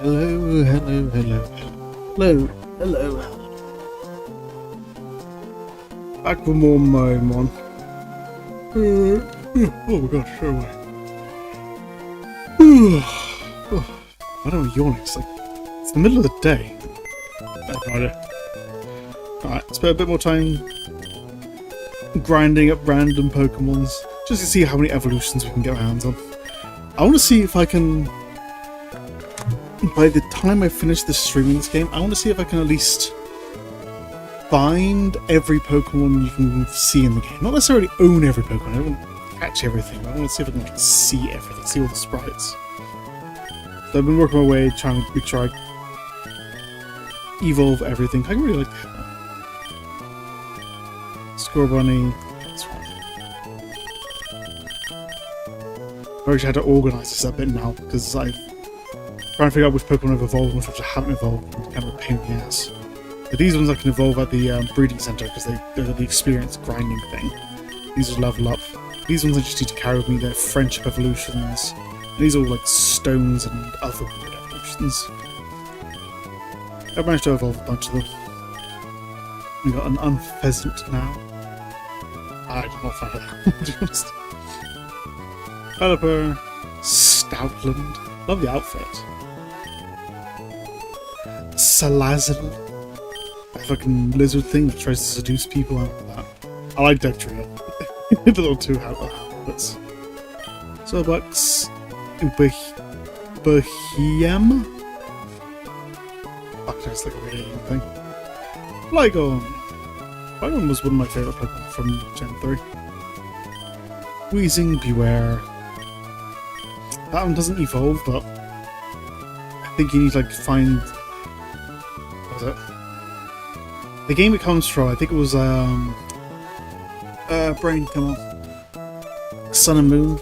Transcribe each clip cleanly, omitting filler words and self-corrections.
Hello, hello, hello, hello, hello. Back with more Moémon. Oh my gosh, so away. I don't know, yawning. It's the middle of the day. I have no idea. Alright, spend a bit more time grinding up random Pokemons just to see how many evolutions we can get our hands on. I want to see if I can, by the time I finish this streaming this game, I want to see if I can at least find every Pokemon you can see in the game. Not necessarily own every Pokemon, I don't want to catch everything, but I want to see if I can see everything, see all the sprites. So I've been working my way trying to try evolve everything. I really like that. Scorbunny. That's right. I actually had to organise this a bit now because I'm trying to figure out which Pokemon I've evolved and which I haven't evolved. It's kind of a pain in the ass. But these ones I can evolve at the breeding centre because they're the experience grinding thing. These are level up. These ones I just need to carry with me. They're friendship evolutions. And these are all like stones and other weird evolutions. I've managed to evolve a bunch of them. We got an Unpheasant now. I did not find it, to be honest. Pelipper, Stoutland. Love the outfit. Salazzle. That fucking lizard thing that tries to seduce people out of that. I like Dugtrio. The little two outfits. Sobucks. Behem? Fuck, that's like a weird alien thing. Flygon! Flygon was one of my favourite Pokemon from Gen 3. Wheezing, Beware. That one doesn't evolve, but I think you need to like find... What was it? The game it comes from, I think it was brain, come on. Sun and Moon.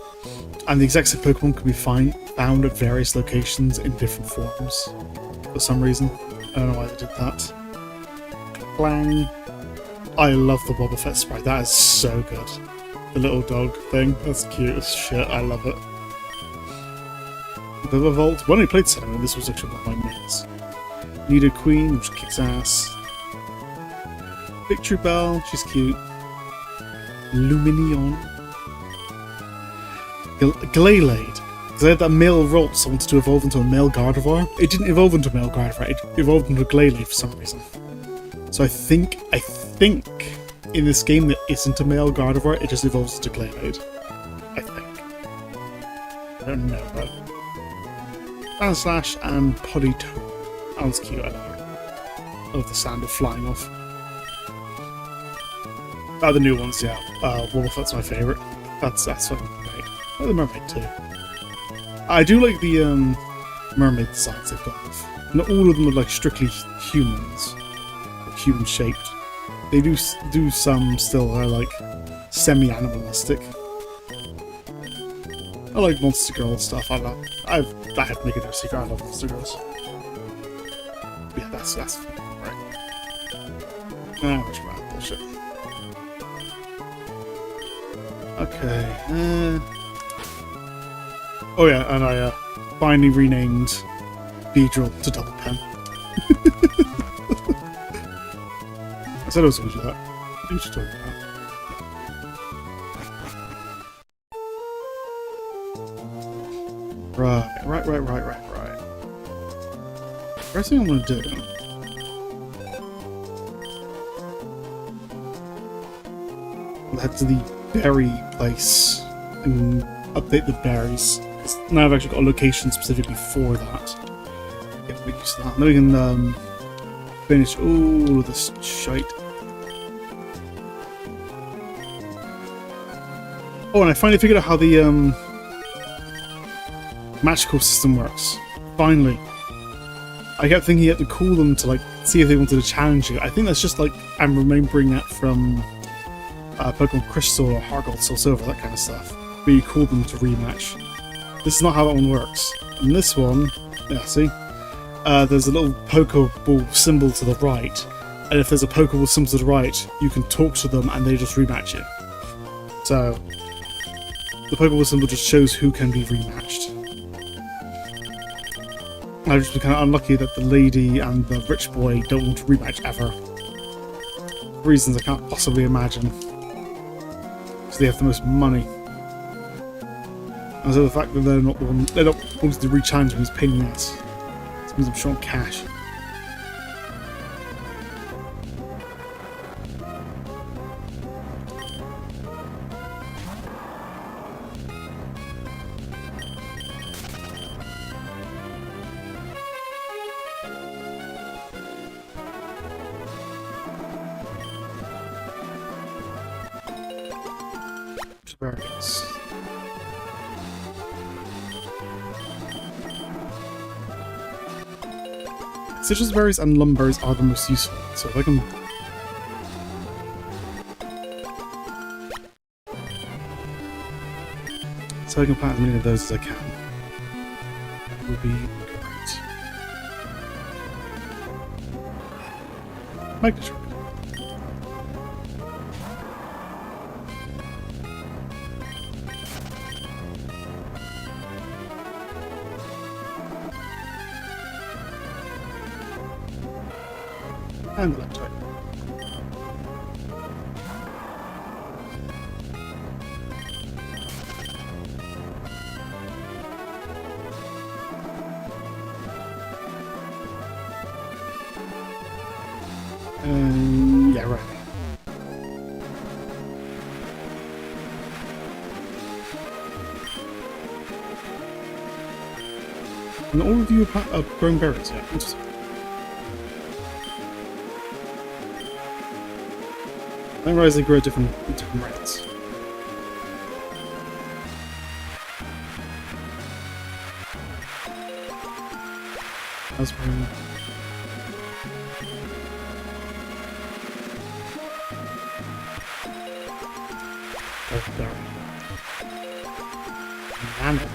And the exact same Pokemon can be found at various locations in different forms. For some reason. I don't know why they did that. Clang. I love the Boba Fett sprite. That is so good. The little dog thing. That's cute as shit. I love it. The Vault. When I played Cinnamon, this was actually one of my mains. Nidoqueen, which kicks ass. Victory Bell. She's cute. Luminion. Glaylade. Because I had that male Ralts I wanted to evolve into a male Gardevoir. It didn't evolve into a male Gardevoir, it evolved into a Glaylade for some reason. So I think in this game there isn't a male Gardevoir, it just evolves into Glaylade. I think. I don't know though. Slash and Politoed. That was cute, I know. I love the sound of flying off. Oh, the new ones, yeah. Wolfett's my favourite. That's fucking great. I like the Mermaid too. I do like the mermaid designs they've got with. Not all of them are like strictly humans, or human shaped. They do some still are like semi-animalistic. I like Monster Girl stuff. I have to make it no secret. I love Monster Girls. Yeah, that's right. Which one? Bullshit. Okay. Oh yeah, and I finally renamed Beedrill to Double Pen. I said I was going to do that. What are you talking about? Right. First thing I'm going to do... I'll head to the berry place and update the berries. Now I've actually got a location specifically for that. Get a bit used to that. Now we can finish all of this shite. Oh, and I finally figured out how the match call system works. Finally. I kept thinking you had to call them to like see if they wanted to challenge you. I think that's just like I'm remembering that from Pokemon Crystal or Heart Gold, Soul Silver, that kind of stuff. Where you call them to rematch. This is not how that one works. In this one, yeah, see? There's a little Pokeball symbol to the right, and if there's a Pokeball symbol to the right, you can talk to them and they just rematch you. So, the Pokeball symbol just shows who can be rematched. I've just been kind of unlucky that the lady and the rich boy don't want to rematch ever. For reasons I can't possibly imagine. Because they have the most money. And so the fact that they're not wanting to re-challenge me is pain in the ass. This means I'm short on cash. Berries. Citrus berries and lumberries are the most useful, so if I can... So I can plant as many of those as I can. That would be great. Make sure. And the left side. Yeah, right. And all of you are growing berries, yeah. Interesting. I didn't realize they grow at different rates. Raspberry. Elfberry. Banana.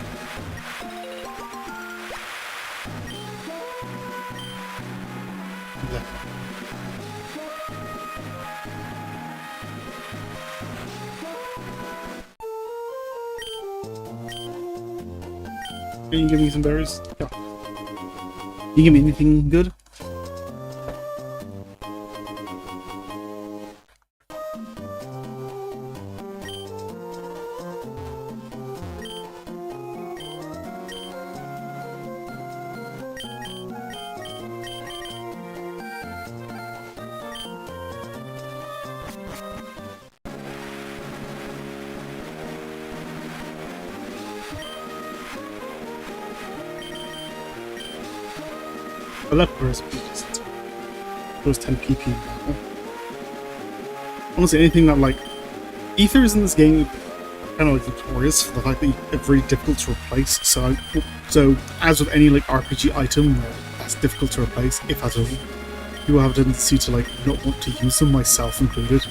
There. Can you give me some berries? Yeah. You give me anything good? The leopard is just those 10 pp. Honestly, anything that like ethers in this game kind of like notorious for the fact that it's very difficult to replace. So as with any like RPG item that's difficult to replace, if at all, people have a tendency to like not want to use them, myself included.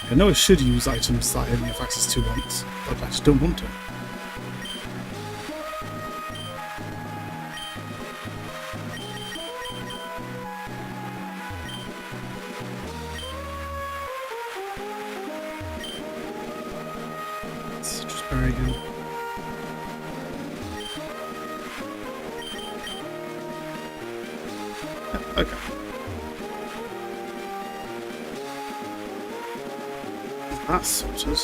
I know I should use items that I only have access to once, but I just don't want to. Very good. Yeah, okay. That's sorted.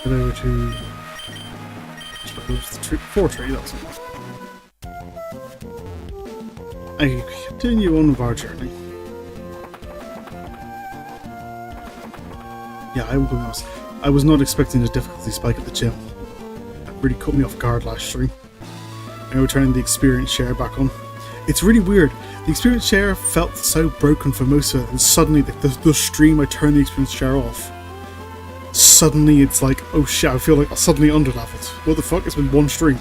Get over to the troop tree, that's it. I can continue on with our journey. Yeah, I will be honest. I was not expecting a difficulty spike at the gym. That really caught me off guard last stream. And we're turning the experience share back on. It's really weird. The experience share felt so broken for most of it, and suddenly the stream I turned the experience share off. Suddenly it's like, oh shit, I feel like I'm suddenly under-leveled. What the fuck? It's been one stream.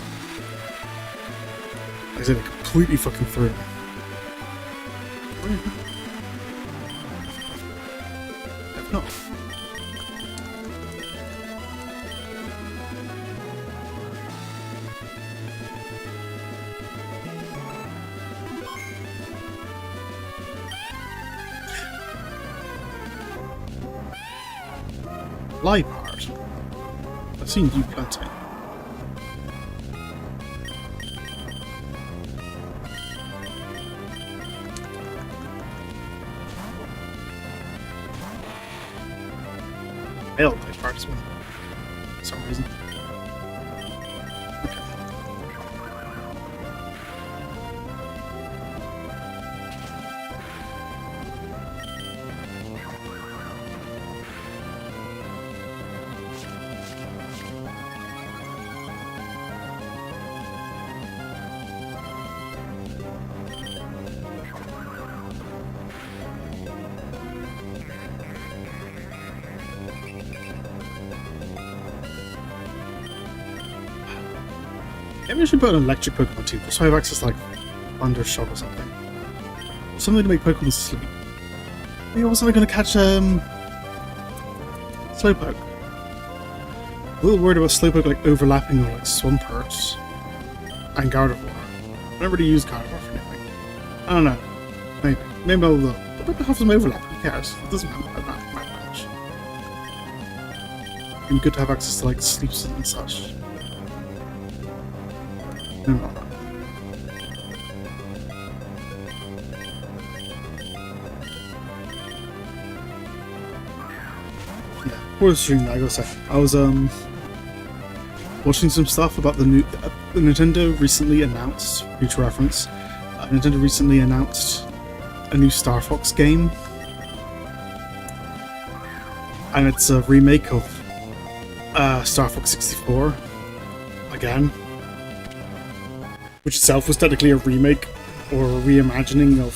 Like I said, it completely fucking threw me. No. fly part. I've seen you plenty. Failed my part as well. For some reason. Okay. Maybe I should put an electric Pokemon too, just so I have access to like Thunder Shock or something. Something to make Pokemon sleep. Maybe I was going to catch Slowpoke. A little worried about Slowpoke like overlapping with like Swampert and Gardevoir. I don't really use Gardevoir for anything. I don't know. Maybe I'll look. But have some overlap, who cares? It doesn't matter that much. It'd be good to have access to like sleeps and such. Yeah, before the stream, I gotta say, I was watching some stuff about the Nintendo recently announced, future reference, Nintendo recently announced a new Star Fox game, and it's a remake of Star Fox 64 again. Which itself was technically a remake or a reimagining of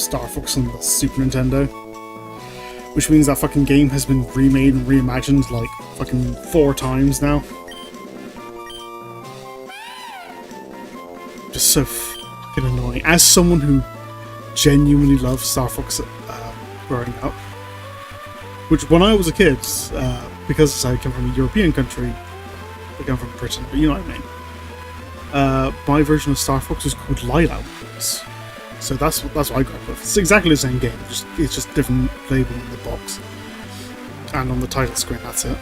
Star Fox on the Super Nintendo. Which means that fucking game has been remade and reimagined like fucking 4 times now. Just so fucking annoying. As someone who genuinely loved Star Fox growing up, which when I was a kid, because I come from a European country, I come from Britain, but you know what I mean. My version of Star Fox was called Lilac Wars. So that's what I grew up with. It's exactly the same game, it's just different label in the box. And on the title screen, that's it.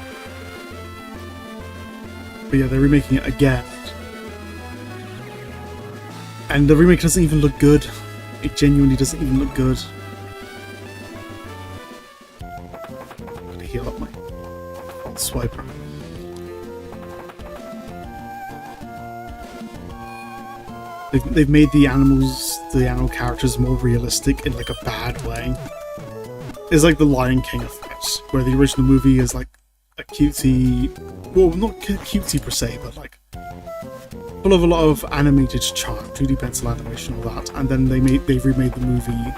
But yeah, they're remaking it again. And the remake doesn't even look good. It genuinely doesn't even look good. I'm gonna heal up my swiper. They've made the animal characters more realistic in like a bad way. It's like the Lion King effect, where the original movie is like a cutesy, well, not cutesy per se, but like full of a lot of animated charm, 2D pencil animation, all that, and then they've remade the movie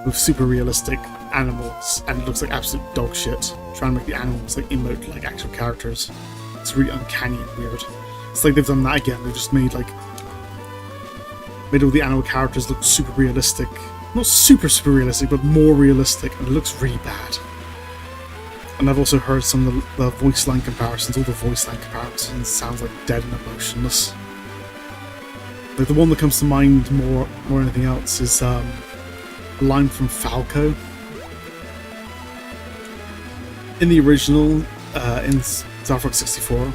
with super realistic animals, and it looks like absolute dog shit. Trying to make the animals like emote like actual characters. It's really uncanny and weird. It's like they've done that again. They just made all the animal characters look super realistic. Not super realistic, but more realistic, and it looks really bad. And I've also heard some of the voice line comparisons. All the voice line comparisons sound like dead and emotionless. Like the one that comes to mind more than anything else is a line from Falco. In the original, in Star Fox 64,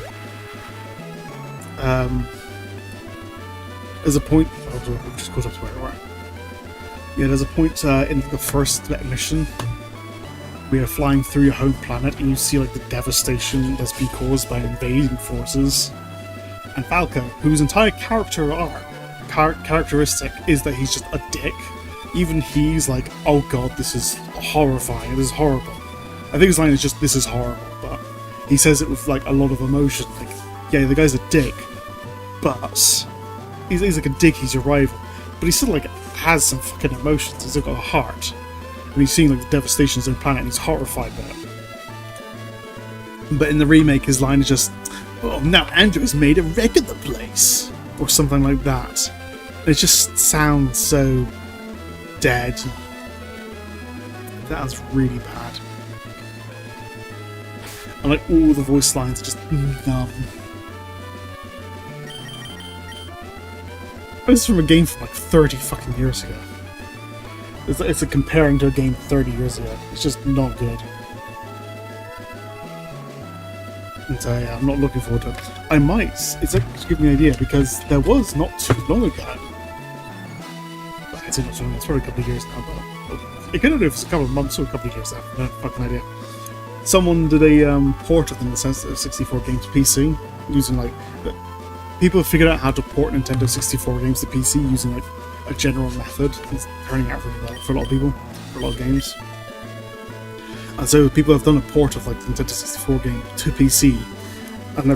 there's a point. I've just caught up to where we were. Yeah, there's a point in the first mission where you're flying through your home planet and you see like the devastation that's been caused by invading forces. And Falco, whose entire characteristic is that he's just a dick. Even he's like, oh god, this is horrifying. This is horrible. I think his line is just, this is horrible, but he says it with like a lot of emotion. Like, yeah, the guy's a dick, but he's like a dick, he's your rival, but he still like has some fucking emotions. He's like got a heart, and he's seeing like the devastation of his own planet, and he's horrified by it. But in the remake, his line is just, "Oh, now Andrew has made a wreck of the place," or something like that. And it just sounds so dead. That's really bad. And like all the voice lines are just numb. This is from a game from like 30 fucking years ago. It's like comparing to a game 30 years ago. It's just not good. And so yeah, I'm not looking forward to it. I might. It's like to give me an idea because there was not too long ago. I'd say not too long. It's probably a couple of years now, but it could have been a couple of months or a couple of years now. No fucking idea. Someone did a port of the Nintendo 64 games to PC using like people figured out how to port Nintendo 64 games to PC using like a general method. It's turning out really well for a lot of people, for a lot of games. And so people have done a port of like the Nintendo 64 game to PC, and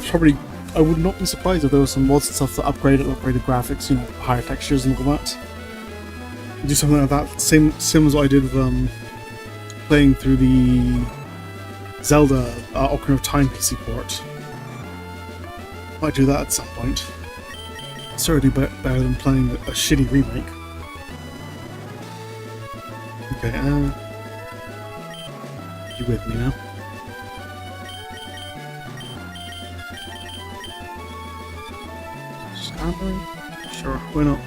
I would not be surprised if there was some mods and stuff that upgraded graphics, you know, higher textures and all that. Do something like that, same as what I did with playing through the Zelda Ocarina of Time PC port. Might do that at some point. Certainly better than playing a shitty remake. Okay, you with me now? Sure, why not?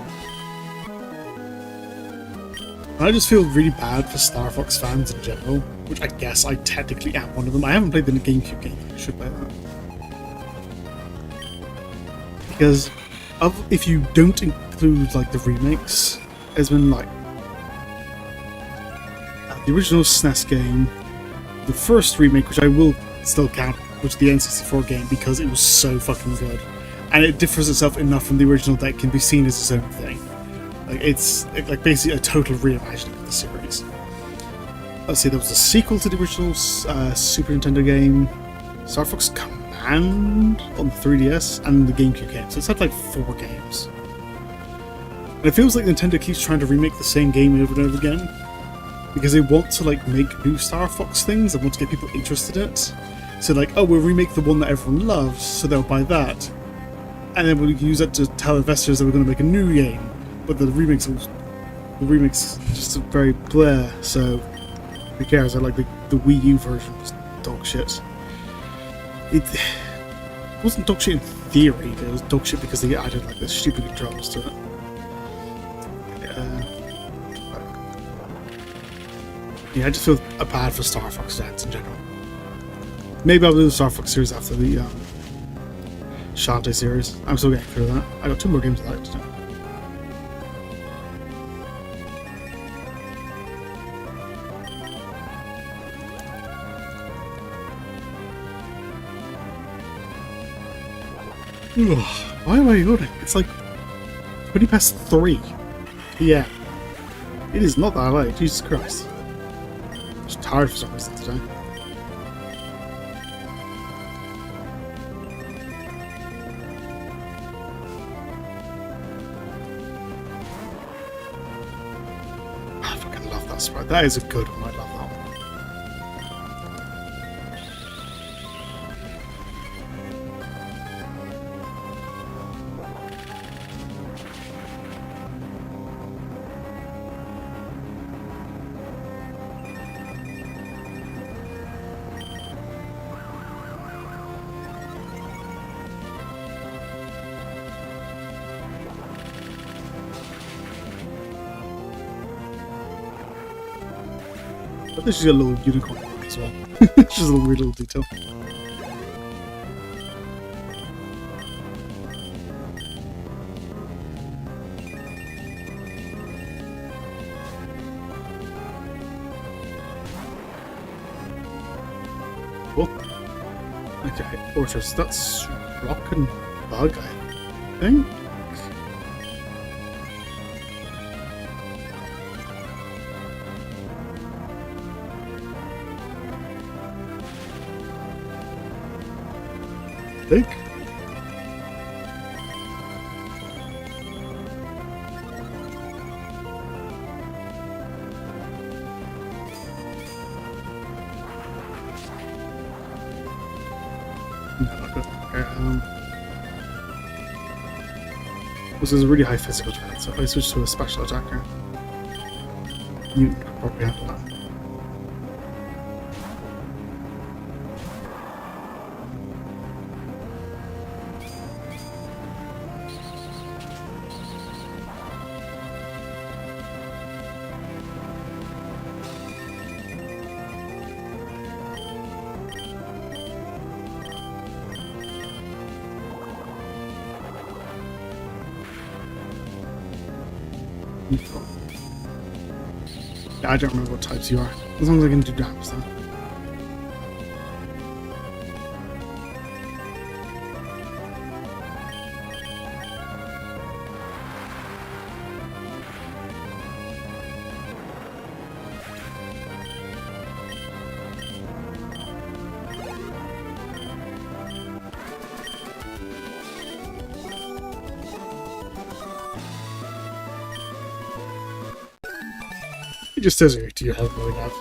I just feel really bad for Star Fox fans in general, which I guess I technically am one of them. I haven't played the GameCube game, I should play that. Because if you don't include like the remakes, there's been like the original SNES game, the first remake, which I will still count, which is the N64 game because it was so fucking good, and it differs itself enough from the original that it can be seen as its own thing. Like it's like basically a total reimagining of the series. Let's see, there was a sequel to the original Super Nintendo game, Star Fox Command on the 3DS, and the GameCube game. So it's had like 4 games. And it feels like Nintendo keeps trying to remake the same game over and over again because they want to like make new Star Fox things and want to get people interested in it. So like, oh, we'll remake the one that everyone loves, so they'll buy that, and then we'll use that to tell investors that we're going to make a new game. But the remix just very bleh, so who cares? I like the Wii U version was dog shit. It wasn't dog shit in theory, but it was dog shit because they added like the stupid controls to it. Yeah, I just feel bad for Star Fox fans in general. Maybe I'll do the Star Fox series after the Shantae series. I'm still getting through that. I got 2 more games left to do. Why am I yawning? It's like 20 past 3 p.m. It is not that late, Jesus Christ. I'm just tired for some reason today. I fucking love that sprite. That is a good one, I love that one. But there's just a little unicorn as well. Just a little weird little detail. Cool. Okay, Orchard, that's Rock and Bug, I think. Think. This is a really high physical threat, so if I switch to a special attacker, you could probably handle that. Neutral. Yeah, I don't remember what types you are. As long as I can do damage though. It just says here, do you have going out?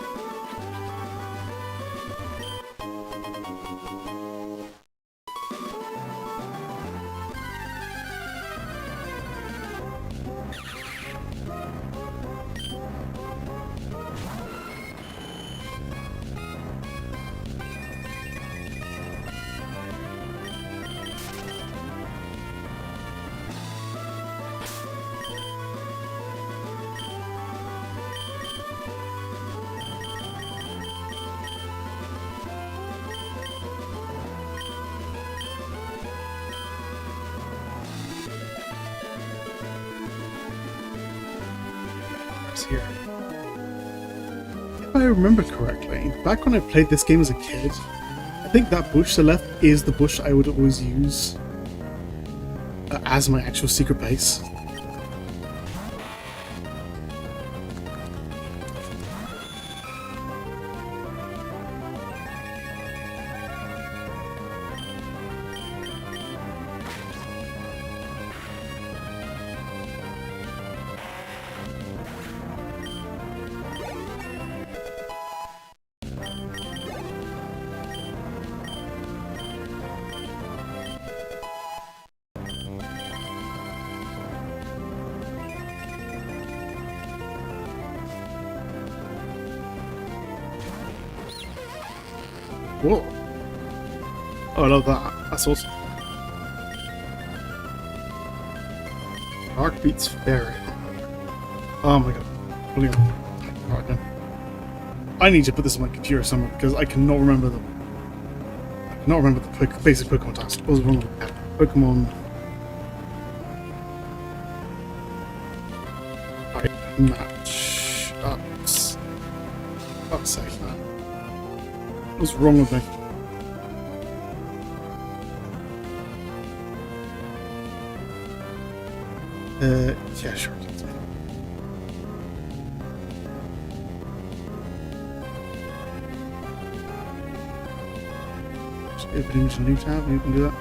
Here. If I remember correctly, back when I played this game as a kid, I think that bush to the left is the bush I would always use as my actual secret base. Whoa. Oh, I love that. That's awesome. Dark beats fairy. Oh my god. Hold on. Alright then. I need to put this on my computer somewhere because I cannot remember them. I cannot remember the basic Pokemon types. What was wrong with that? Pokemon. Right. Match ups. Fuck's sake, man. What's wrong with me? Yeah, sure. Just open into a new tab, you can do that.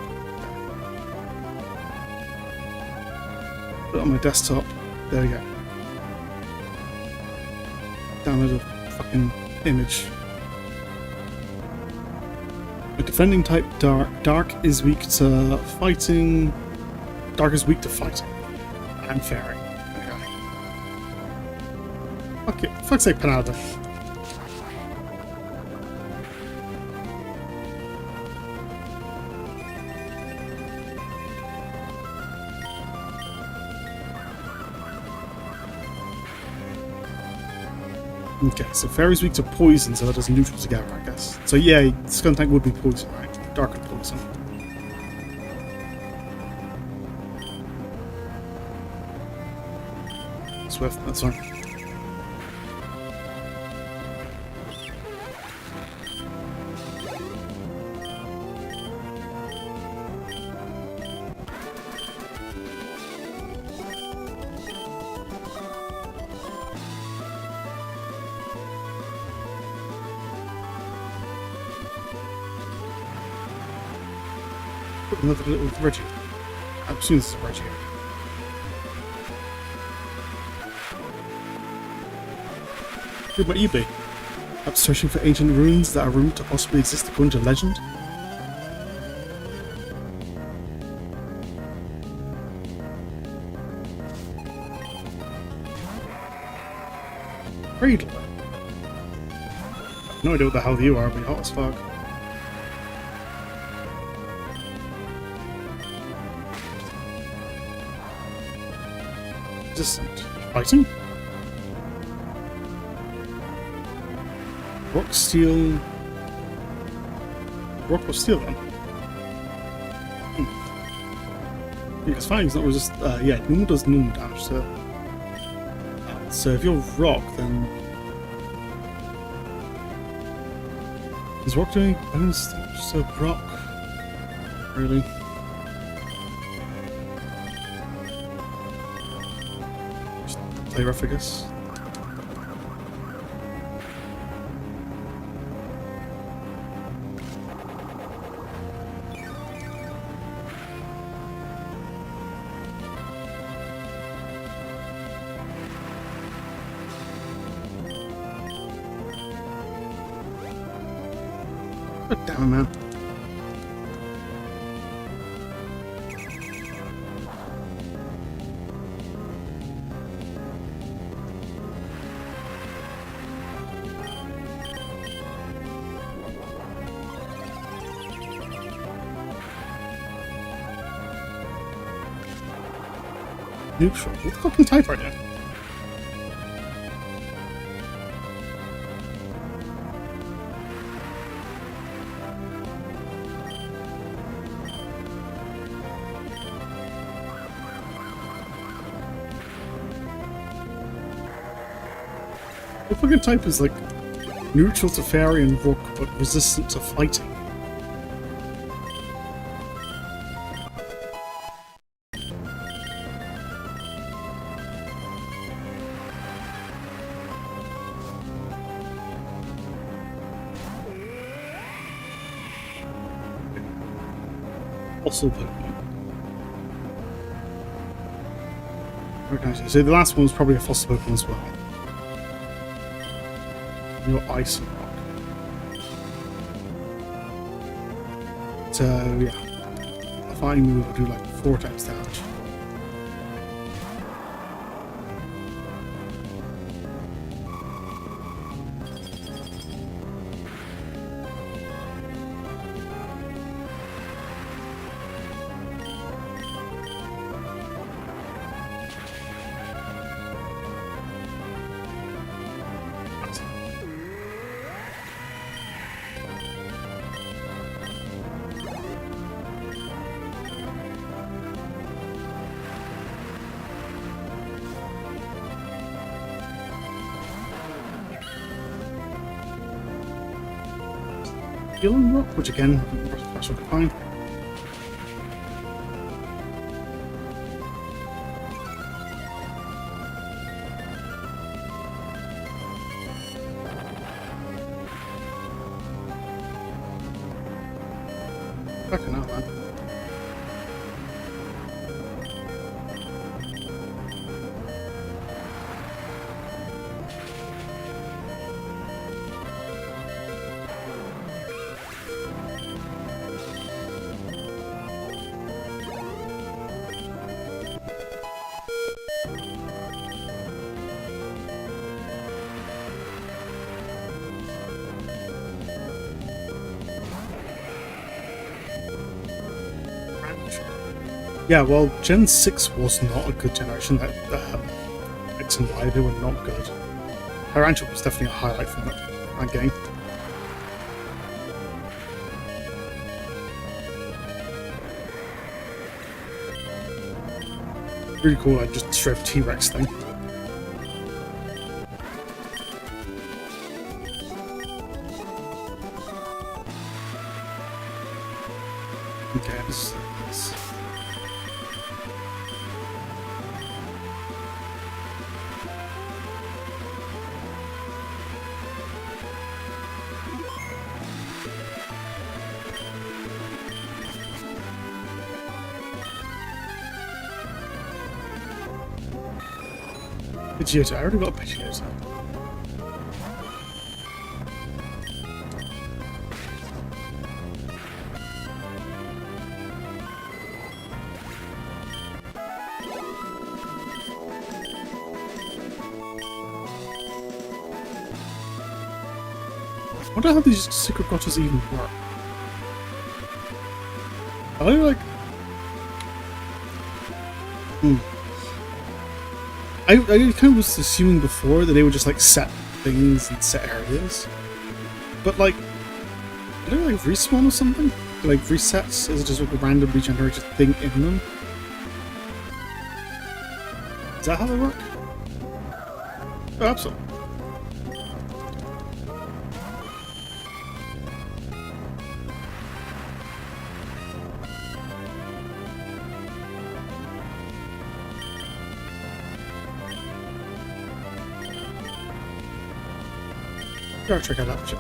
Put it on my desktop. There we go. Download a fucking image. A defending type dark. Dark is weak to fighting. Dark is weak to fighting. And fairy. Okay. Fuck's sake, Panada. Okay, so fairy's weak to poison, so that does neutral together, I guess. So yeah, Skuntank would be poison, right? Dark and poison. Swift, that's fine. Another little Reggie. I'm assuming this is Reggie. Who might you be? Perhaps searching for ancient ruins that are rumored to possibly exist according to legend? Cradle. No idea what the hell you are, but you're hot as fuck. Resistant. Fighting? Rock, steel... Rock or steel then? Yeah, it's fine, it's not resist... yeah, normal does normal damage, so... So if you're rock, then is rock doing bonus damage? So rock, really? Just play rough, I guess. God damn it, man. Neutral? What fucking type are you? What fucking type is like neutral to fairy and rook but resistant to fighting? Fossil Pokemon. Okay, so the last one was probably a fossil Pokemon as well. Your Ice and Rock. So yeah, a fighting move will do like 4 times damage. Healing Rock, which again, that's what I find. Fucking hell, man. Yeah, well, Gen 6 was not a good generation. That X and Y, they were not good. Tyrantrum was definitely a highlight from that game. Really cool, I just straight T-Rex thing. Okay, this. Pidgeotto, I already got a Pidgeotto. I wonder how these secret grottos even work. Are they like... I kind of was assuming before that they would just like set things and set areas, but like, are they like respawn or something? Like resets? Is it just like a randomly generated thing in them? Is that how they work? Oh, absolutely.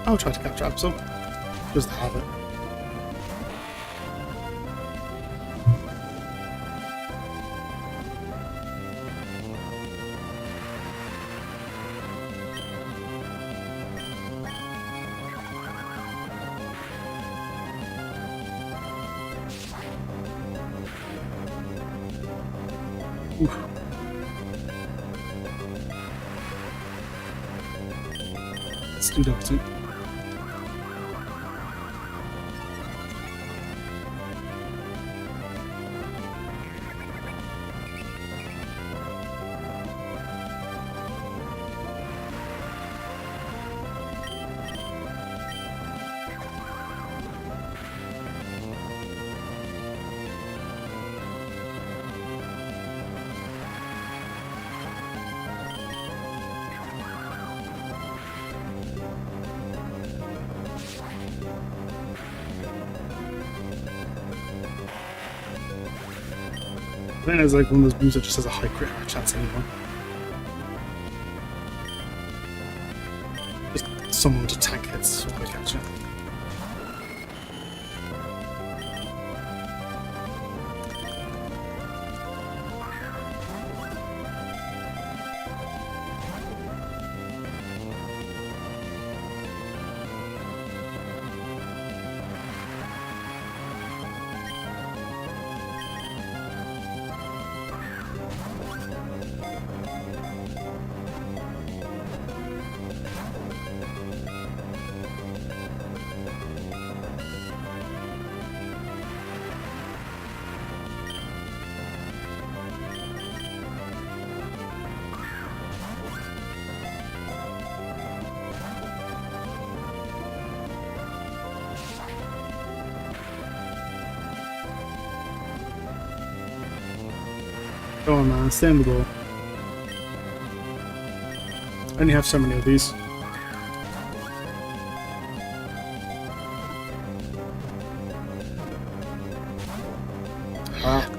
I'll try to capture Absol. Just to have it. Oof. Let's do that too. I think it's like one of those moves that just has a high crit chance anyway. Just someone to tank hits while they catch it. Go on, man, stay in the goal. I only have so many of these. Ah.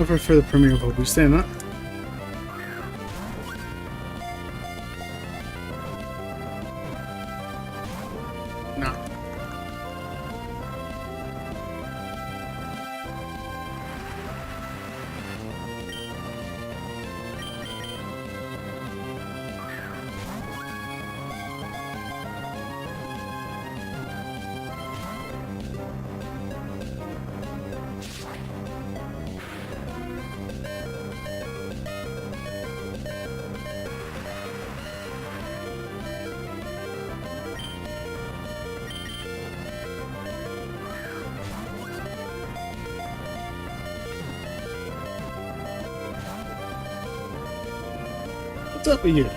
Over for the premiere vote, we saying that? No. What's up with you?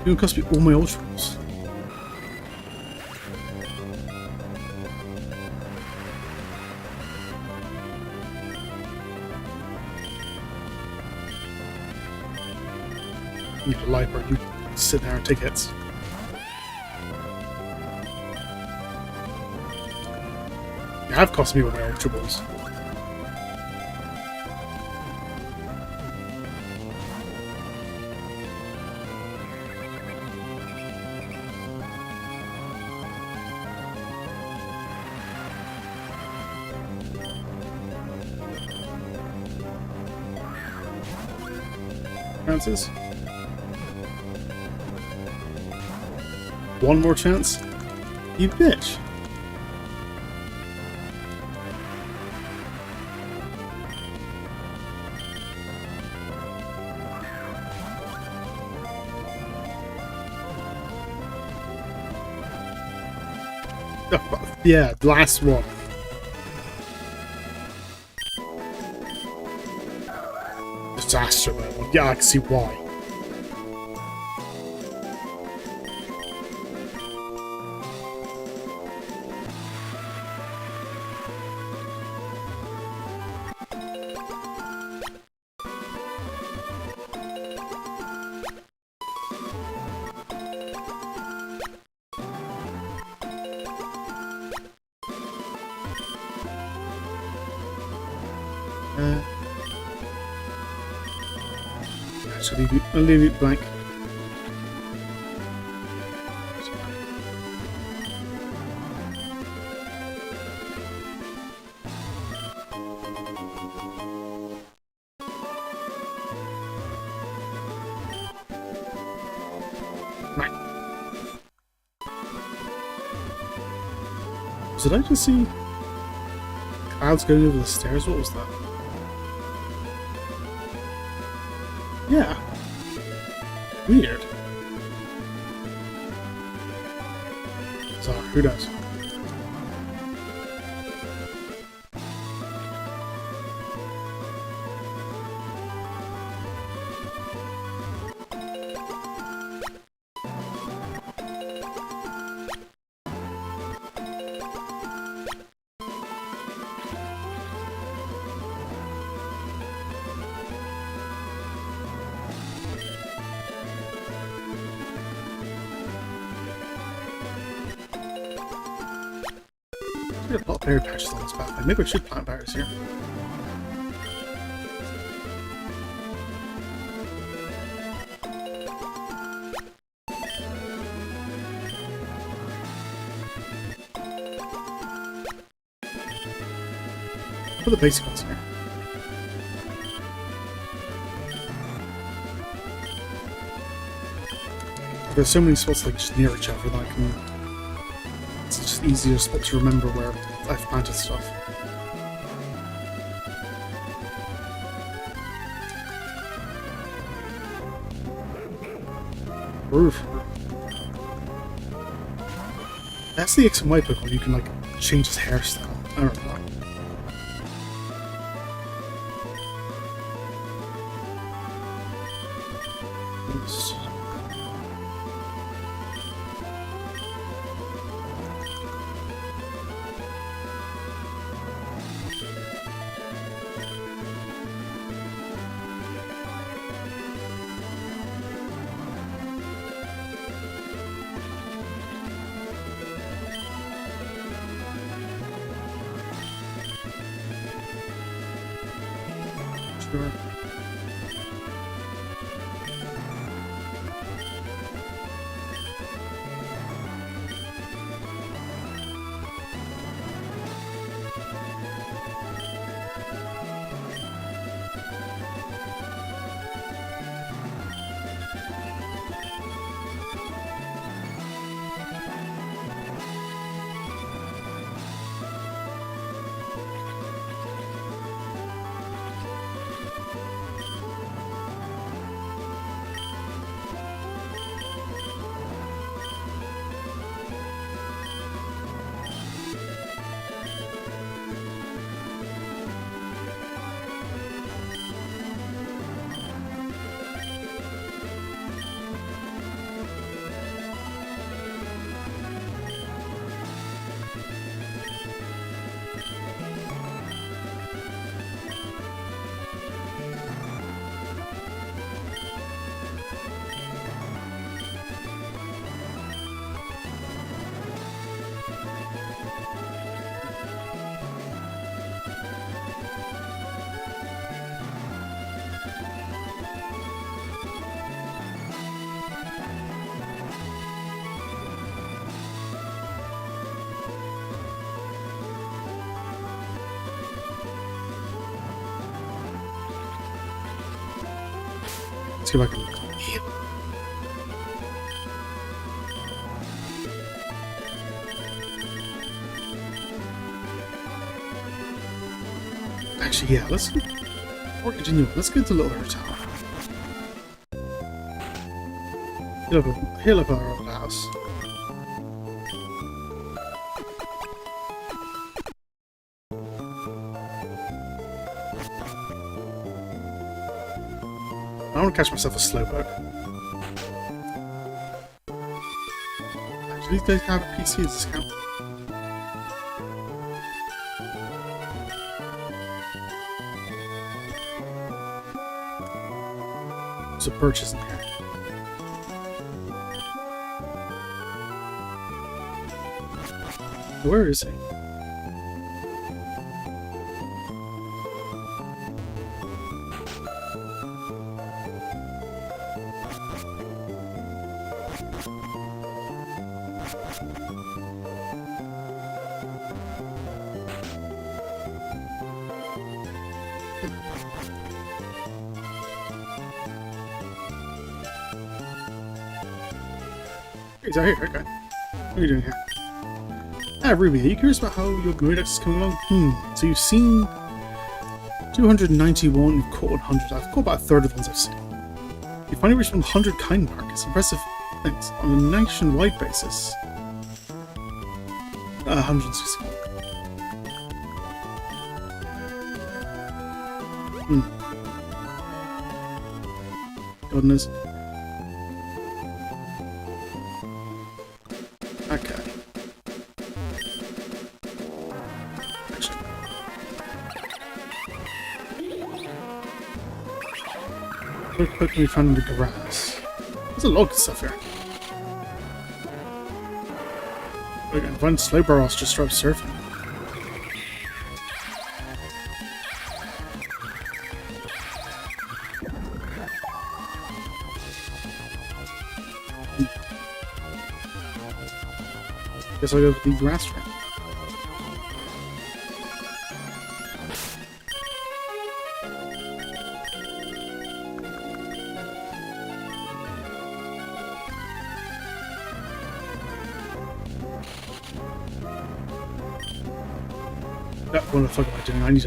You're gonna cost me all my ultras. You lie, bro. You sit there and take hits. You have cost me all my ultra balls. chances. One more chance? You bitch. Yeah, last one. Disaster, man. Yeah, I can see why. I'll leave it blank. Right. Did I just see clouds going over the stairs? What was that? Yeah. Weird. So, who knows? A lot of berry patches on this path. Maybe I should plant berries here. Put the basic ones here. There's so many spots like just near each other that I can. It's just easier spot to remember where I've planted stuff. Roof. That's the X and Y Pokemon. You can like change his hairstyle. I don't know. Oops. Sure. Let's go back and heal. Actually, yeah, let's before continuing, let's get to Little Tower. Heal up our old house. I want to catch myself a slowpoke. Actually, these guys have a PC discount. There's a purchase in here. Where is he? He's out here, okay. What are you doing here? Ah, Ruby, are you curious about how your Moédex is coming along? So you've seen 291, you've caught 100. I've caught about a third of the ones I've seen. You finally reached 100 kind mark. It's impressive. Thanks. On a nationwide basis. 160. Goodness. Okay. What Pokemon we found in the grass? There's a lot of stuff here. Look, and find Slowbros just started surfing. Guess I'll go with the grass train. What the fuck am I doing? I need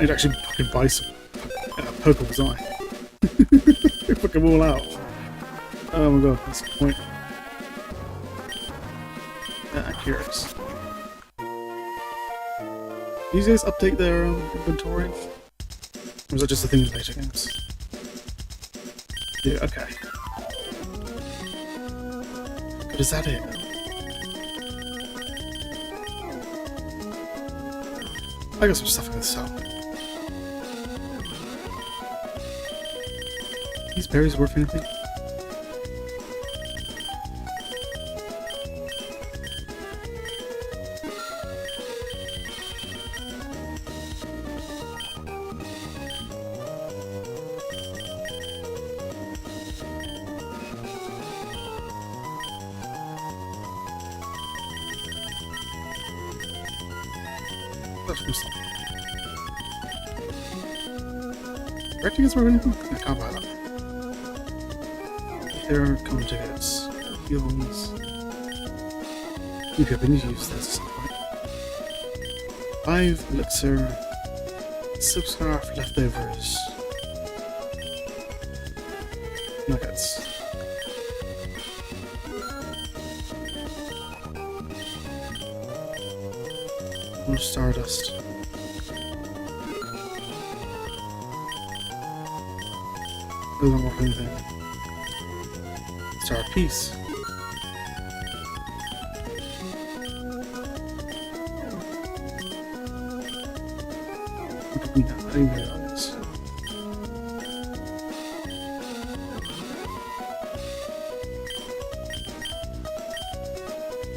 to actually fucking buy some Pokeballs, don't I? Fuck them all out. Oh my god, that's the point. Curious. These guys update their inventory? Or is that just a thing in later games? Yeah, okay. But is that it? I got some stuff in this out. These berries worth anything? Rectangles worth anything? I can't buy that. There are common tickets. Heals. Okay, we need to use this at some point. 5 elixir. Silk scarf leftovers. Nuggets. More stardust. Doesn't work anything. Star piece. What do we know? I didn't realize.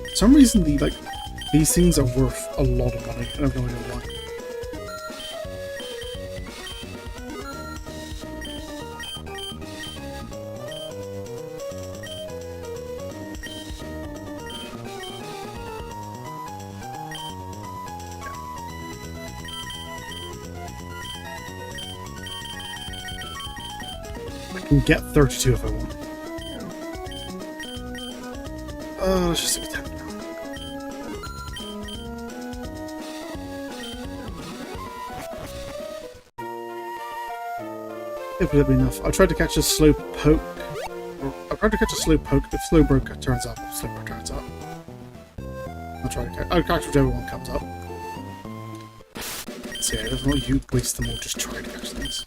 For some reason, these things are worth a lot of money. I have no idea why. can get 32 if I want. Let's just do 10 now. If it'll be enough. I tried to catch a slow poke. I tried to catch a slow poke. If slow broke turns up, if slow broke turns up. I'll catch whichever one comes up. So yeah, there's not you waste them all, just try to catch things.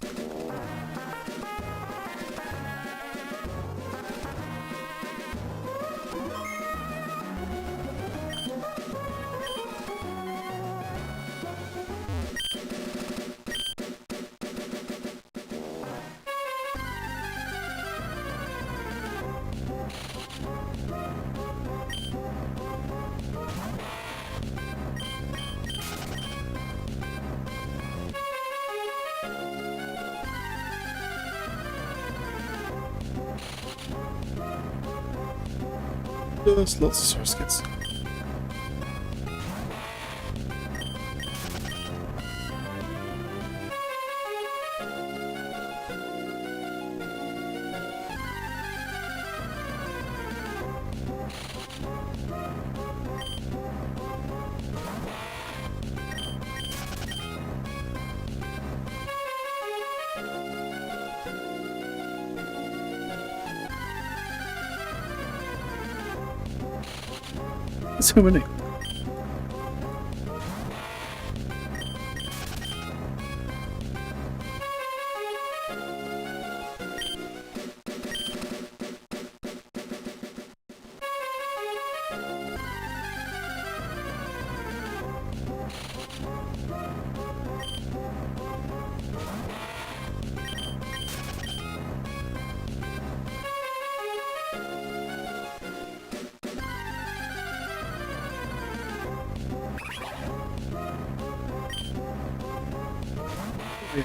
Just lots of source kits. So many.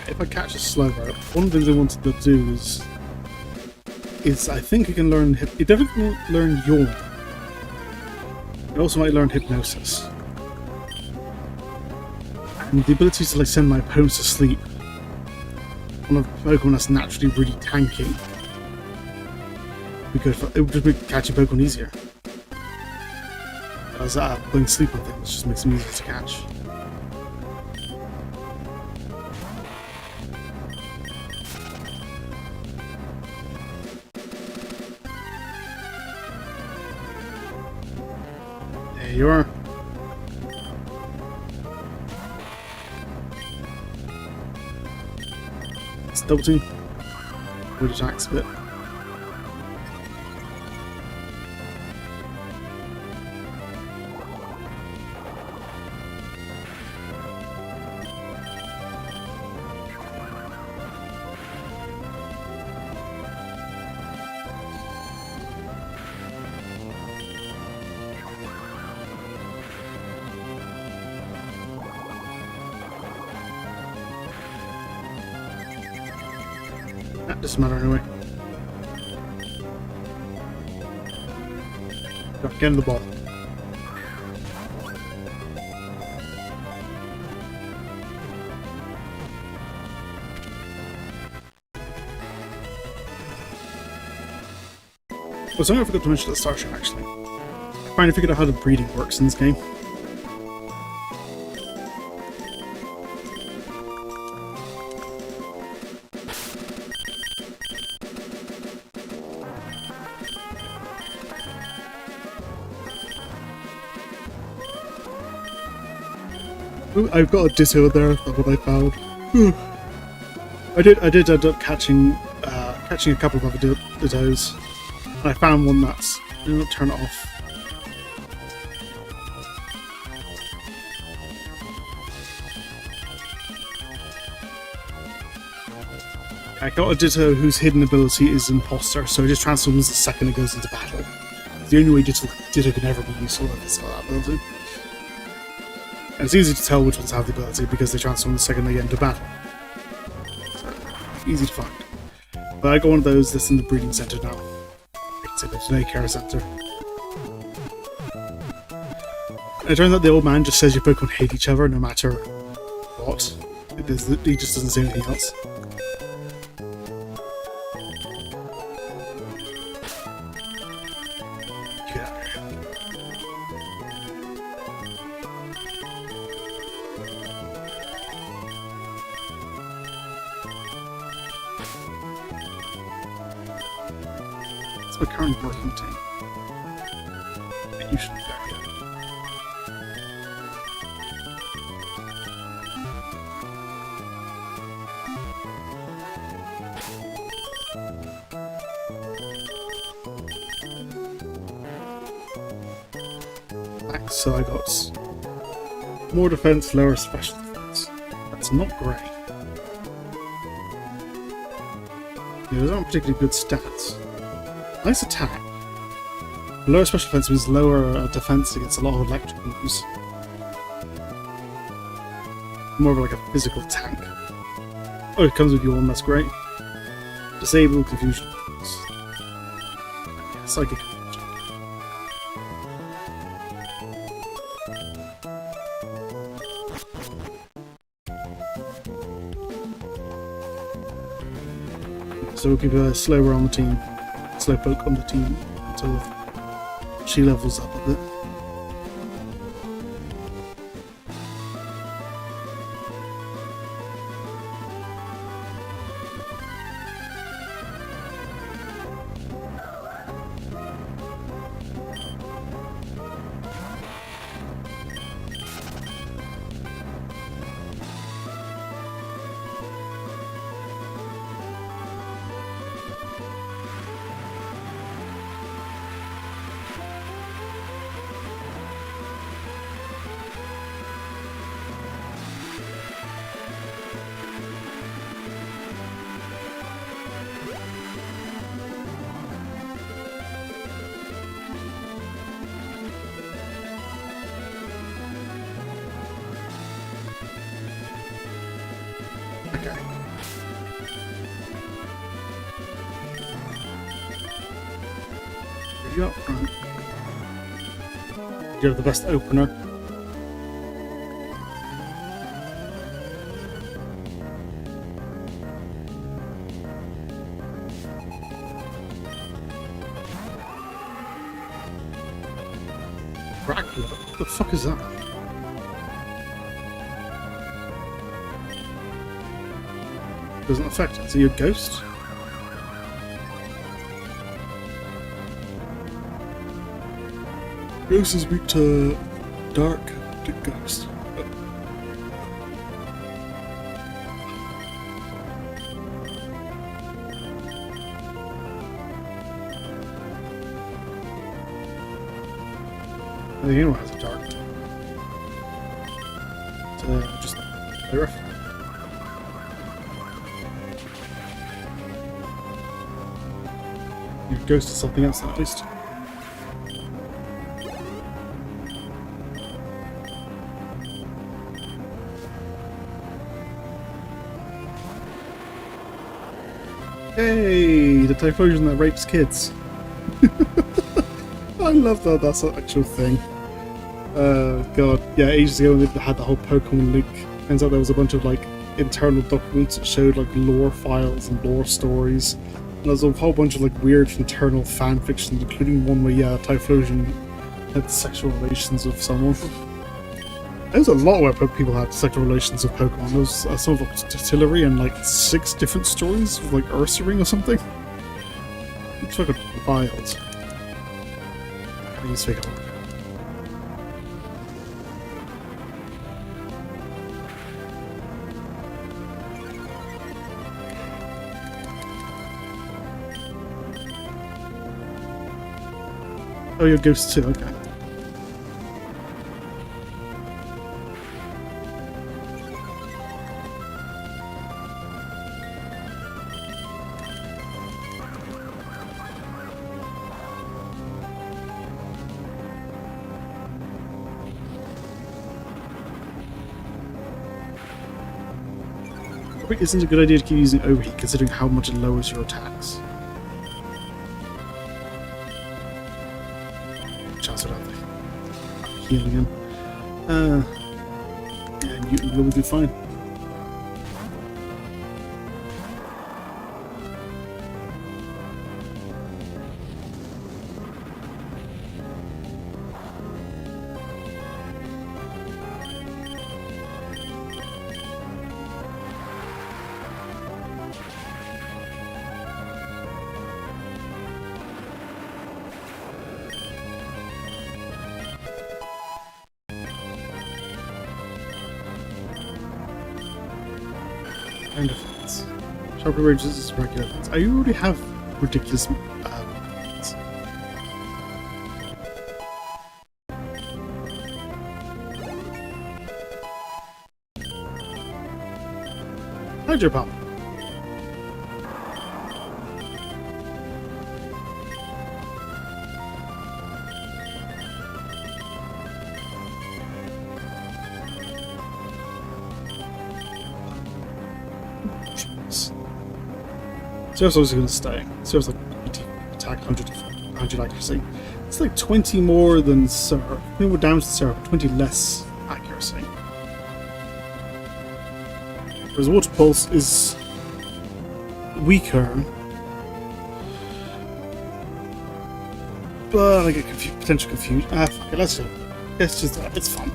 If I catch a slow rope, one of the things I wanted to do is I think you can learn. You definitely can learn yawn. You also might learn hypnosis, and the ability to like send my opponents to sleep on a Pokemon that's naturally really tanky. Because it would just make catching Pokemon easier. As playing sleep on things just makes them easier to catch. There you are. It's double team. Good attacks a bit. That doesn't matter anyway. Go, get in the ball. Oh, something I forgot to mention at the start show actually. I finally figured out how the breeding works in this game. I've got a Ditto there, that's what I found. I did end up catching a couple of other Dittos. And I found one that's... I'll turn it off. I got a Ditto whose hidden ability is Imposter, so it just transforms the second it goes into battle. The only way Ditto can ever be useful if it's got that ability. And it's easy to tell which ones have the ability because they transform the second they get into battle. So, easy to find. But I got one of those that's in the breeding center now. It's in the daycare center. And it turns out the old man just says your Pokemon hate each other no matter what. He just doesn't say anything else. That's my current working team. You should be there, yeah. Right, so I got more defense, lower special defense. That's not great. Yeah, those aren't particularly good stats. Nice attack. Lower special defense means lower defense against a lot of electric moves. More of like a physical tank. Oh, it comes with your one, that's great. Disable confusion. Yeah, psychic confusion. So we'll keep a slower on the team, slowpoke on the team until she levels up a bit. Okay. You up front. You're the best opener. Dracula? What the fuck is that? Doesn't affect it. So you're a ghost? Ghost is weak to dark to ghost. I think anyone has a dark. It's just a reference. Your ghost is something else at least. Hey, the typhlosion that rapes kids. I love that that's an actual thing. God, yeah, ages ago when they had the whole Pokemon leak, turns out there was a bunch of like internal documents that showed like lore files and lore stories. And there's a whole bunch of like weird internal fan fiction, including one where yeah, Typhlosion had sexual relations with someone. There's a lot where people had sexual relations with Pokemon. There was some of like Tillery and like 6 different stories with like UrsaFrank or something. It's fucking wild. I need to take a look. Oh, you're ghosts too, okay. Probably isn't a good idea to keep using overheat considering how much it lowers your attacks. Heal again. Yeah, you will do fine. And defense. Sharply ranges is regular defense. I already have ridiculous defense. Hydro pump. Zero's obviously going to stay. Zero's like 20 attack, 100 accuracy. It's like 20 more than Zero. 20 more damage than Zero, 20 less accuracy. Whereas Water Pulse is weaker. But I get potential confusion. Ah, fuck it, let's do it. Let's just do it. It's fun.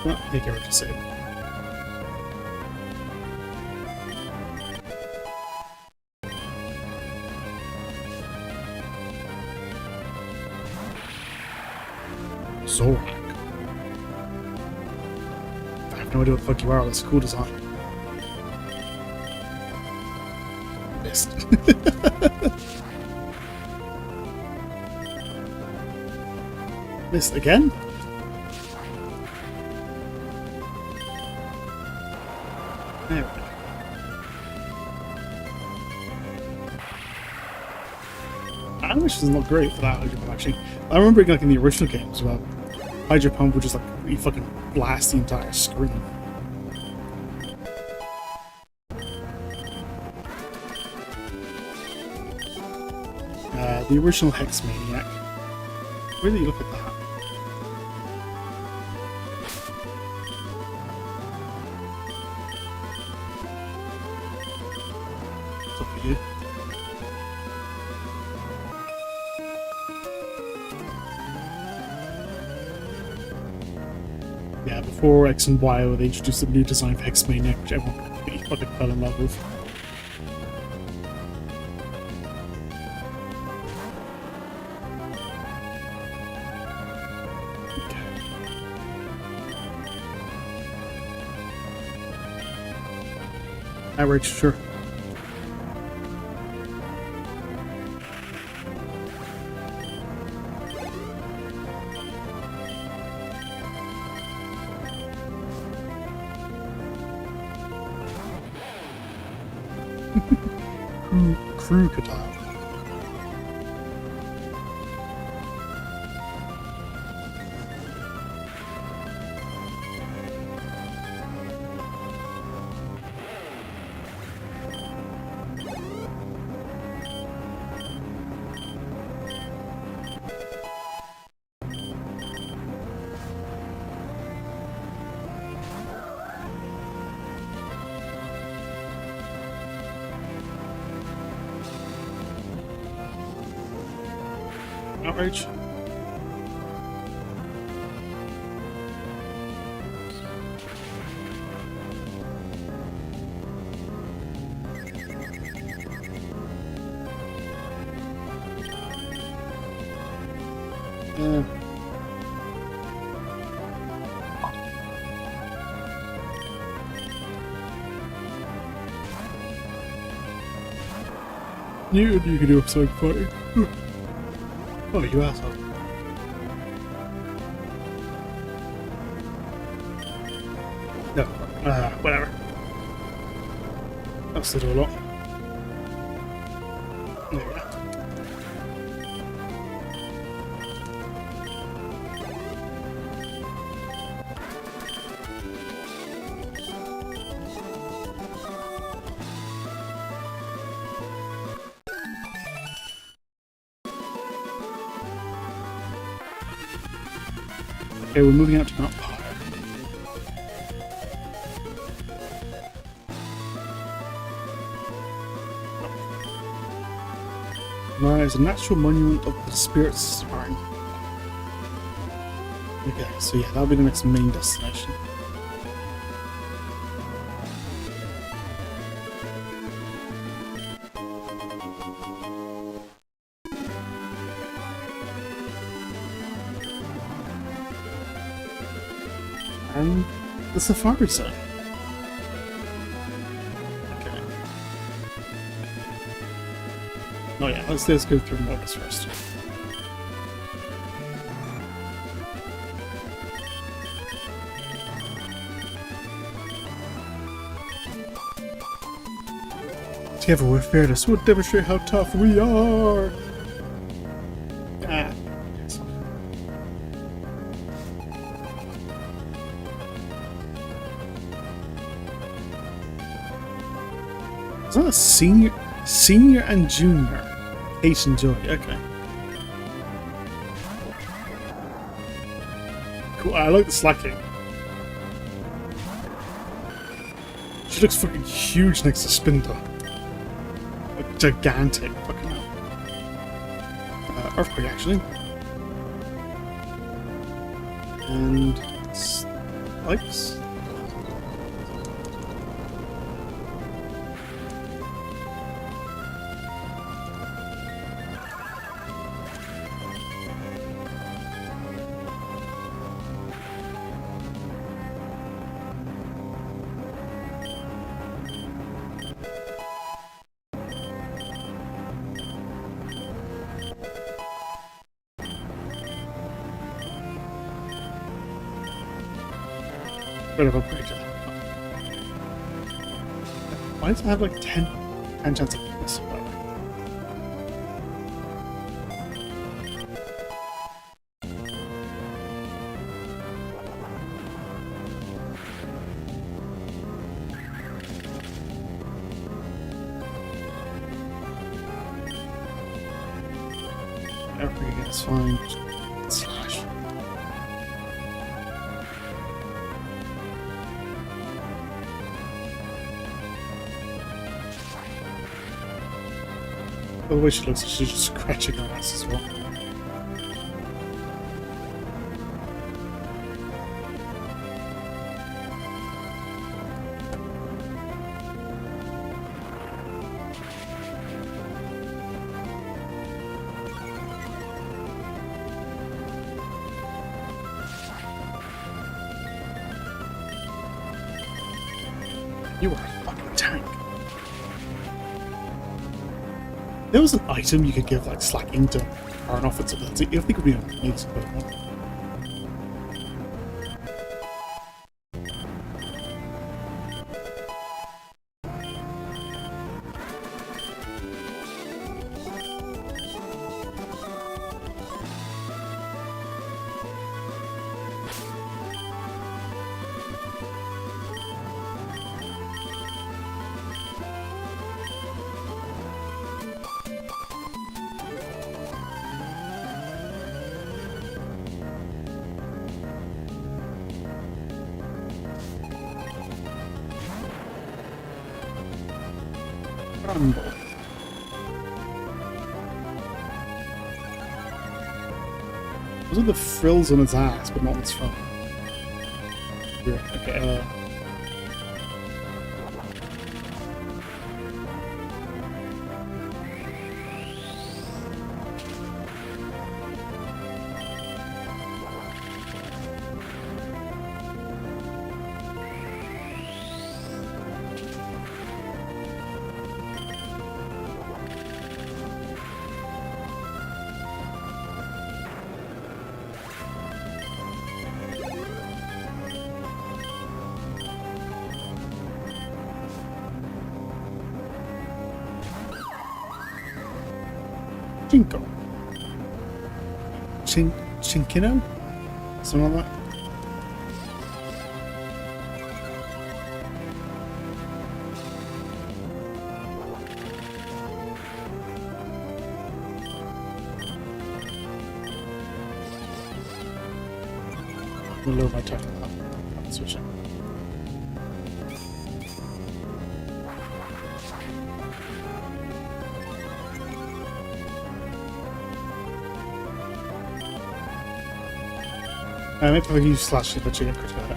Well, I think I already said. Romhack. I have no idea what the fuck you are. That's a cool design. Missed. Missed again? There we go. Animation is not great for that Hydro Pump, actually. I remember it like in the original games where Hydro Pump would just like you fucking blast the entire screen. The original Hex Maniac. Really look at that. What's up with you? Yeah, before X and Y, they introduced a new design for Hex Maniac, which everyone completely fucking fell in love with. Average, sure. Crew Qatar. Outrage. You can do something funny. Oh, you asshole. No, whatever. That's still do a lot. There we go. Okay, we're moving out to Mount Pyre. There is a natural monument of the spirits spine. Okay, so yeah, that'll be the next main destination. and the Safari Zone. Okay. Oh yeah, let's go through modus first. Together we're fearless. We'll demonstrate how tough we are. Ah. Is that a senior and junior? Hate and joy. Okay. Cool. I like the slacking. She looks fucking huge next to Spindle. Like gigantic. Fucking hell. Earthquake actually. And spikes. Bit of a break. Why does it have like 10 chance of this? Everything is fine. Slash. The way she looks like she's just scratching her ass as well. You are a fucking tank. There was an item you could give like slacking to burn off its ability. I think it would be amazing. Rumble. Those are the frills on its ass, but not on its front. Yeah, okay, Chinko. Chinkino? Something like that? I'm gonna lower my attack up. Switch it. Maybe if I use slash if I get critical hit.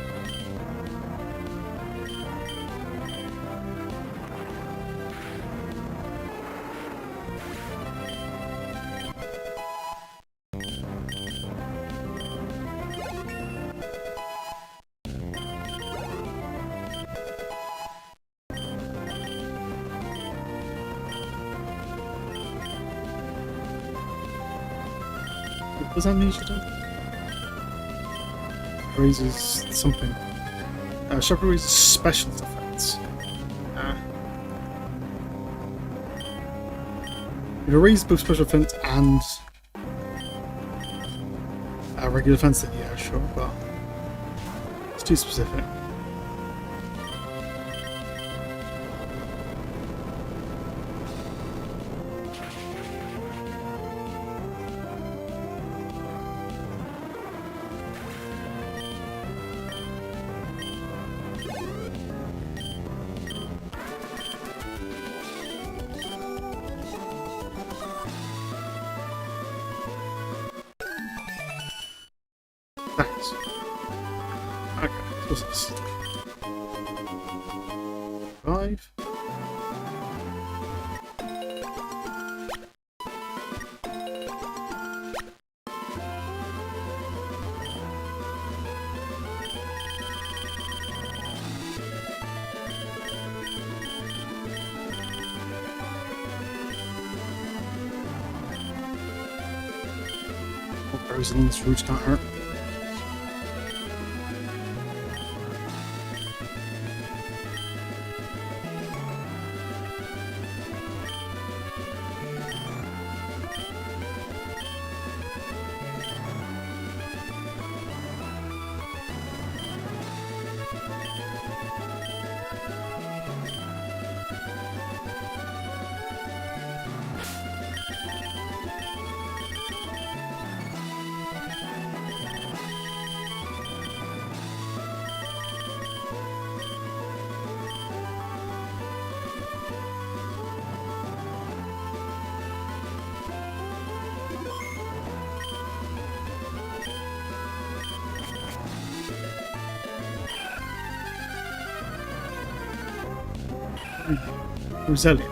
Does that need to do? Raises something. Sharply raises special defense. If it raises both special defense and regular defense, then yeah, sure, but it's too specific. Nice. Okay, what's this? 5. Berries along this route can't hurt. Resilient.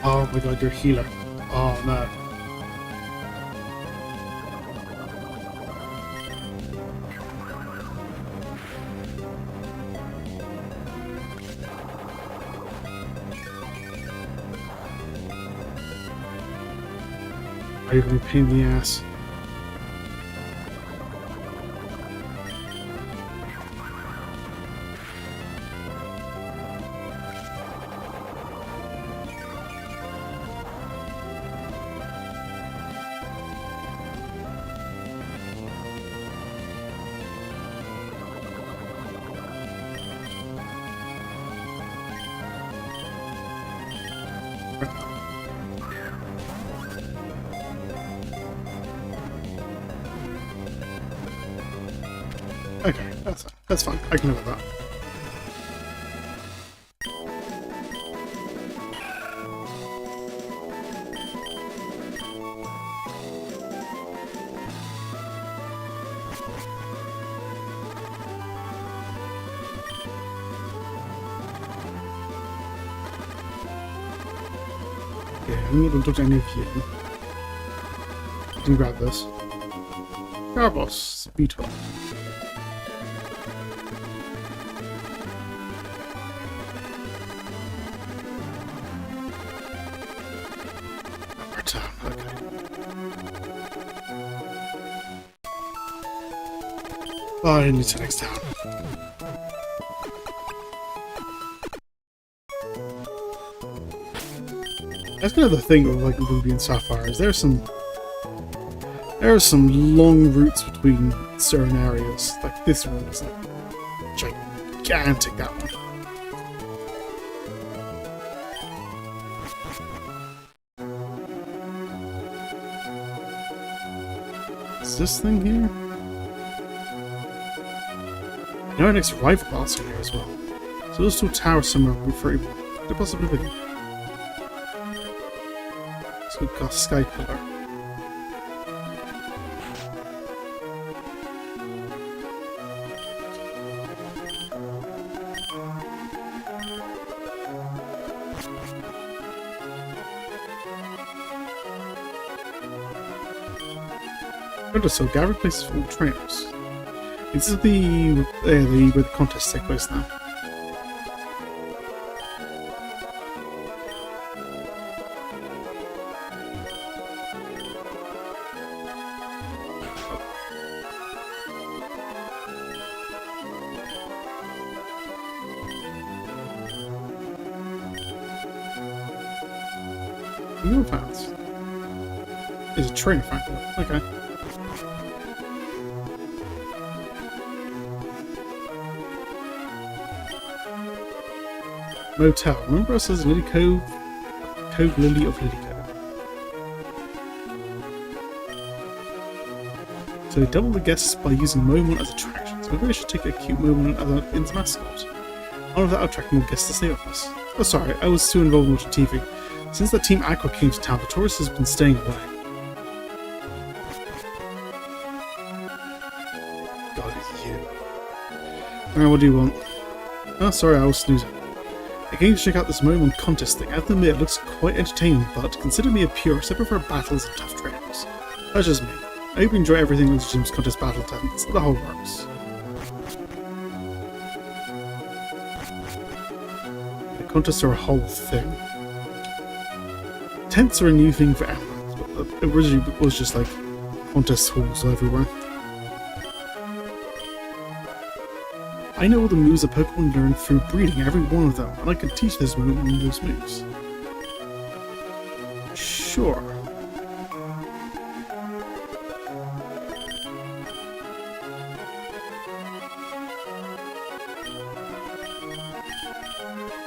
Oh my god, you're a healer. Oh no. Are you gonna be a pain in the ass? Okay, that's fine. I can live with that. Yeah, I'm not going to touch any of you. I can grab this. Carbos, beetle. Oh, I need to next town. That's kind of the thing with like Ruby and Sapphire is there are some long routes between certain areas. Like this one is like gigantic. That one. Is this thing here? Our next rifle boss in here as well. So those two towers somewhere on Route 31. Could it possibly be? So we've got Sky Pillar. Notice so Gary places for all trainers. This is where the contests take place now. Your paths. Is a trainer factor. Okay. Motel. Remember us as Lily Cove? Cove Lily of Lily Cove. So double the guests by using Moémon as attractions. Maybe I should take a cute Moémon as an mascot. All of that attracting more guests to stay with us. Oh sorry, I was too involved in watching TV. Since the Team Aqua came to town, the tourist has been staying away. God, it's you. Alright, what do you want? Oh, sorry, I was snoozing. I came to check out this Moémon contest thing. I have to admit, it looks quite entertaining, but consider me a purist. I prefer battles and tough trainers. That's just me. I hope you enjoy everything in the gym's contest battle tents. The whole works. The contests are a whole thing. Tents are a new thing for Emeralds, but originally it was just like contest halls everywhere. I know all the moves that Pokemon learn through breeding, every one of them, and I can teach this Moémon those moves. Sure.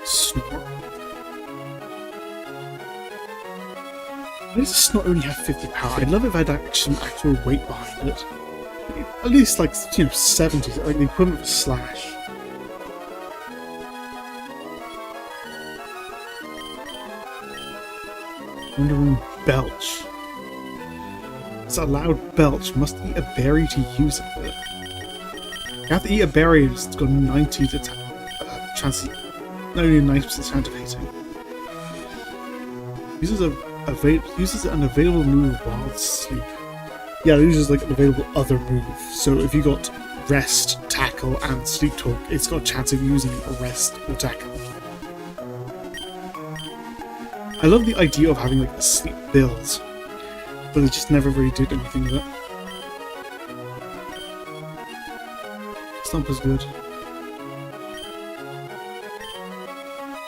Snore. Why does Snot only have 50 power? I'd love if I had some actual weight behind it. At least like, 70, like the equivalent of Slash. Wondering belch. It's a loud belch. Must eat a berry to use it. You have to eat a berry and it's got 90 chance, not only 90% chance of hitting. Uses an available move while asleep. Yeah, it uses like an available other move. So if you got rest, tackle, and sleep talk, it's got a chance of using rest or tackle. I love the idea of having like a sleep build, but it just never really did anything with it. Stomp is good.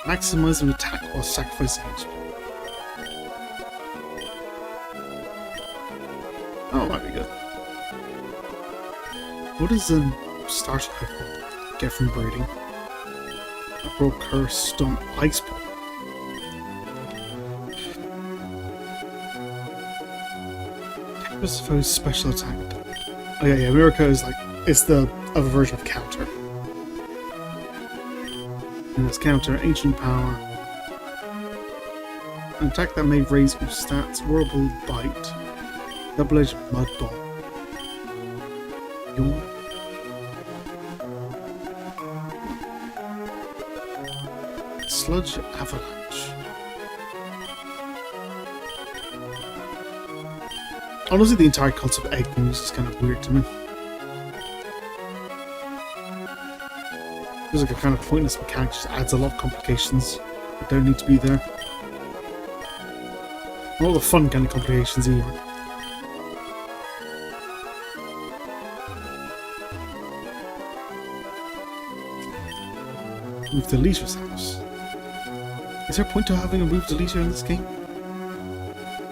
Maximizing attack while sacrificing HP. Oh, might be good. What does the starter Pokemon get from breeding? Broke Curse, Stomp, Ice Ball. Tempest's special attack. Oh yeah, Miracle is like, it's the other version of Counter. And it's Counter, Ancient Power. An attack that may raise all stats, Horrible Bite. Double-edged Mud Bomb. Yawn. Sludge Avalanche. Honestly, the entire concept of egg moves is kind of weird to me. Feels like a kind of pointless mechanic, just adds a lot of complications that don't need to be there. All the fun kind of complications either. Move to Leisha's house. Is there a point to having a move to Leisha in this game?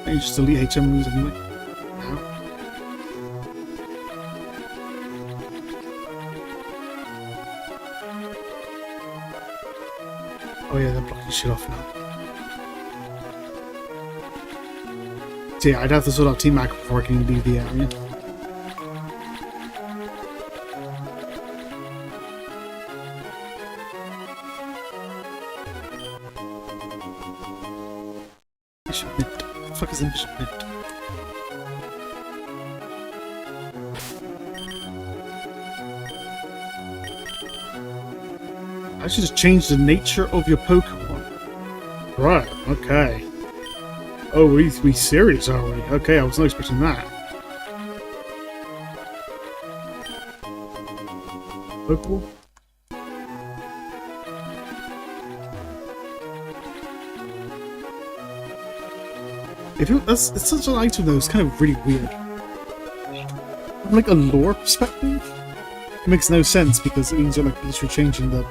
I just delete HM moves anyway. Now. Oh yeah, they're blocking shit off now. So yeah, I'd have to sort out Team Mac before I can leave the area. What the fuck is Bishop Mint? I should just change the nature of your Pokemon. Right, okay. Oh, we serious, are we? Okay, I was not expecting that. Pokeball. It's such an item though, it's kind of really weird. From like a lore perspective, it makes no sense because it means you're like literally changing the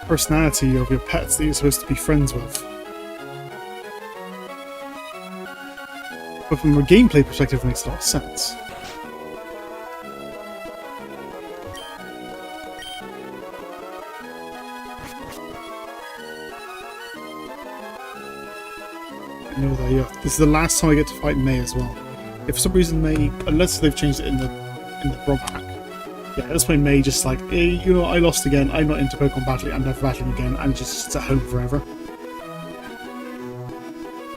personality of your pets that you're supposed to be friends with. But from a gameplay perspective, it makes a lot of sense. I know that, yeah. This is the last time I get to fight May as well. If for some reason May, unless they've changed it in the Romhack, yeah, that's why May just like, hey, you know, I lost again. I'm not into Pokemon battling. I'm never battling again. I'm just at home forever.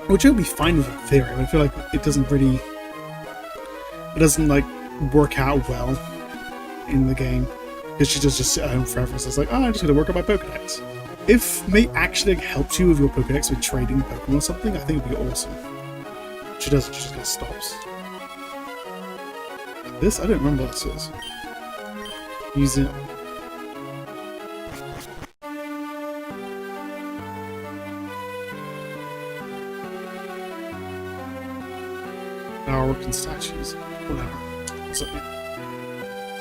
Which would be fine with in theory. I feel like it doesn't like work out well in the game because she does just sit at home forever. So it's like, oh, I'm just gonna work on my Pokedex. If May actually like, helped you with your Pokedex with trading Pokemon or something, I think it'd be awesome. She doesn't. She just kind of stops. This I don't remember what this is. Museum. Artwork and statues. Whatever. What's up here?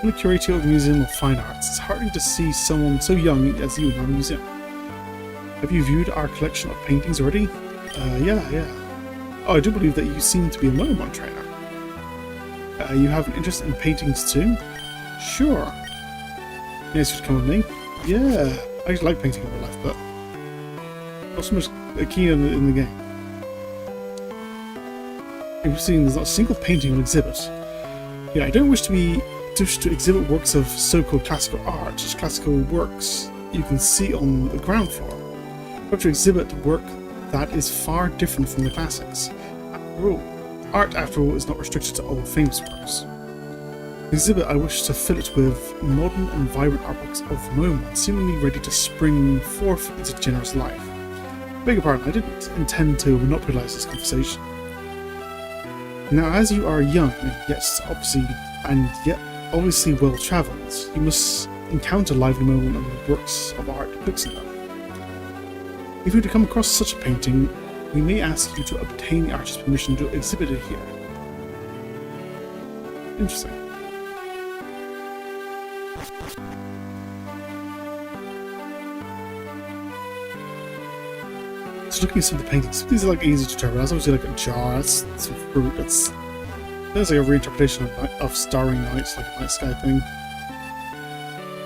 I'm a curator of a museum of fine arts. It's heartening to see someone so young as you in our museum. Have you viewed our collection of paintings already? Yeah. Oh, I do believe that you seem to be a Moémon trainer. You have an interest in paintings too? Sure. Yes, you'd come with me? Yeah, I just like painting in real life, but not so much keen in the game. You've seen there's not a single painting on exhibit. Yeah, I don't wish to exhibit works of so-called classical art, just classical works you can see on the ground floor, but to exhibit work that is far different from the classics. After all, art, after all, is not restricted to old famous works. The exhibit I wish to fill it with modern and vibrant artworks of Moémon, seemingly ready to spring forth into generous life. Beg your pardon, I didn't intend to monopolize this conversation. Now, as you are young and yet obviously well-travelled, you must encounter lively Moémon and the works of art depicting them. If you were to come across such a painting, we may ask you to obtain the artist's permission to exhibit it here. Interesting. Just looking at some of the paintings, these are like easy to determine. That's obviously like a jar, that's some fruit, that's like a reinterpretation of Starry Night, like a night sky thing.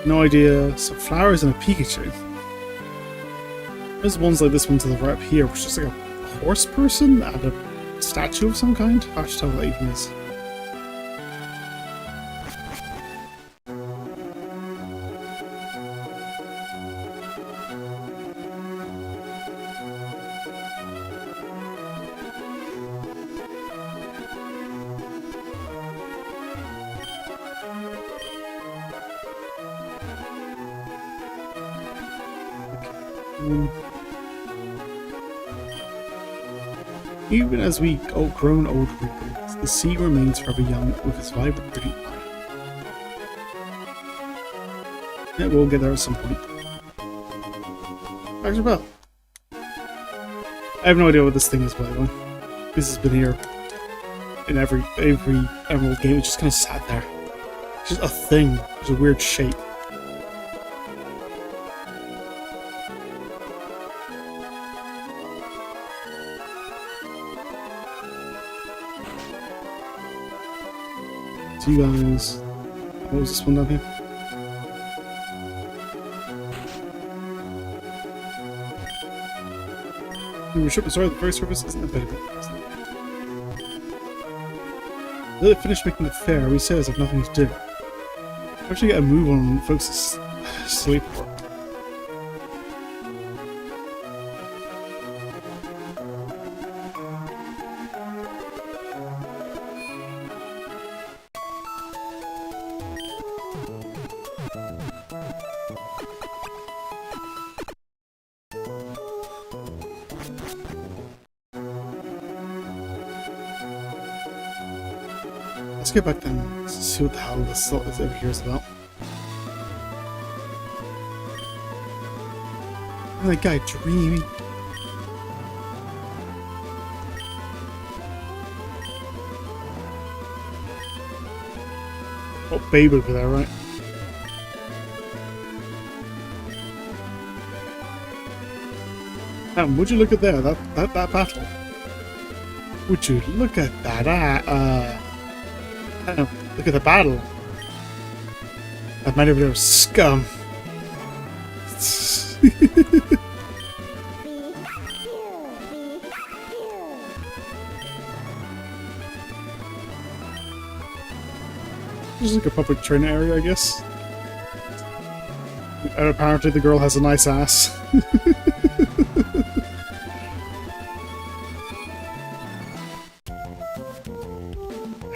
No idea. Some flowers and a Pikachu. There's ones like this one to the right up here, which is just like a horse person and a statue of some kind. Hard to tell what that even is. Even as we grown old wrinkles, the sea remains forever young with its vibrant, brilliant light. Yeah, we'll get there at some point. Actually, well, I have no idea what this thing is, by the way. This has been here in every Emerald game. It's just kind of sat there. It's just a thing. It's a weird shape. You guys, what was this one down here? Sorry, the very surface isn't impediment. Now that finished making the fair, we sailors have nothing to do. Actually get a move on folks' sleep work. Let's get back then and see what the hell this over here is about. That guy dreaming. Oh, babe over there, right? Would you look at there, that battle? Would you look at that? Look at the battle. That man over there was scum. Just like a public training area, I guess. And apparently the girl has a nice ass.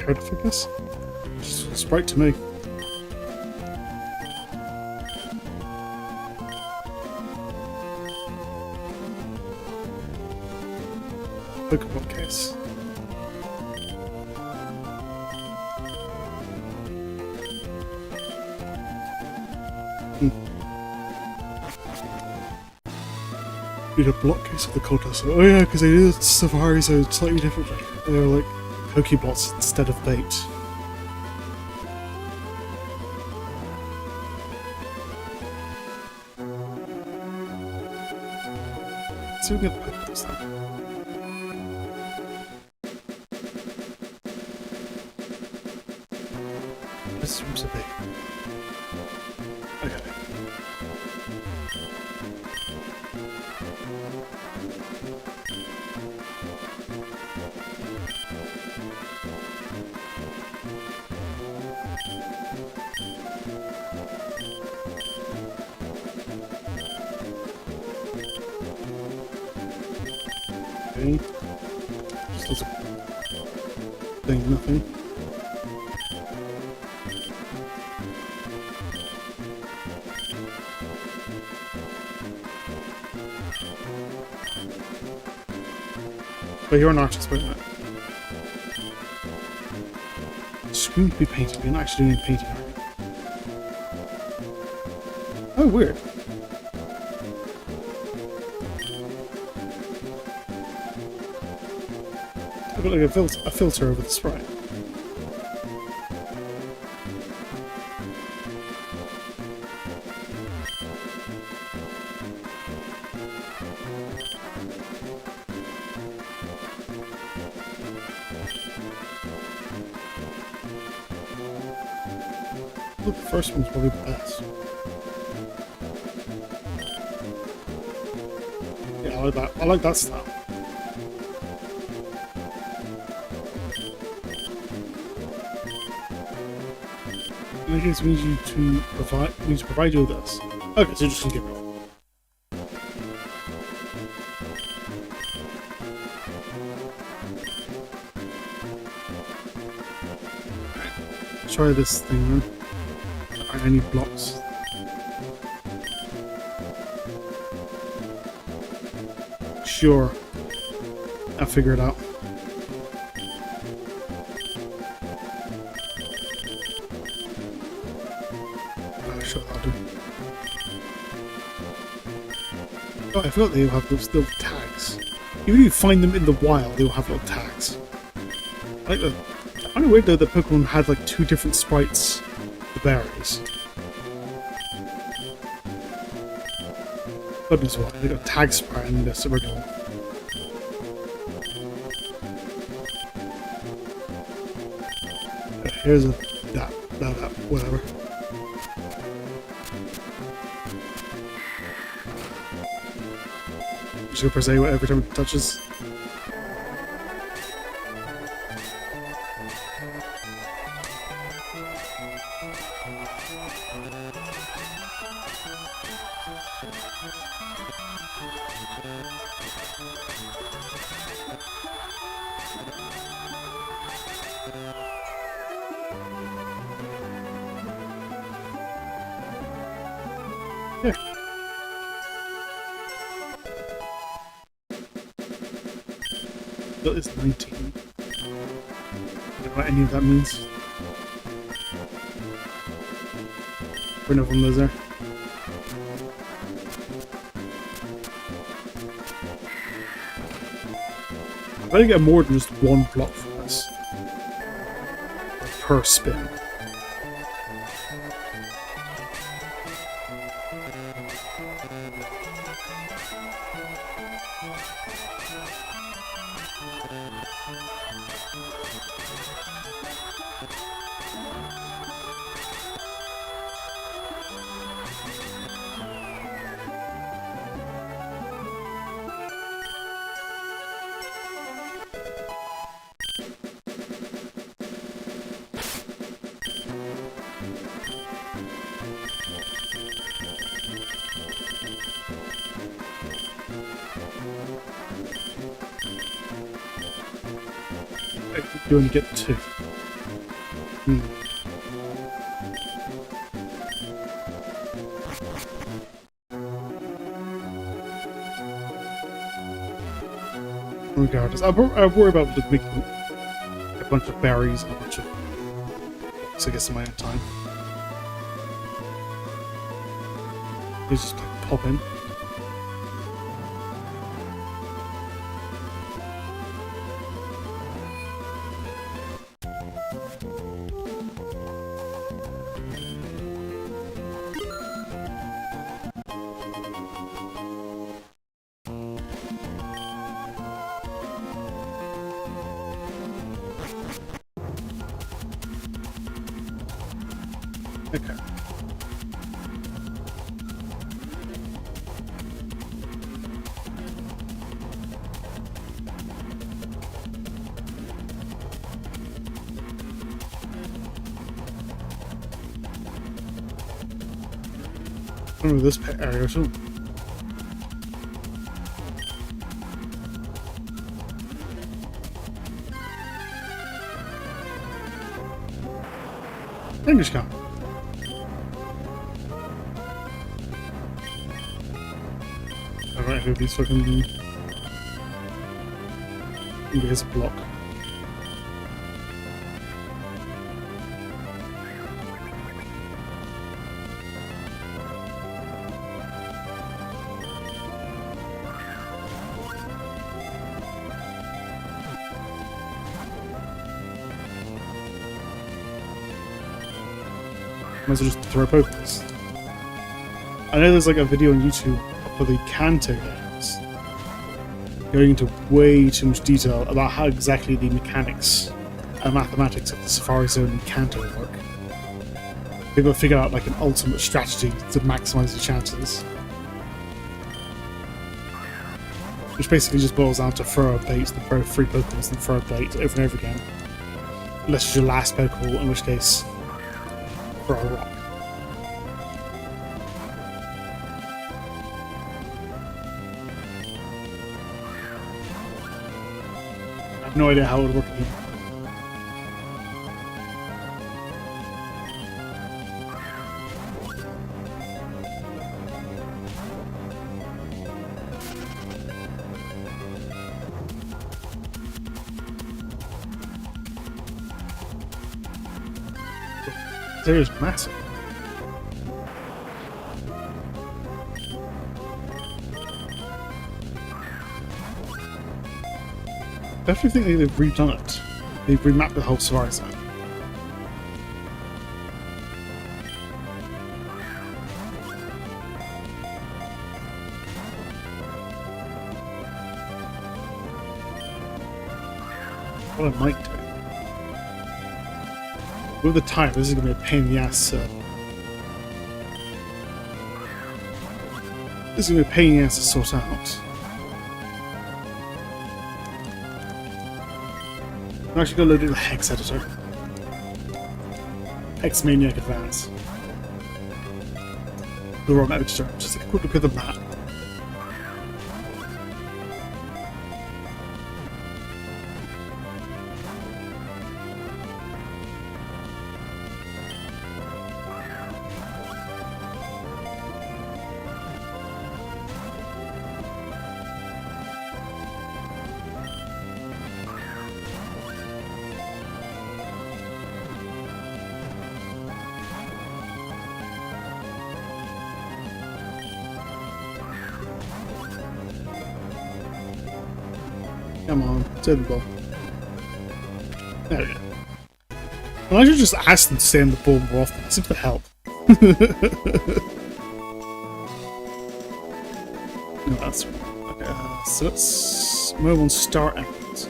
Heard of it, I guess? Just a sprite to me. Pokemon case. Need a block case of the cultists. Oh yeah, because they did Safari so slightly differently. They were like Pokeballs instead of bait. So we get the Pokeballs then. This room's a bit. Okay. Okay. Just does a thing, nothing. But you're an artist, wait a minute. Screen to be painted, you're not actually doing painting, are you? Oh, weird. I've got like a filter over the sprite. Look, the first one's probably the best. Yeah, I like that. I like that style. In that case, we need to provide you with this. Okay, so you're just gonna give it. Try this thing then. I need blocks. Sure. I'll figure it out. Sure, I'll do. Oh, I forgot they will have those little tags. Even if you find them in the wild, they will have little tags. I like the. I find it weird though that Pokemon had like two different sprites. The berries. That means what? They got a tag sprite and this original. Here's a that whatever. Just gonna press A every time it touches. Yeah. That is 19. I don't know what any of that means. Or another one lives there. I better get more than just one block from this per spin. You only get 2. Regardless, I worry about making a bunch of berries and a bunch of so I guess in my own time. You just like, pop in. Okay. I don't know this pet area or something. English car. Alright, who these fucking here's a block. Might as well just throw both of this. I know there's like a video on YouTube for the Kanto games going into way too much detail about how exactly the mechanics and mathematics of the Safari Zone and Kanto work. People have figured out like an ultimate strategy to maximize your chances. Which basically just boils down to throw a bait, then throw 3 Pokemon, then throw a bait over and over again. Unless it's your last Pokeball, in which case throw a rock. I have no idea how it would work again. This area is massive. I definitely think they've redone it. They've remapped the whole Safari Zone. What I might do. With the time, this is going to be a pain in the ass. This is going to be a pain in the ass to sort out. I'm actually going to load in the Hex editor. Pkmn Advance. The ROM editor. Just a quick look at the map. Come on, turn the ball. There we go. Well, I should just ask them to stay on the ball more often. That seems to help. No, that's wrong. Okay, so let's Moémon start emeralds.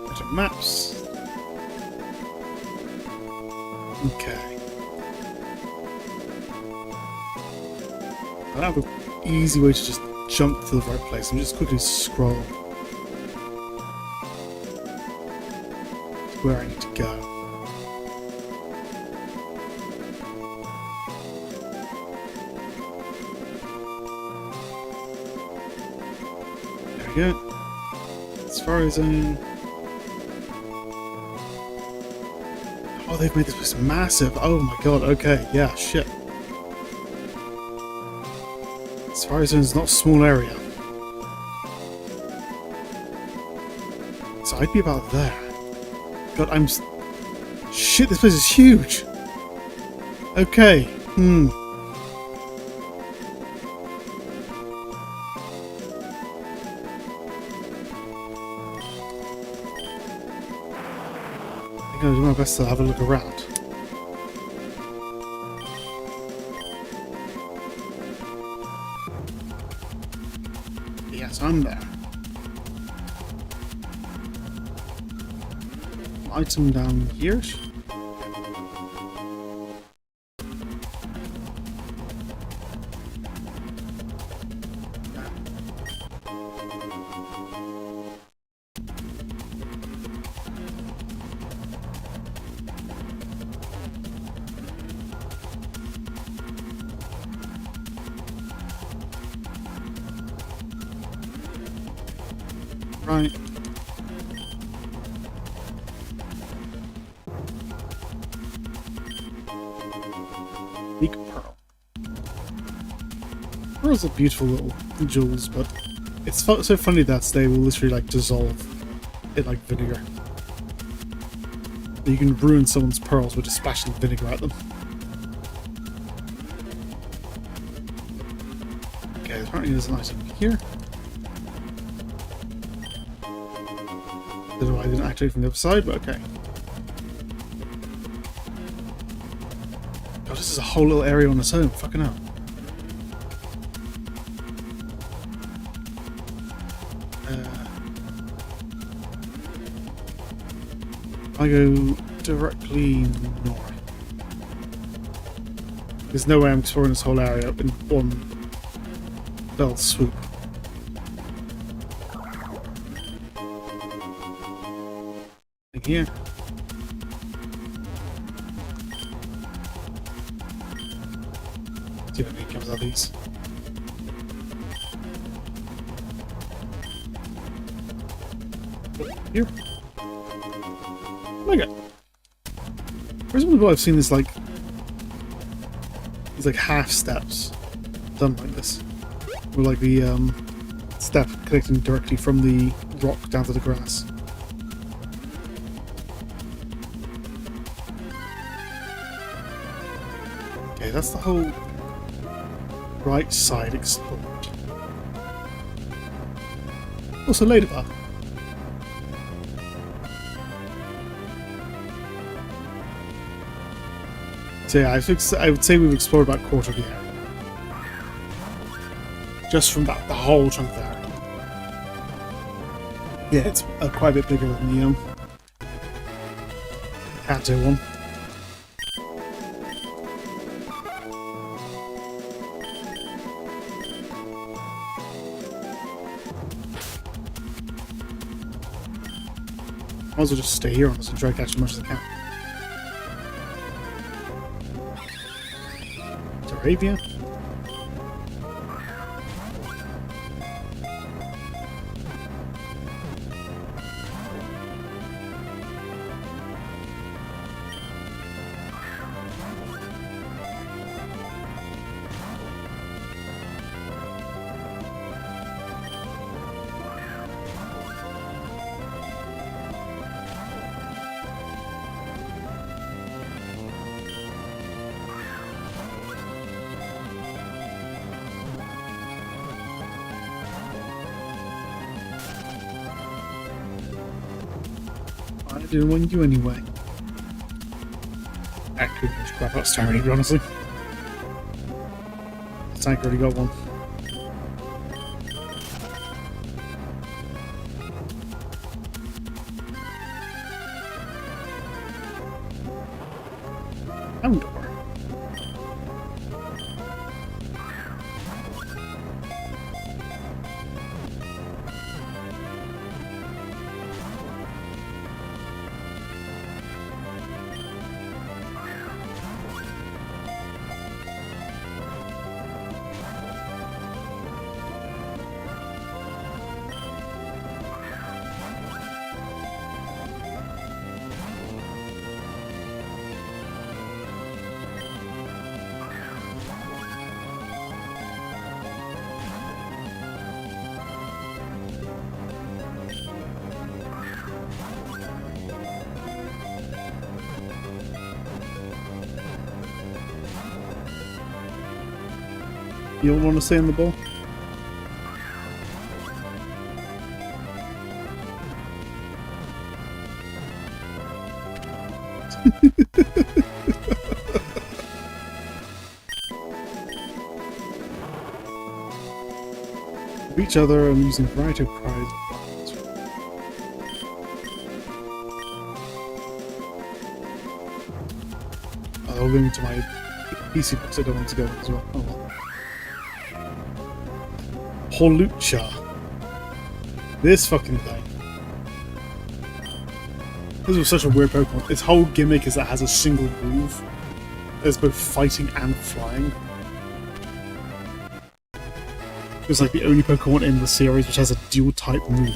Go to maps. Okay. I have an easy way to just jump to the right place. I'm just quickly scroll to where I need to go. There we go. As far as oh, they've made this place massive. Oh my god, okay, yeah, shit. Safari Zone is not a small area. So I'd be about there. God, shit, this place is huge! Okay, I'm gonna do my best to have a look around. Yes, I'm there. Item down here. Right. Big pearl. Pearls are beautiful little jewels, but it's so funny that they will literally like dissolve in like vinegar. You can ruin someone's pearls with just splashing vinegar at them. Okay, apparently there's an item here. I don't know why I didn't activate from the other side, but okay. God, this is a whole little area on its own. Fucking hell. I go directly north. There's no way I'm exploring this whole area in one fell swoop. Here. See if anything comes out of these. Here. Oh my god. Where's one I've seen this like these like half steps done like this? Where like the step connecting directly from the rock down to the grass. Okay, that's the whole right side explored. Also, ladybug. So yeah, I would say we've explored about a quarter of the area. Just from that, the whole chunk there. Yeah, it's quite a bit bigger than the Kato one. Might as well just stay here on this and try to catch as much as I can. To Arabia? I didn't want you anyway. I couldn't just grab out Star Ranger, honestly. The tank already got one. Outdoor. You don't want to stay in the ball? Of each other and using a variety of cries. I'll go into my PC box. I don't want to go in as well. Oh well. Holucha. This fucking thing. This was such a weird Pokemon. Its whole gimmick is that it has a single move. There's both fighting and flying. It's like the only Pokemon in the series which has a dual type move.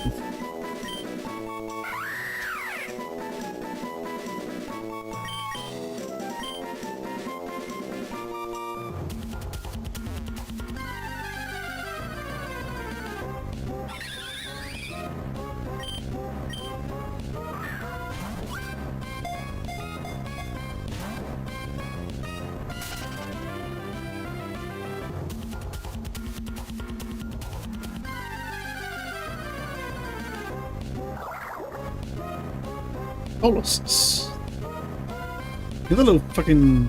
Colossus. The other little fucking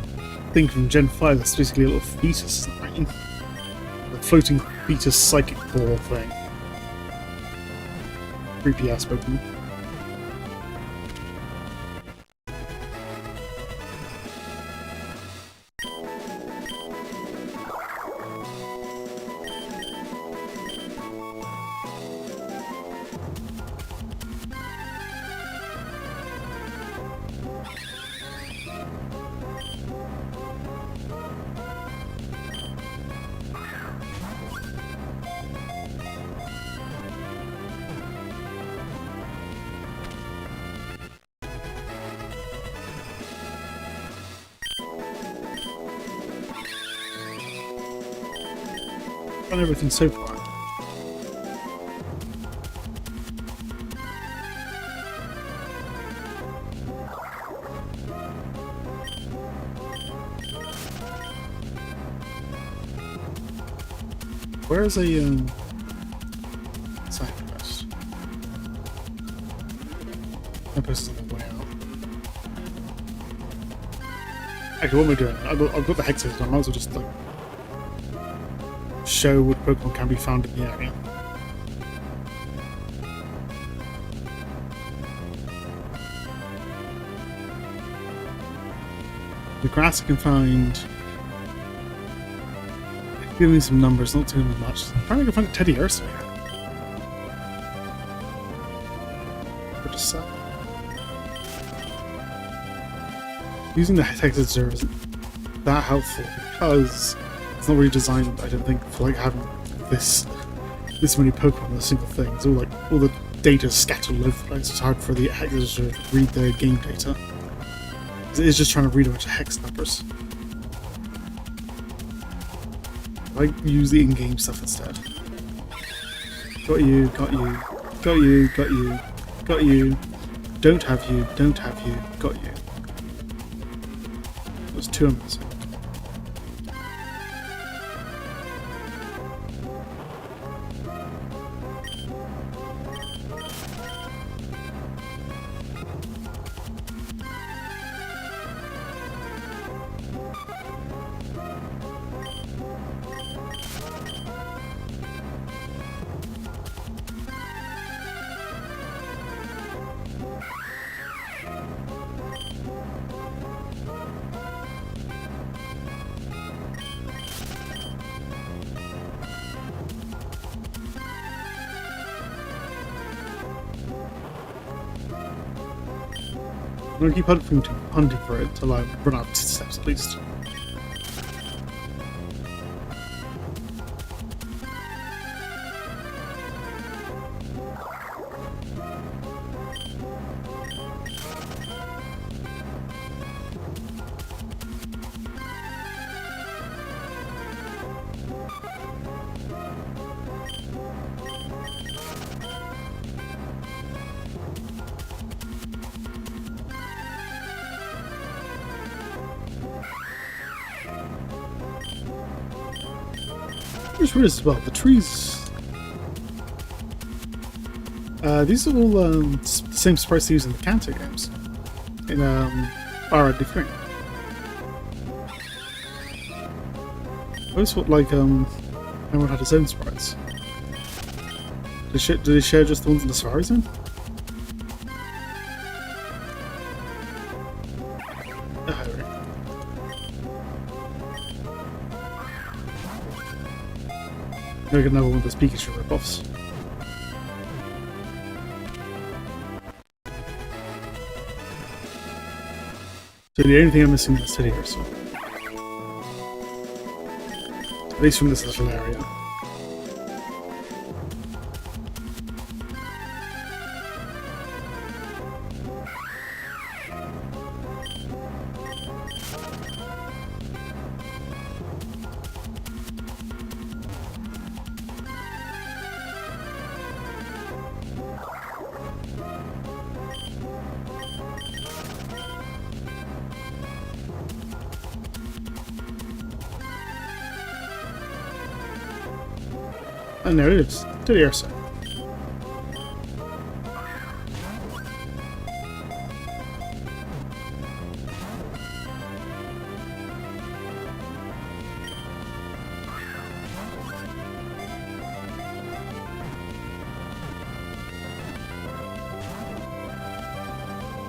thing from Gen 5 that's basically a little fetus, right? The floating fetus psychic ball thing. Creepy ass Pokemon. Done everything so far. Where's a side quest? That post is on the way out. Actually, what am I doing? I've got the hexes on. I might as well just like show what Pokemon can be found in the area. The grass I can find. Give me some numbers, not too much. I'm trying to find a Teddy Ursa here. What is that? Using the hexes isn't that helpful because it's not really designed, I don't think, for like having this many Pokemon in a single thing. It's all like all the data scattered all over the place. It's hard for the hexes to read the game data. It is just trying to read a bunch of hex numbers. I use the in-game stuff instead. Got you, got you, got you, got you, got you. Don't have you, don't have you, got you. There's two of them missing. I'm gonna keep hunting for it until I run out of steps at least. I just realized as well, the trees... these are all the same sprites they use in the Kanto games. In RDD3. I always thought like everyone had his own sprites. Do they share just the ones in the Safari Zone? Maybe another one of those Pikachu ripoffs. So the only thing I'm missing is City Ursa. At least from this little area. And there it is, to the Ursa.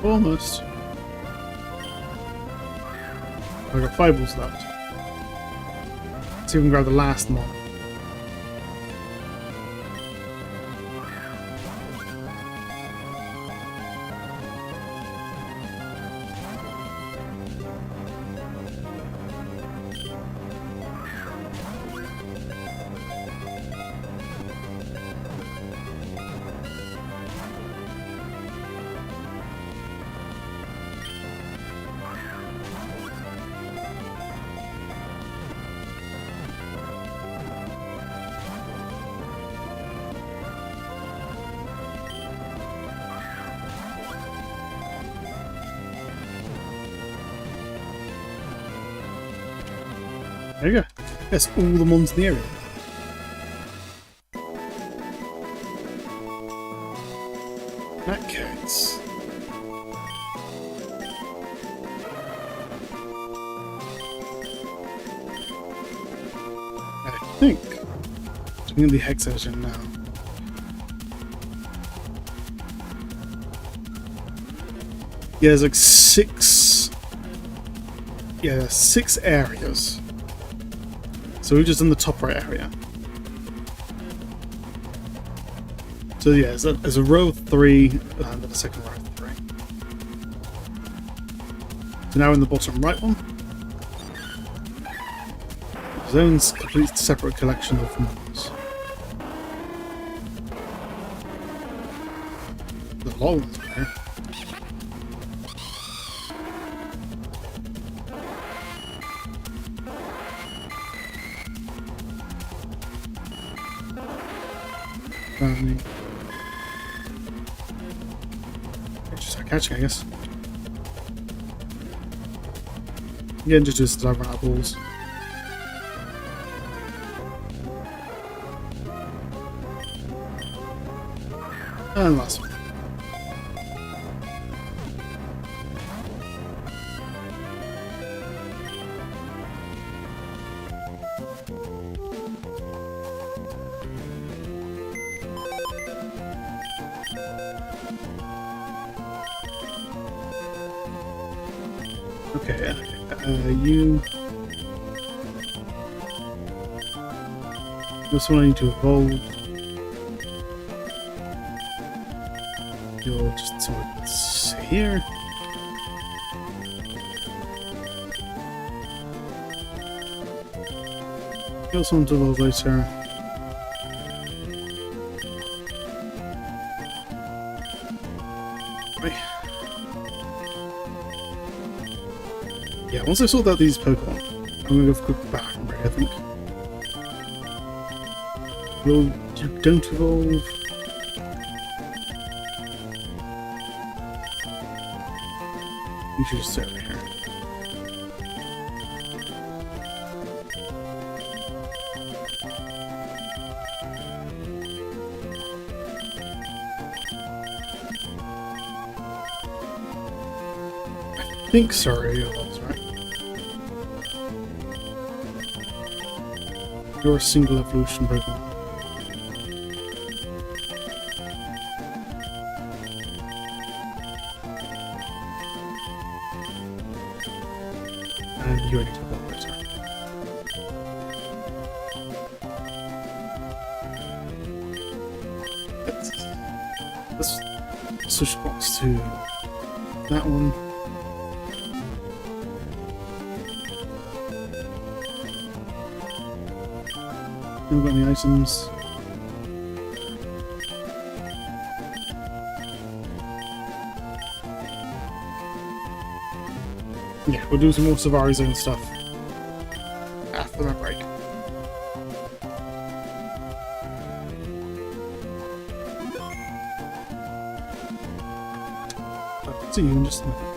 Almost. I've got 5 balls left. Let's see if we can grab the last one. There you go. That's all the mons in the area. In that case... I think... I'm in the hex engine now. Yeah, there's like 6... Yeah, there's 6 areas. So we're just in the top right area. So yeah, there's a row of 3 and then a second row of 3. So now we're in the bottom right one. Zone's a complete separate collection of mons. There's a lot of them there. Just start catching, I guess. Again, just run out of balls. And last one. Okay, you... This one I need to evolve. You'll just sort of here. Kill someone to evolve later. Right. Yeah, once I sort out these Pokemon, I'm gonna go for a quick bathroom break, I think. You don't evolve. You should just sit over here. I think sorry evolves, right? You're a single evolution Pokemon. And you only took one later. Let's switch box to that one. We've got any items. Yeah, we'll do some more Safari Zone stuff after that break. I'll see you in just a minute.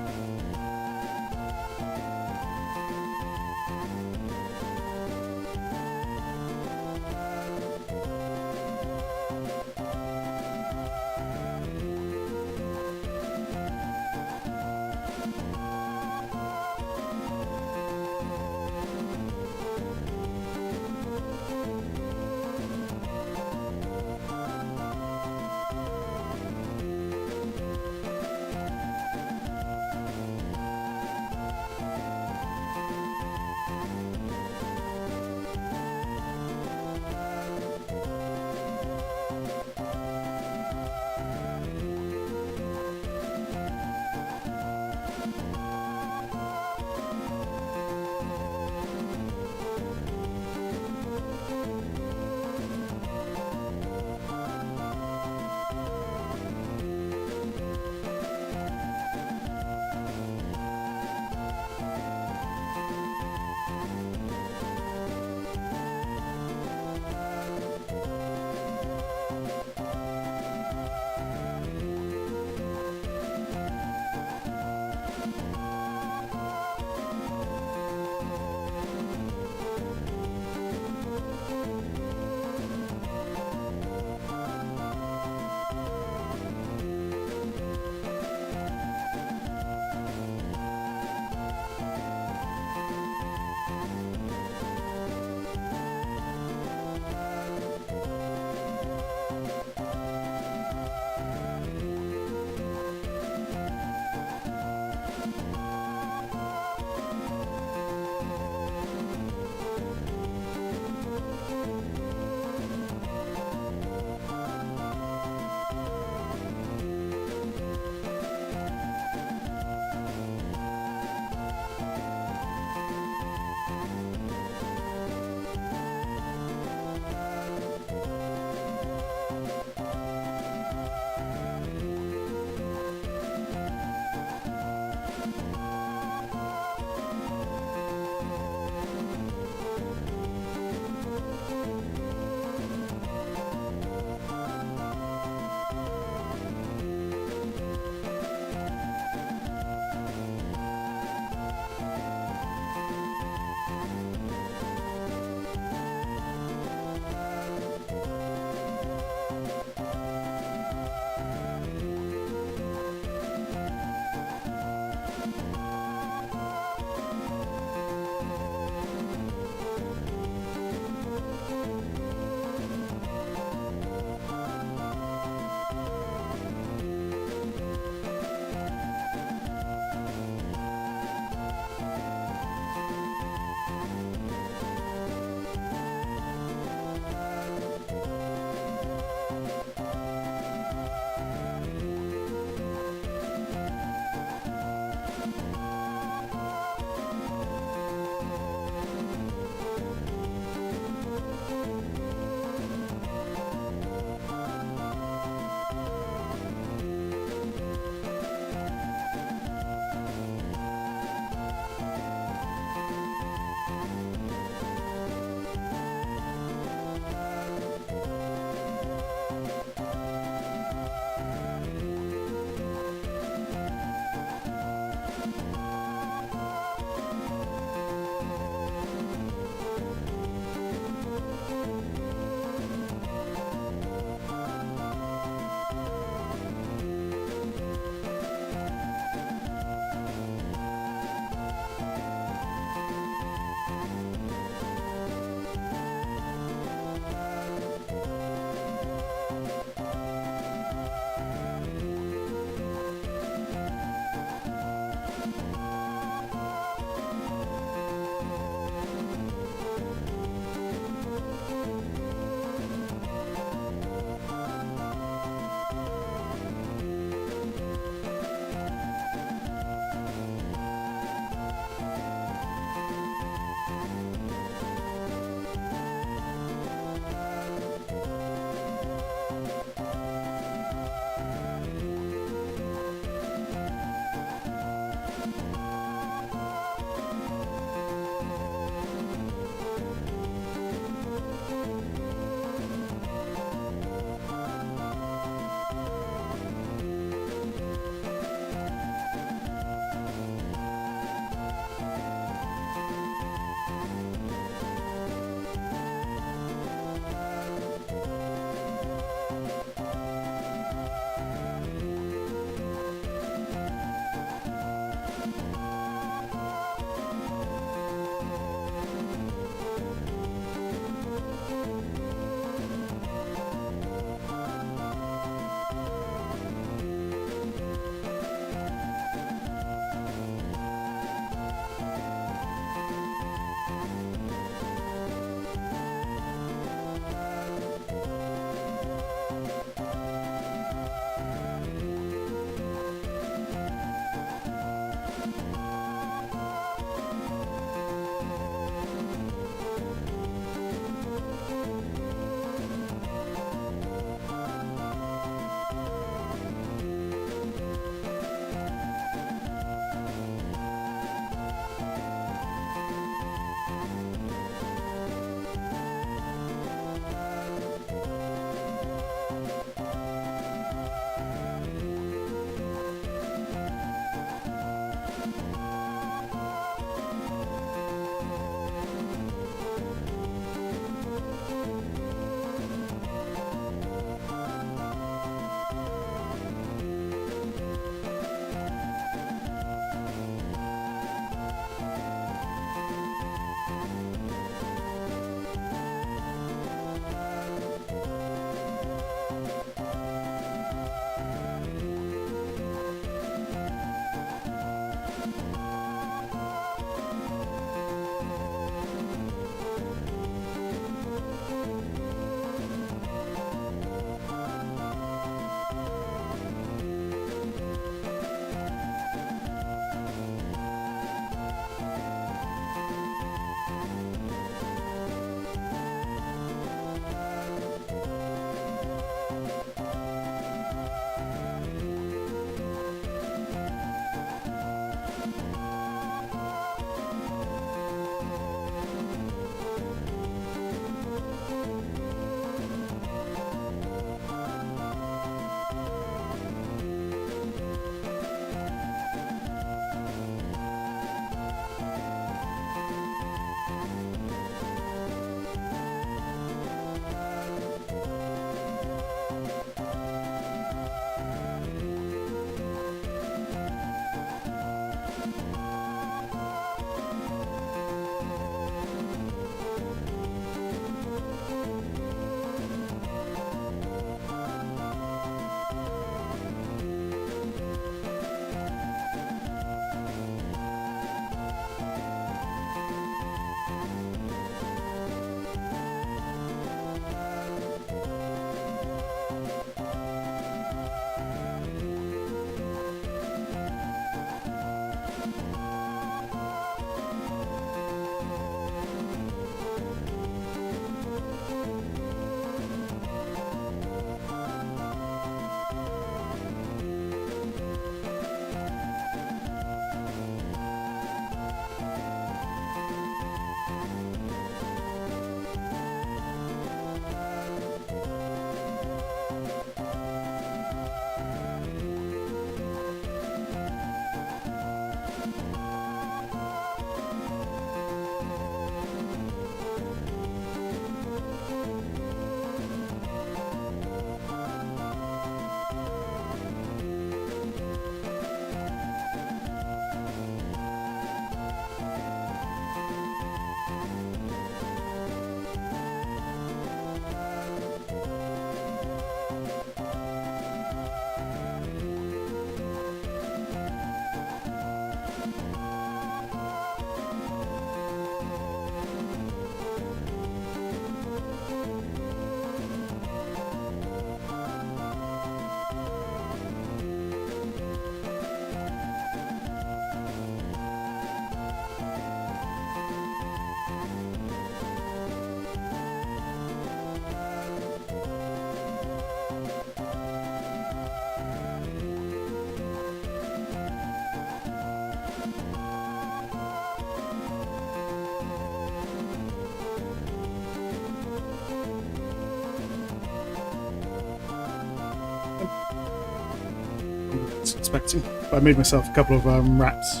expecting. But I made myself a couple of wraps.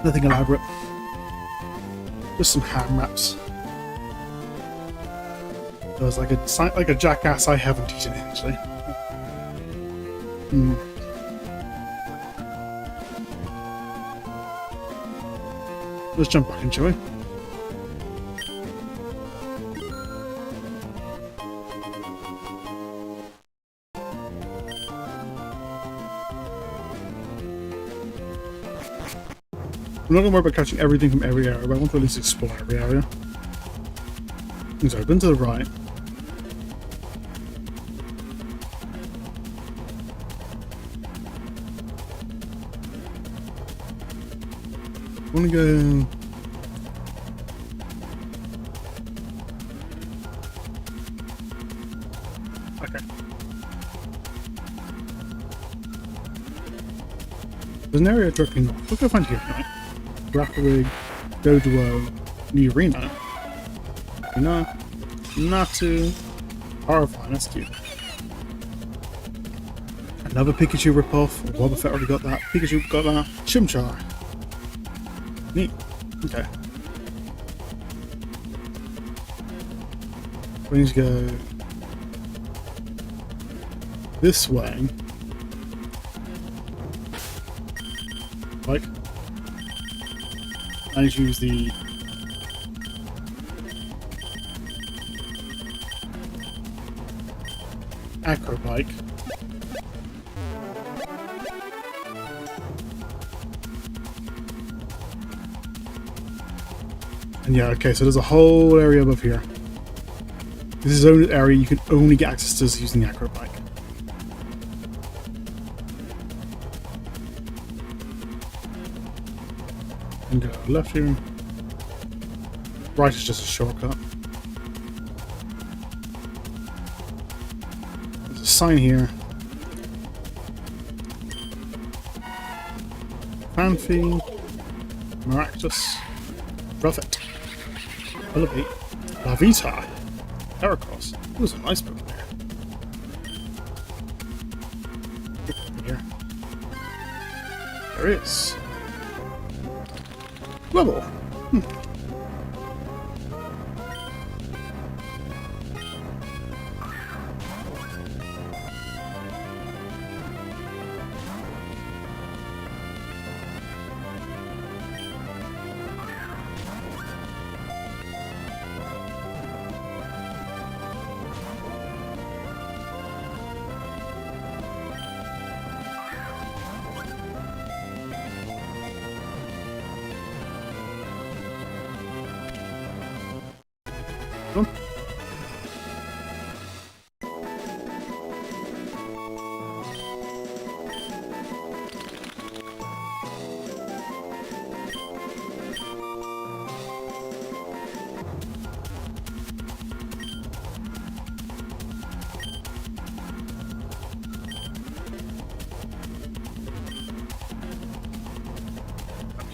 Nothing elaborate. Just some ham wraps. It was like a jackass I haven't eaten actually. Let's jump back in, shall we? I'm not going to worry about catching everything from every area, but I want to at least explore every area. So I've been to the right. I want to go... Okay. There's an area directly north. What can I find here tonight? Rapperig, Doduo, New Arena. No, Natu, horrifying, that's cute. Another Pikachu ripoff. Boba Fett already got that. Pikachu got that. Chimchar. Neat. Okay. We need to go this way. Like. I need to use the acro bike. And yeah, okay, so there's a whole area above here. This is only an area you can only get access to using the acro bike. And go left here. Right is just a shortcut. There's a sign here. Fanfi, Maractus, Prophet, Elevate, La Vita, Heracross. It was a nice book there. Here. There it is. Level.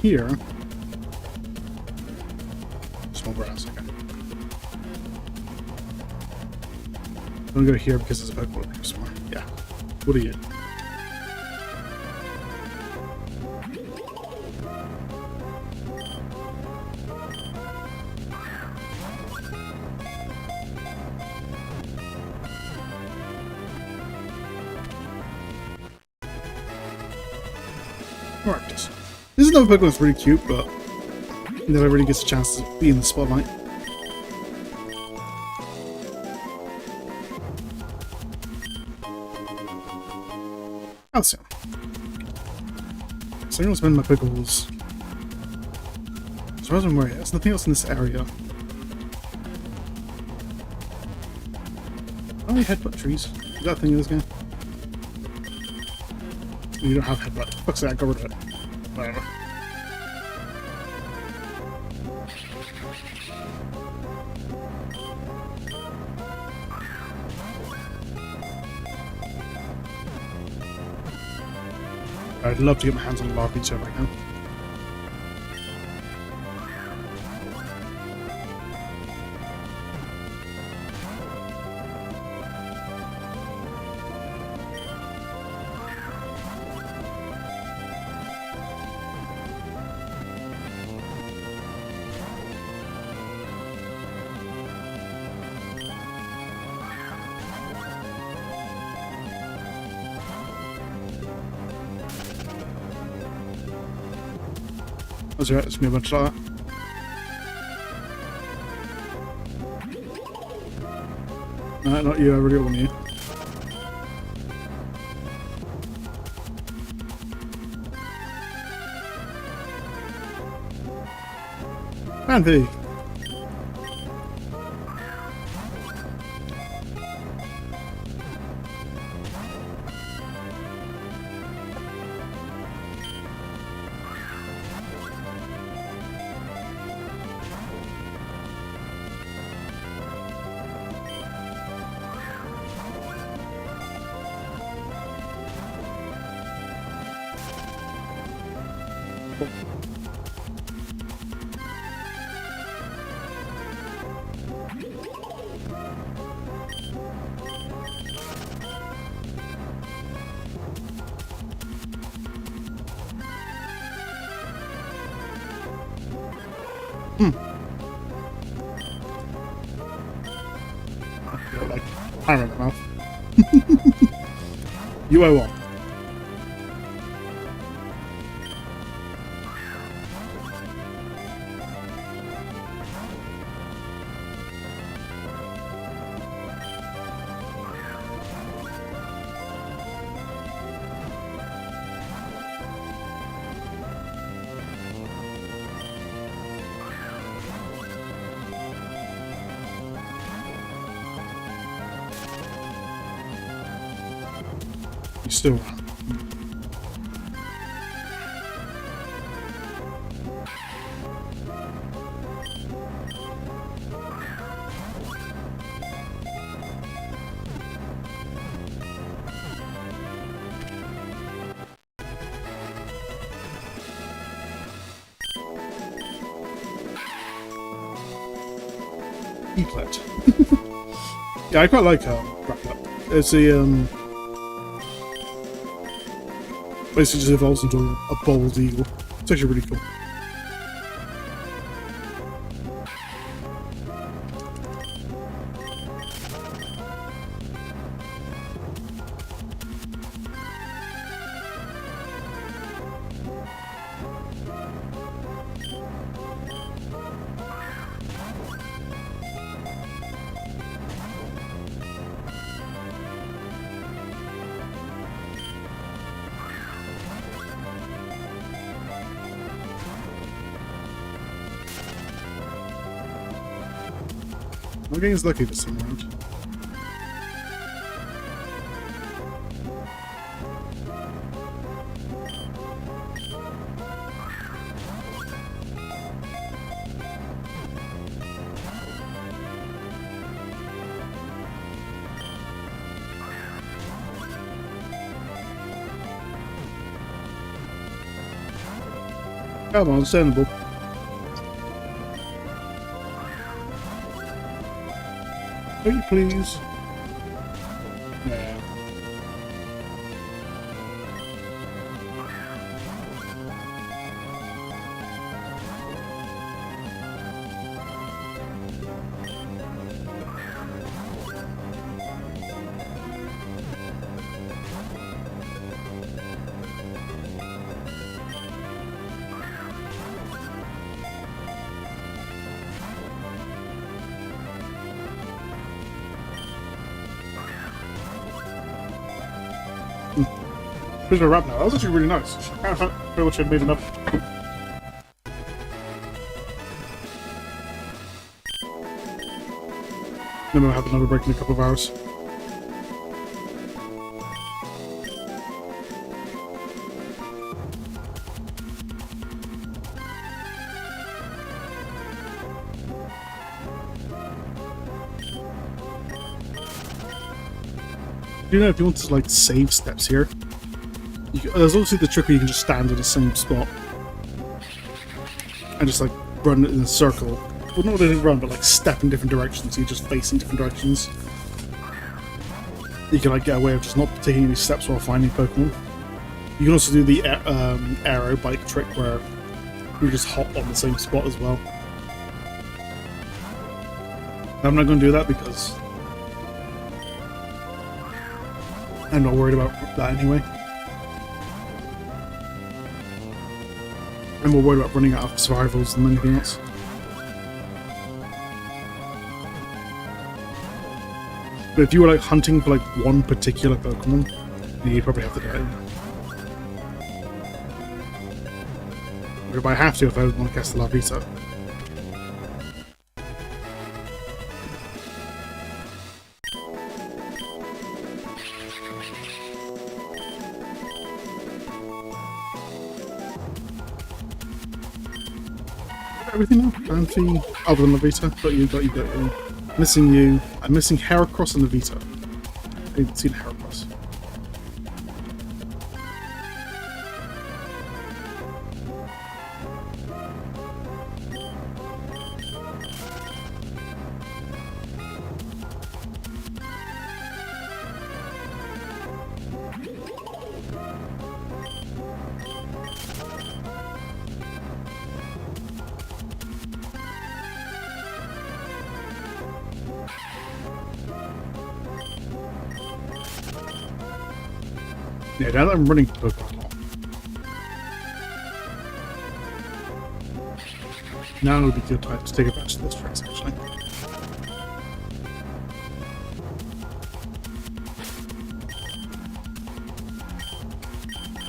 Here, small grass. Okay. I'm gonna go here because there's a Pokemon here somewhere. Yeah. What are you? Maractus. This is another Pokemon that's really cute, but never really gets a chance to be in the spotlight. Calcium. So I'm gonna spend my Pokeballs. As far as I'm aware, there's nothing else in this area. Oh, headbutt trees. Is that a thing in this game? You don't have headbutt. Fuck's that, got rid of it. Whatever. I'd love to get my hands on the Larpy show right now. That's right, it's me a bunch like that. No, not you, I really want you. Man V. Like, I remember now. UO1. You still run. Eclat. Yeah, I quite like Wrap Up. It's the basically just evolves into a bald eagle. It's actually really cool. I'm getting lucky this time around. Come on, understandable. Will you please? Yeah. Here's my wrap now. That was actually really nice. I pretty much had made enough. Then we'll have another break in a couple of hours. You know, if you want to like save steps here, there's obviously the trick where you can just stand in the same spot and just like run in a circle. Well, not really run, but like step in different directions. So you just face in different directions. You can like get away with just not taking any steps while finding Pokemon. You can also do the arrow bike trick where you just hop on the same spot as well. I'm not going to do that because I'm not worried about that anyway. I'm more worried about running out of survivals than anything else. But if you were like hunting for like one particular Pokemon, you'd probably have to do it. But I have to if I want to cast the Larvita. Everything now? Bounty, other than the Vita. Got you. Missing you. I'm missing Heracross and the Vita. I didn't see the Heracross. Yeah, now that I'm running Pokemon a lot. Now would be a good time to take advantage of this trace, actually.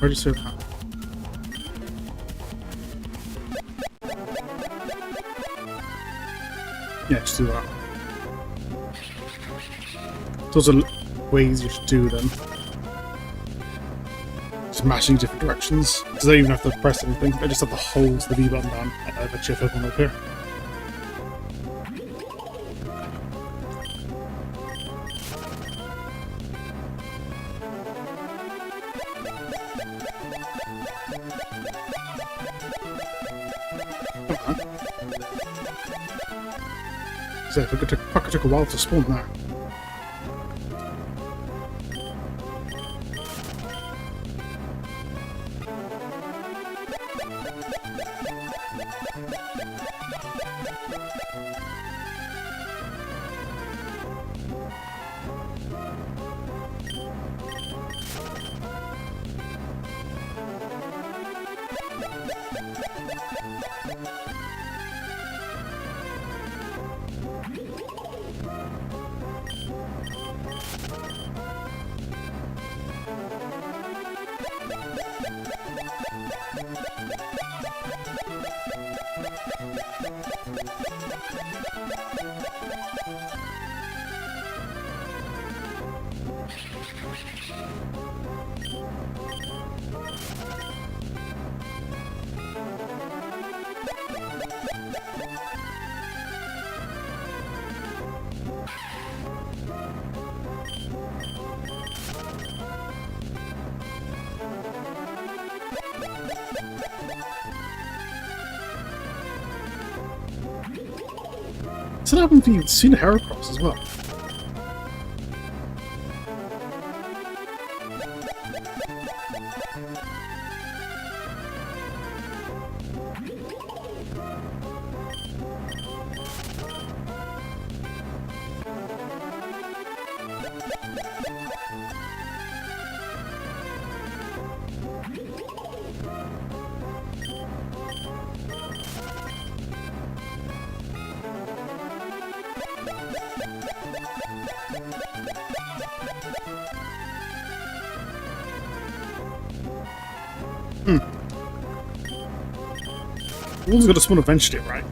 Where'd you say that? Yeah, just do that. Those are ways you should do them. Just mashing different directions. Because I don't even have to press anything. I just have to hold the V button down and I bet you a Pokemon up here. Come on. So it took a while to spawn there. So that happened to you've seen a Heracross as well. One's got to spawn eventually, right?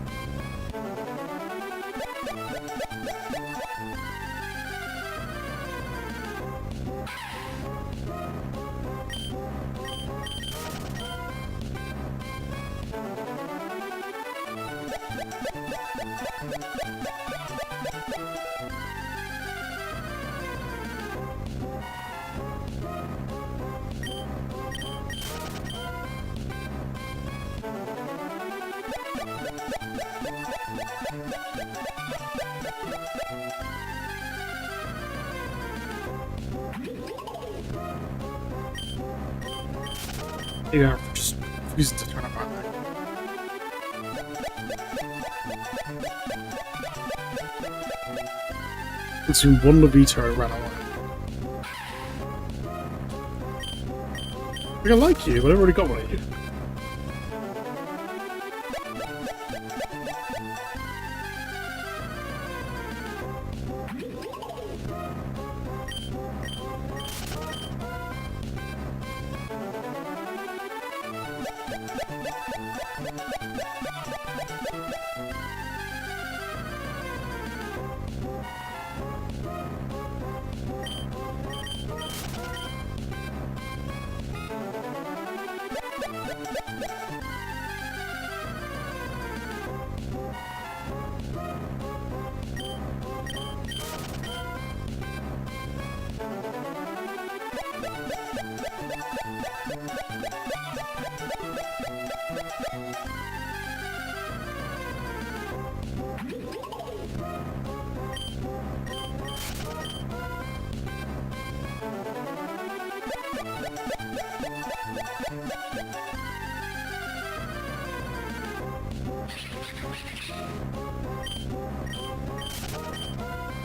Yeah, just refusing to turn it back. Consume one Levita and ran away. I like you, but I've already got one of you.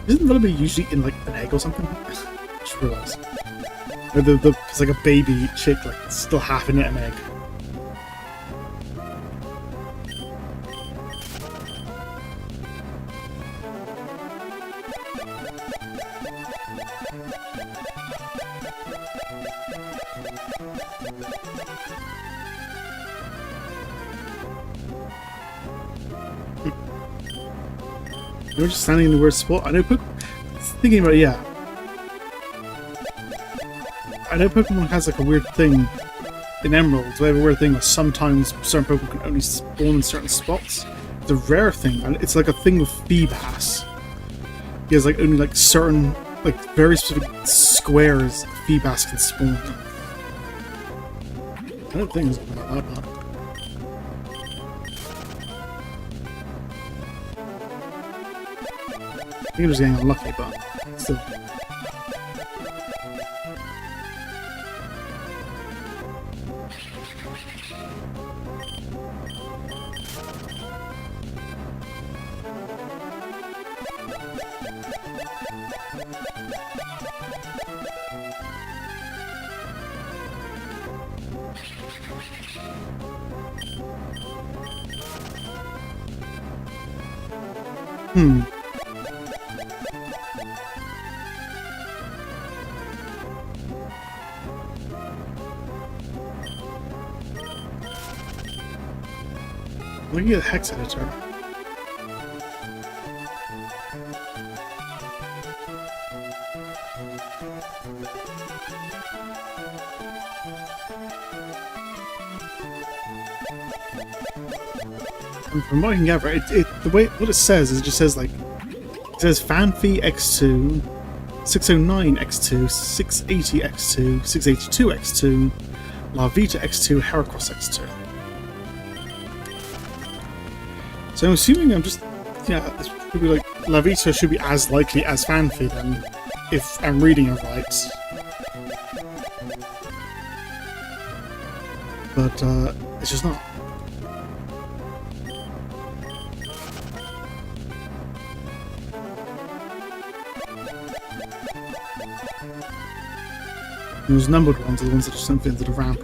Isn't Lullaby usually in like an egg or something? I just realised. Or it's like a baby chick, like still half in an egg. You're just standing in the weird spot. I know thinking about it, yeah. I know Pokemon has like a weird thing in Emeralds. They have a weird thing where sometimes certain Pokemon can only spawn in certain spots. It's a rare thing, and it's like a thing with Feebas. He has like only like certain, like very specific squares Feebas can spawn. I don't think it's about that. I think I'm just getting unlucky, but still. Looking at the hex editor. And from what I can gather, the way what it says is it just says like it says Fanphi X2, 609 X2, 680 X2, 682 X2, Larvita X2, Heracross X2. So I'm assuming it's probably like Larvita should be as likely as Fanphi then, if I'm reading it right. But it's just not. Those numbered ones are the ones that just don't fit into the ramp.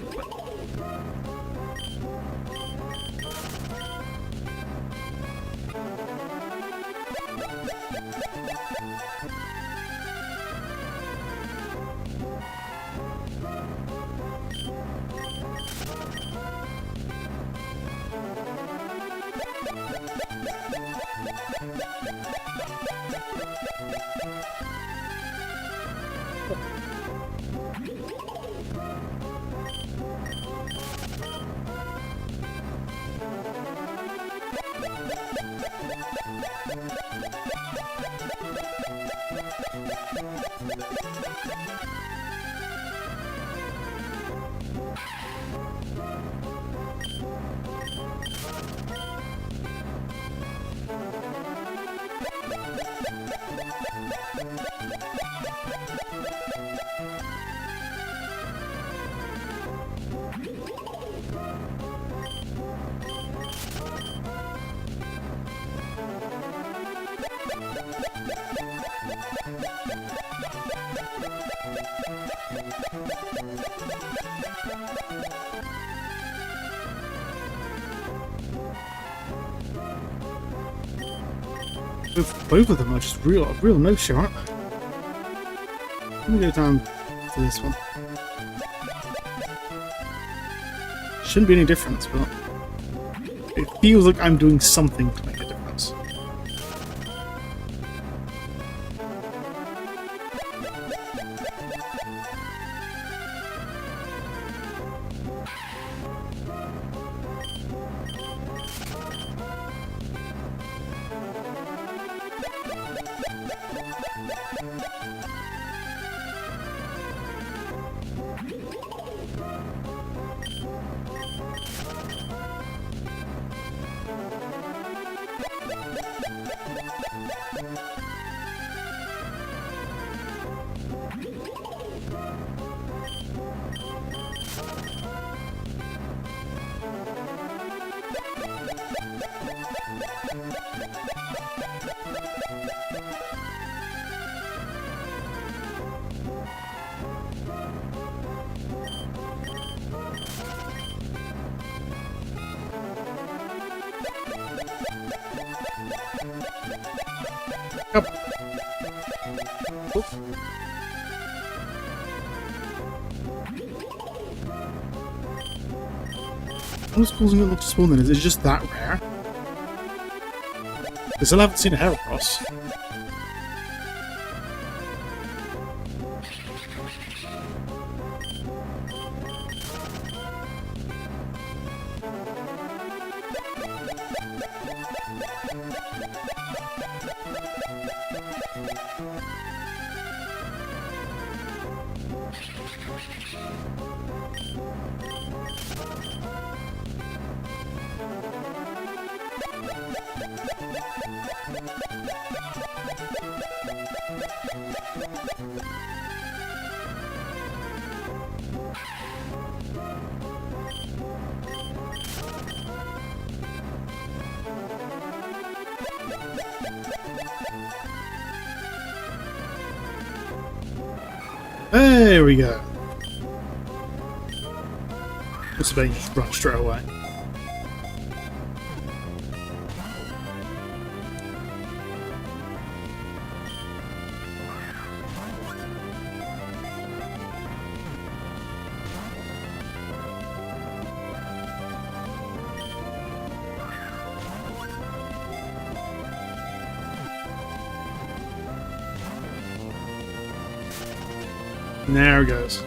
Both of them are just real no-show, aren't they? Let me go down to this one. Shouldn't be any difference, but it feels like I'm doing something to make a difference. Yep. What's causing it not to spawn then? Is it just that rare? I still haven't seen a Heracross. There we go. This is being just run straight away. There it goes.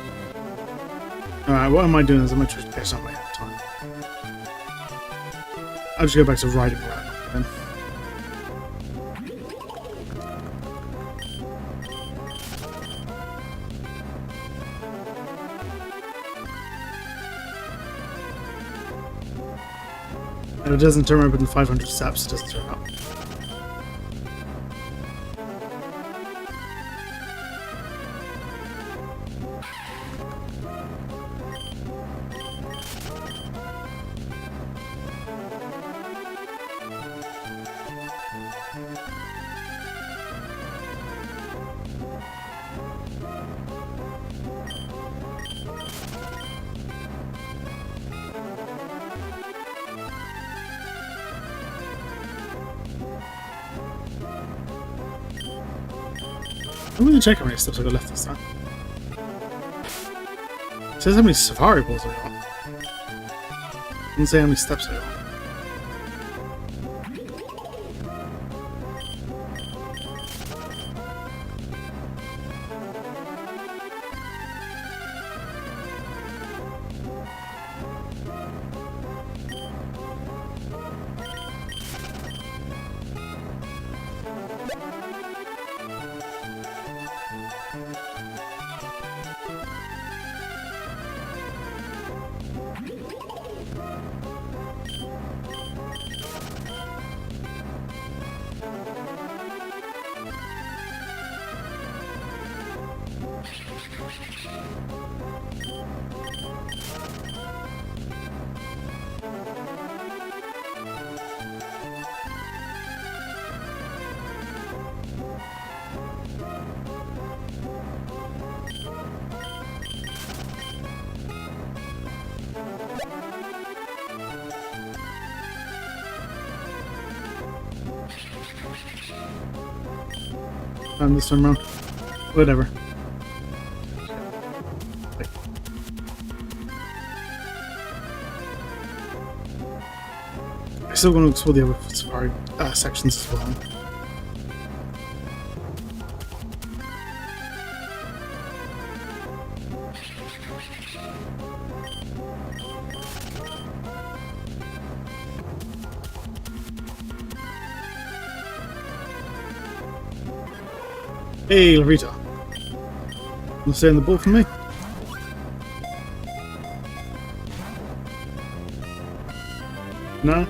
Alright, what am I doing? I'm going to try to catch somebody at a time. I'll just go back to riding around then. And it doesn't turn up in 500 steps, it doesn't turn up. I'm going to check how many steps I got left this time. It says how many safari balls I got. It doesn't say how many steps I got. This time around. Whatever. I still want to explore the other safari sections as well. Hey, Larita. You stay on the ball for me? No?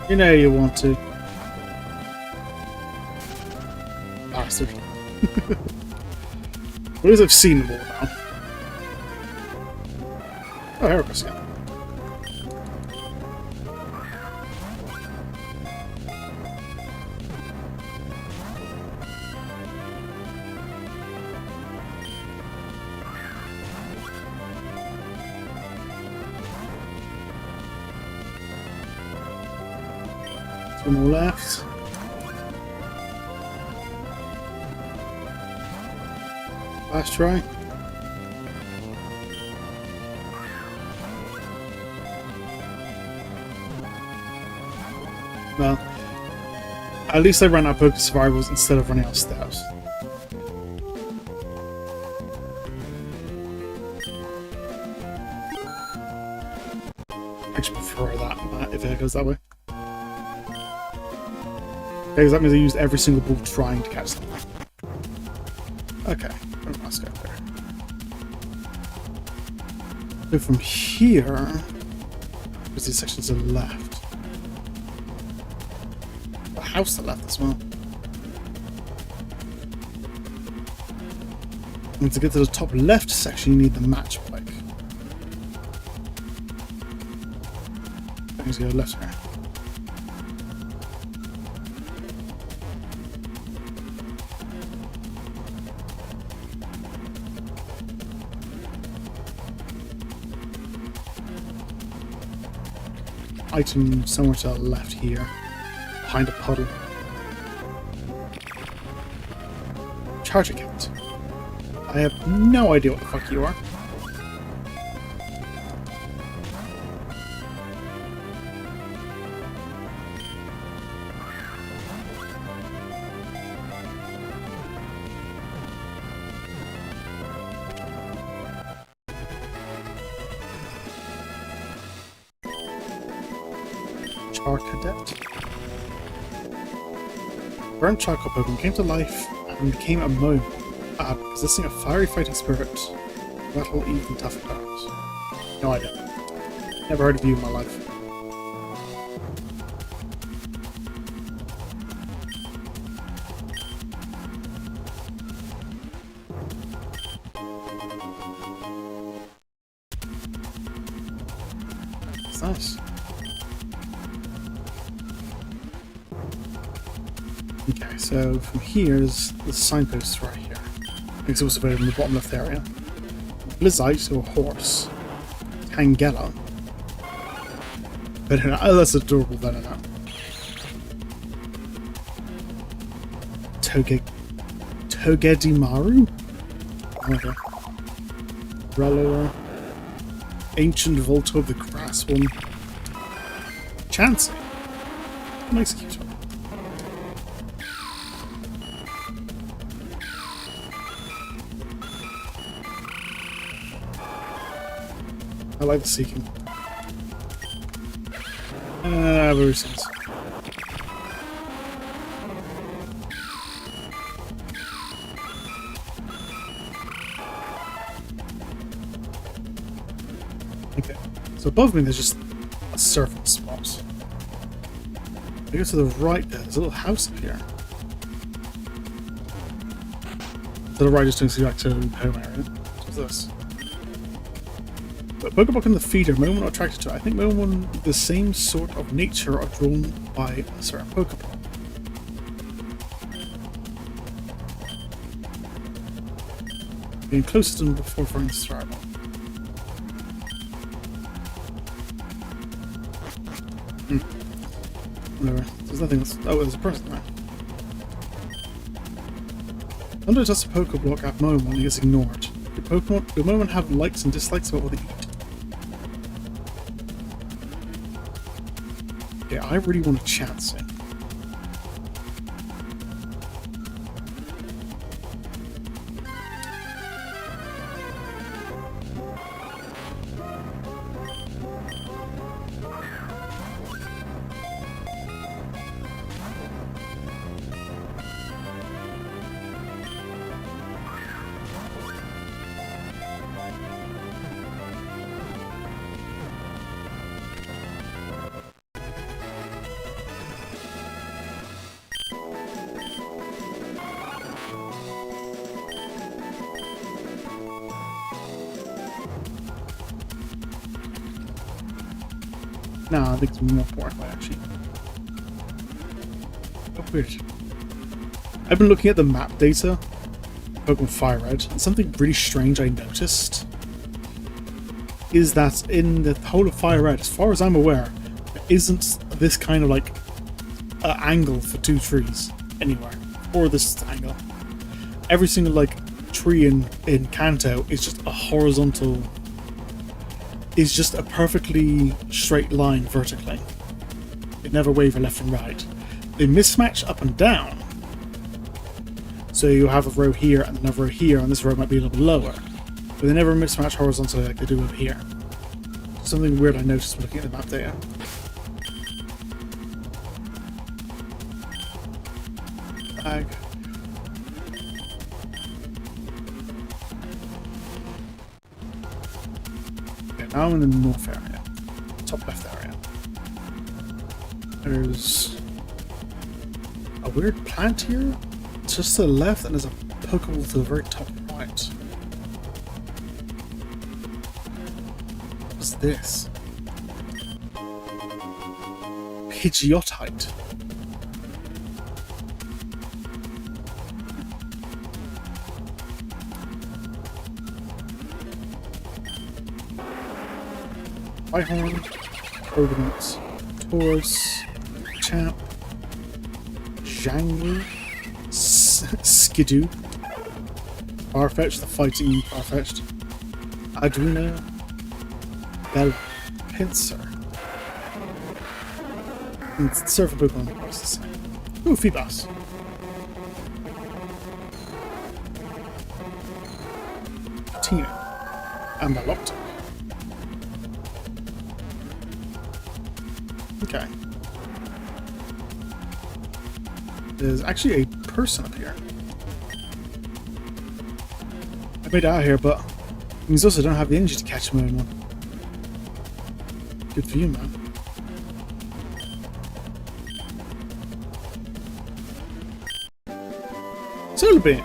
You know you want to. Bastard. At least I've seen them all now. Oh, here it goes again. Two more left. Last try. Well, at least I ran out of Poke Survivals instead of running out of steps. I actually prefer that if it goes that way. Because that means I used every single ball trying to catch something. Okay, let's go there. So from here, because these sections are left. The house to the left as well. And to get to the top left section, you need the match bike. Let's go left here. Item somewhere to the left here, behind a puddle. Charge account. I have no idea what the fuck you are. Cadet. Burnt charcoal Pokemon came to life and became a Moémon, possessing a fiery fighting spirit. Battle even tough opponents. No idea. Never heard of you in my life. It's nice. Okay, so from here is the signpost right here. It's also available in the bottom left area. Blizzite, or horse. Tangela. But oh, that's adorable, then now. Togedimaru? Okay. Rellor. Ancient Volto of the Grass one. Chansey. Nice cute one. I like the seeking. Very sense. Okay, so above me there's just a surface spot. I go to the right there's a little house up here. To the right just takes you back to the home area. What's this? But Pokemon in the feeder, Moémon are attracted to it. I think Moémon, the same sort of nature, are drawn by a certain Pokemon. Being closer to them before finding survival. Whatever. There's nothing else. Oh, there's a person there. Under just a Pokeblock at Moémon, it gets ignored. Do Moémon have likes and dislikes about what they eat? Yeah, I really want to chance it. No, I think it's more important actually. Oh, weird. I've been looking at the map data, Pokemon Fire Red, and something really strange I noticed is that in the whole of Fire Red, as far as I'm aware, there isn't this kind of like angle for two trees anywhere, or this angle. Every single like tree in Kanto is just a horizontal, is just a perfectly straight line vertically. It never waver left and right. They mismatch up and down. So you have a row here and another row here, and this row might be a little bit lower. But they never mismatch horizontally like they do over here. Something weird I noticed when looking at the map data. Bag. Okay, now I'm in the north area. Top left area. There's a weird plant here. Just to the left, and there's a Pokeball to the very top right. What's this? Pidgeotite. Rhyhorn, Provenance, Taurus, Champ, Jangler, Skidoo, Farfetch'd, the fighting Farfetch'd, Arduino, Bella, Pinsir, and Surfer Pokemon across the same. Ooh, Feebas. Tina, and Baloptic. Okay. There's actually a person up here. I made it out here, but it means also I don't have the energy to catch Moémon. Good for you, man. Solar Beam!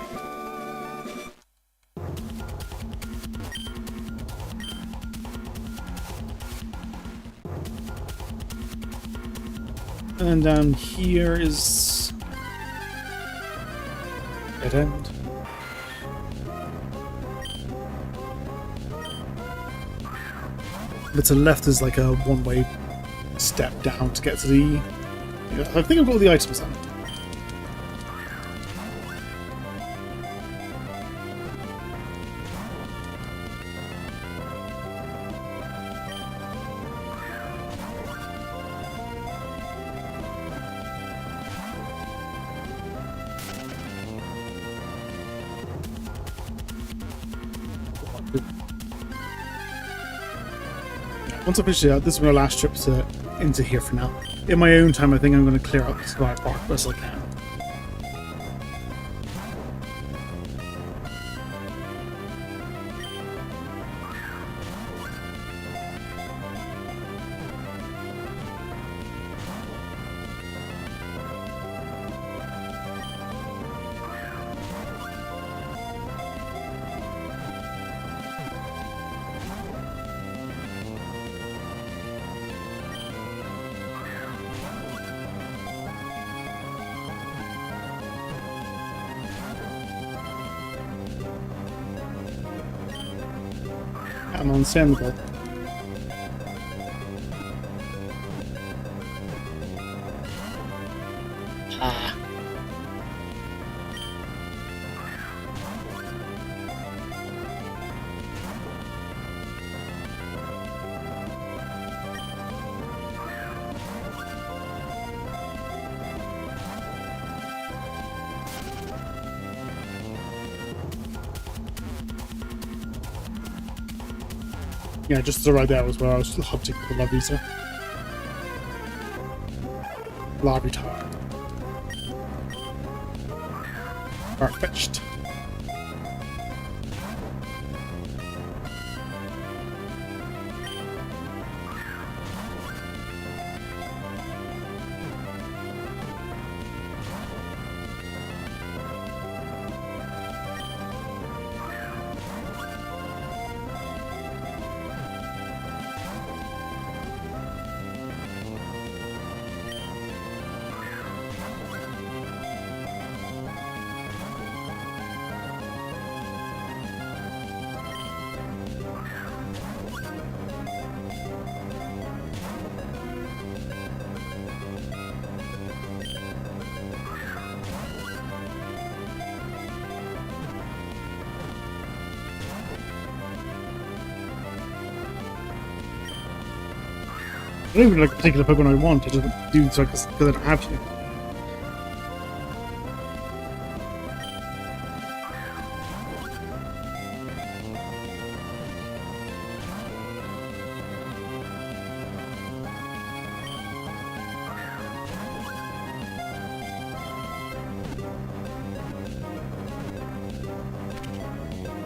And down here is dead end. But to the left is like a one-way step down to get to the... I think I've got all the items then. Once I finish it out, this is my last trip into here for now. In my own time, I think I'm going to clear out this Sky Park best I can. Understandable. Yeah, just right there was where I was hunting for the Larvitar. Larvitar. Farfetch'd. I don't even like a particular Pokemon I want, I just do so because I don't have to.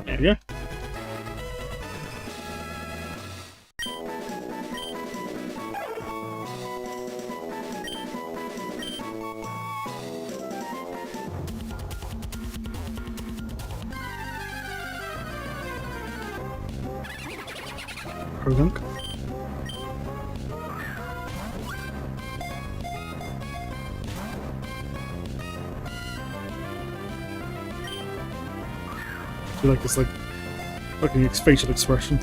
There we go. Progunk. Do you like this, like fucking facial expression?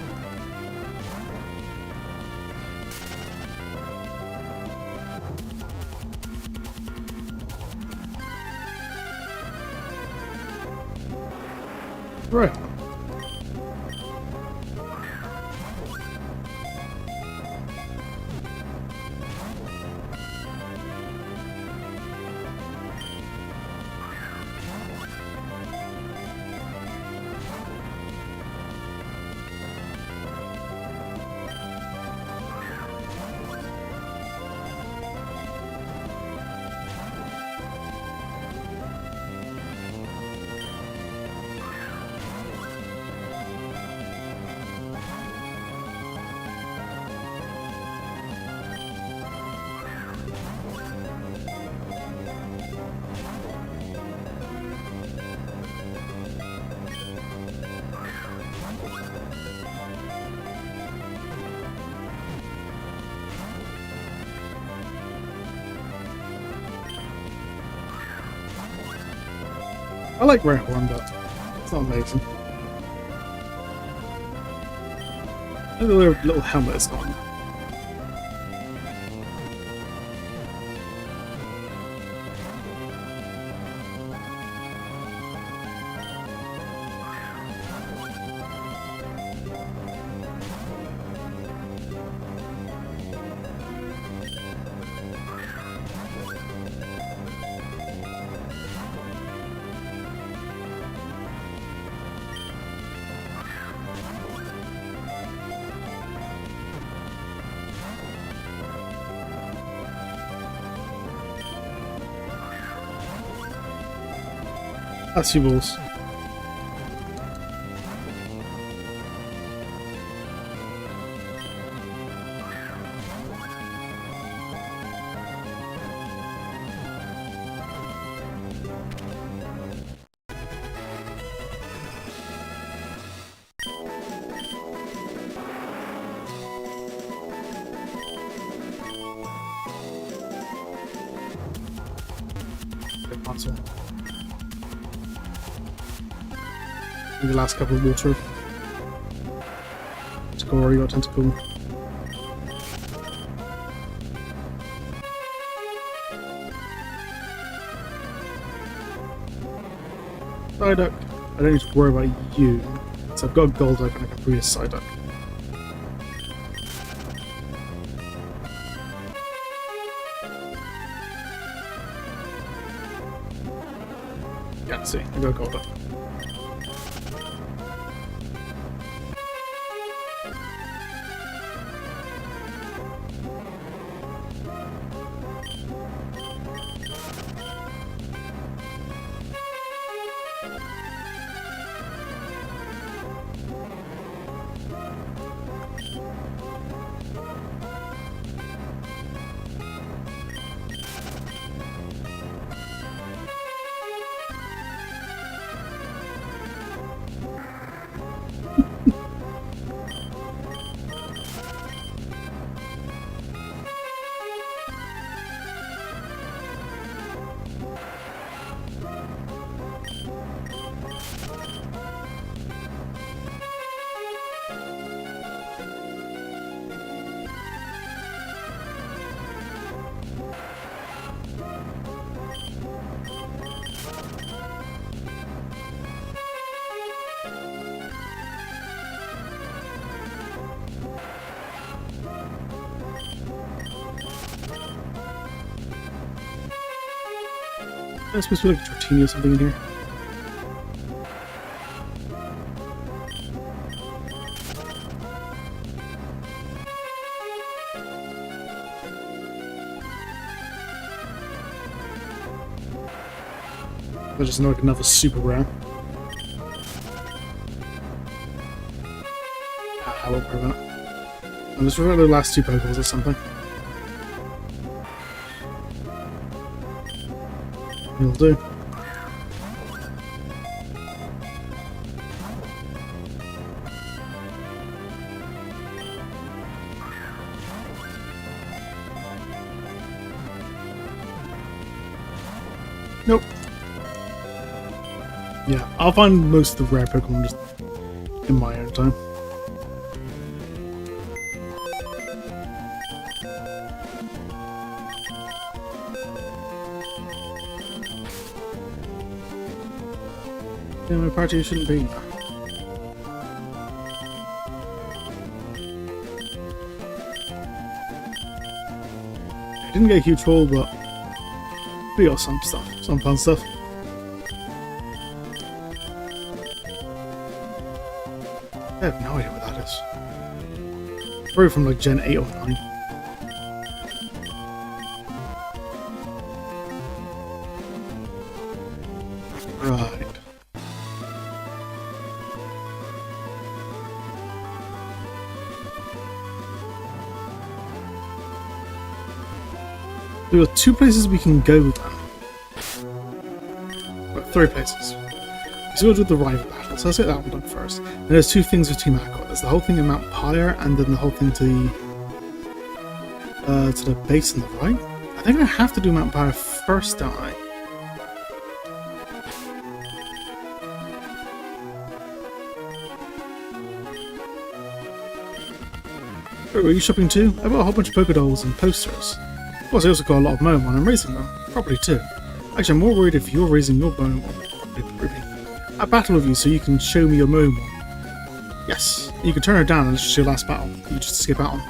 Right. I like Rehorn, but it's not amazing. The little helmet is on. That's your balls. Console. The last couple of water. Score, you got Tentacle. Psyduck. I don't need to worry about you. So I've got a Golduck and I can breed a Psyduck. Yeah, see, I got a Golduck. There's supposed to be like a tortini or something in here. There's just like another super rare. I won't worry about it. I'll just reveal the last 2 Pokeballs or something. It'll do. Nope. Yeah, I'll find most of the rare Pokemon just in my own time. Yeah, my party shouldn't be. I didn't get a huge haul, but we got some stuff, some fun stuff. I have no idea what that is. Probably from like Gen 8 or 9. Right. There are 2 places we can go then. Well, 3 places. So we'll do the rival battle, so let's get that one done first. And there's 2 things with Team Aqua. There's the whole thing in Mount Pyre, and then the whole thing to the base on the right. I think I have to do Mount Pyre first, don't I? Wait, were you shopping too? I bought a whole bunch of Pokédolls and posters. Of course, I also got a lot of Moémon. I'm raising them. Probably too. Actually, I'm more worried if you're raising your Moémon. I battle with you so you can show me your Moémon. Yes. You can turn her down and it's just your last battle. You just skip out on.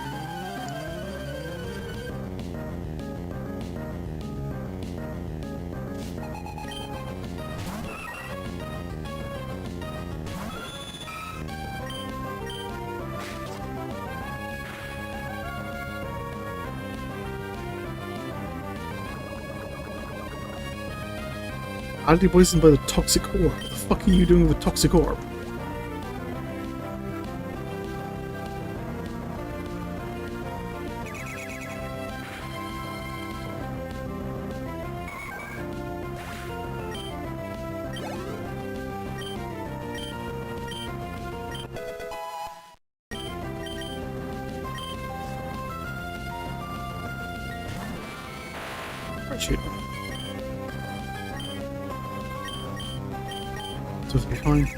How did you poisoned by the toxic orb? What the fuck are you doing with the toxic orb? Right, shoot. So it'll be fine.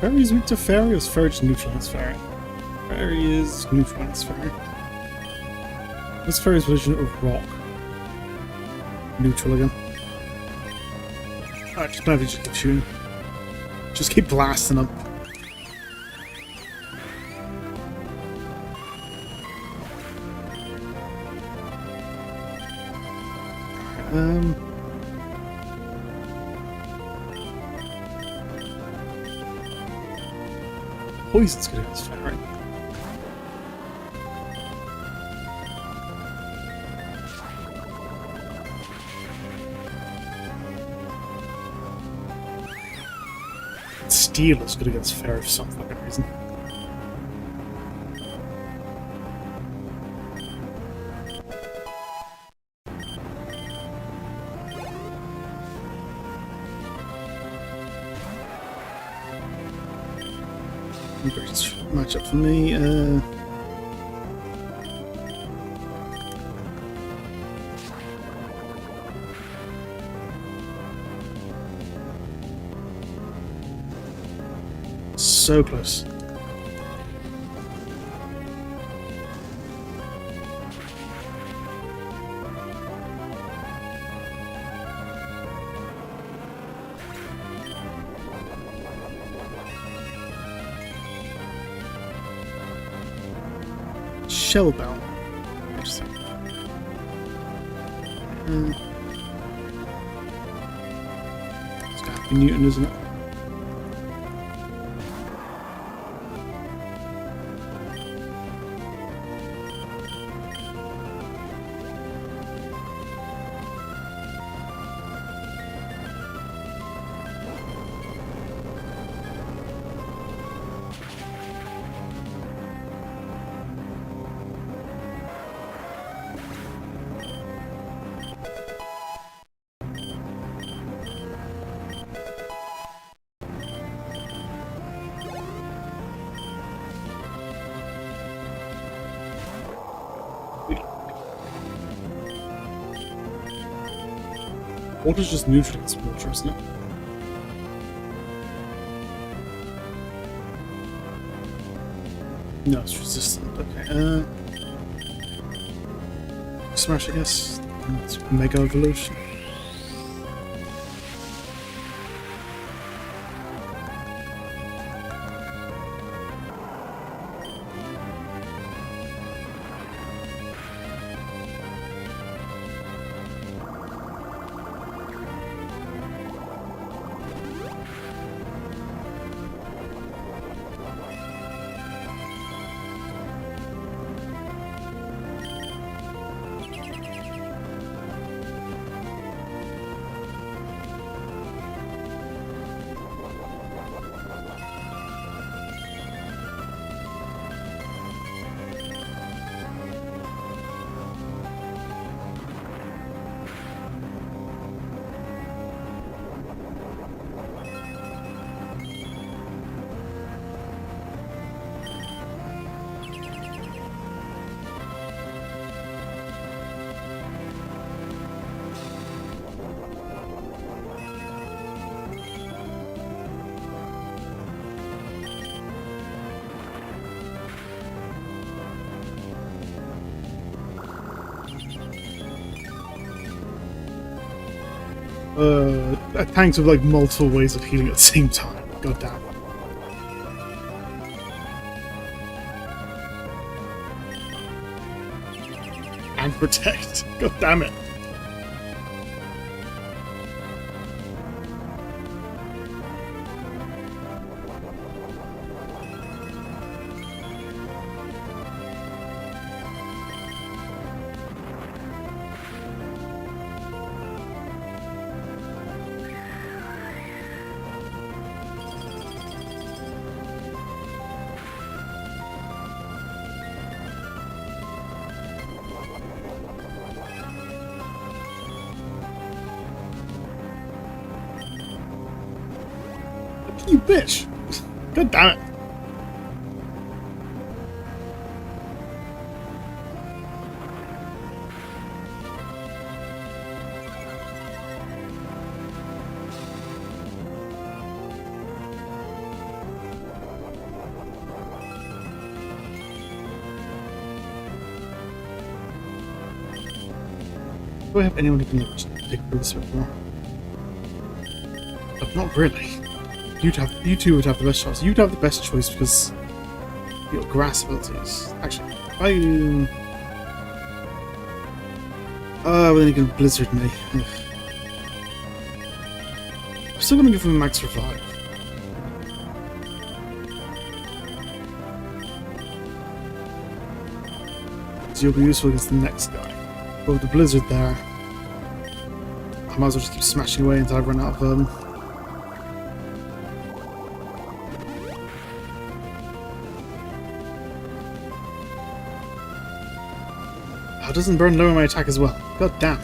Fairy is weak to Fairy, or is Fairy just neutral against Fairy? Fairy is neutral against Fairy. What's Fairy's version of Rock? Neutral again. Alright, just maybe just keep shooting. Just keep blasting them. Poison's good against Fairy. Steel is good against Fairy for some fucking reason. Great matchup for me. so close. Shell bell. Interesting. It's got to be Newton, isn't it? Water's just neutral against water, isn't it? No, it's resistant. Okay. Smash, I guess. It's Mega Evolution. Tanks with like multiple ways of healing at the same time. God damn. And protect. God damn it. You bitch! God damn it! Do I have anyone who can pick for this bit more? But not really. You two would have the best choice. You'd have the best choice because your grass abilities. Actually, well then you can blizzard me. Ugh. I'm still gonna give him a max revive. So you'll be useful against the next guy. But with the blizzard there, I might as well just keep smashing away until I run out of It doesn't burn lower my attack as well. God damn.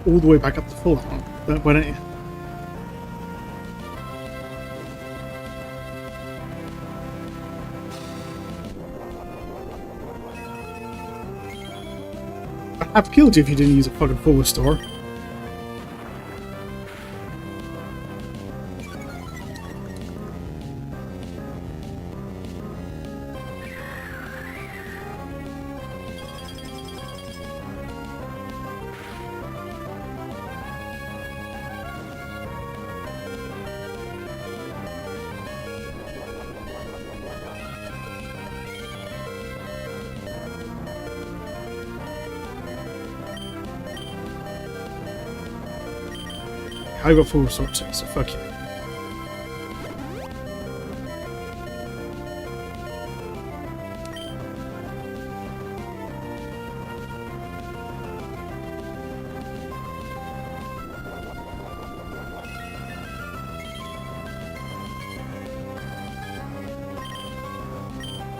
All the way back up to full. Why don't you? I've killed you if you didn't use a fucking forward store. I got full resort too, so fuck you.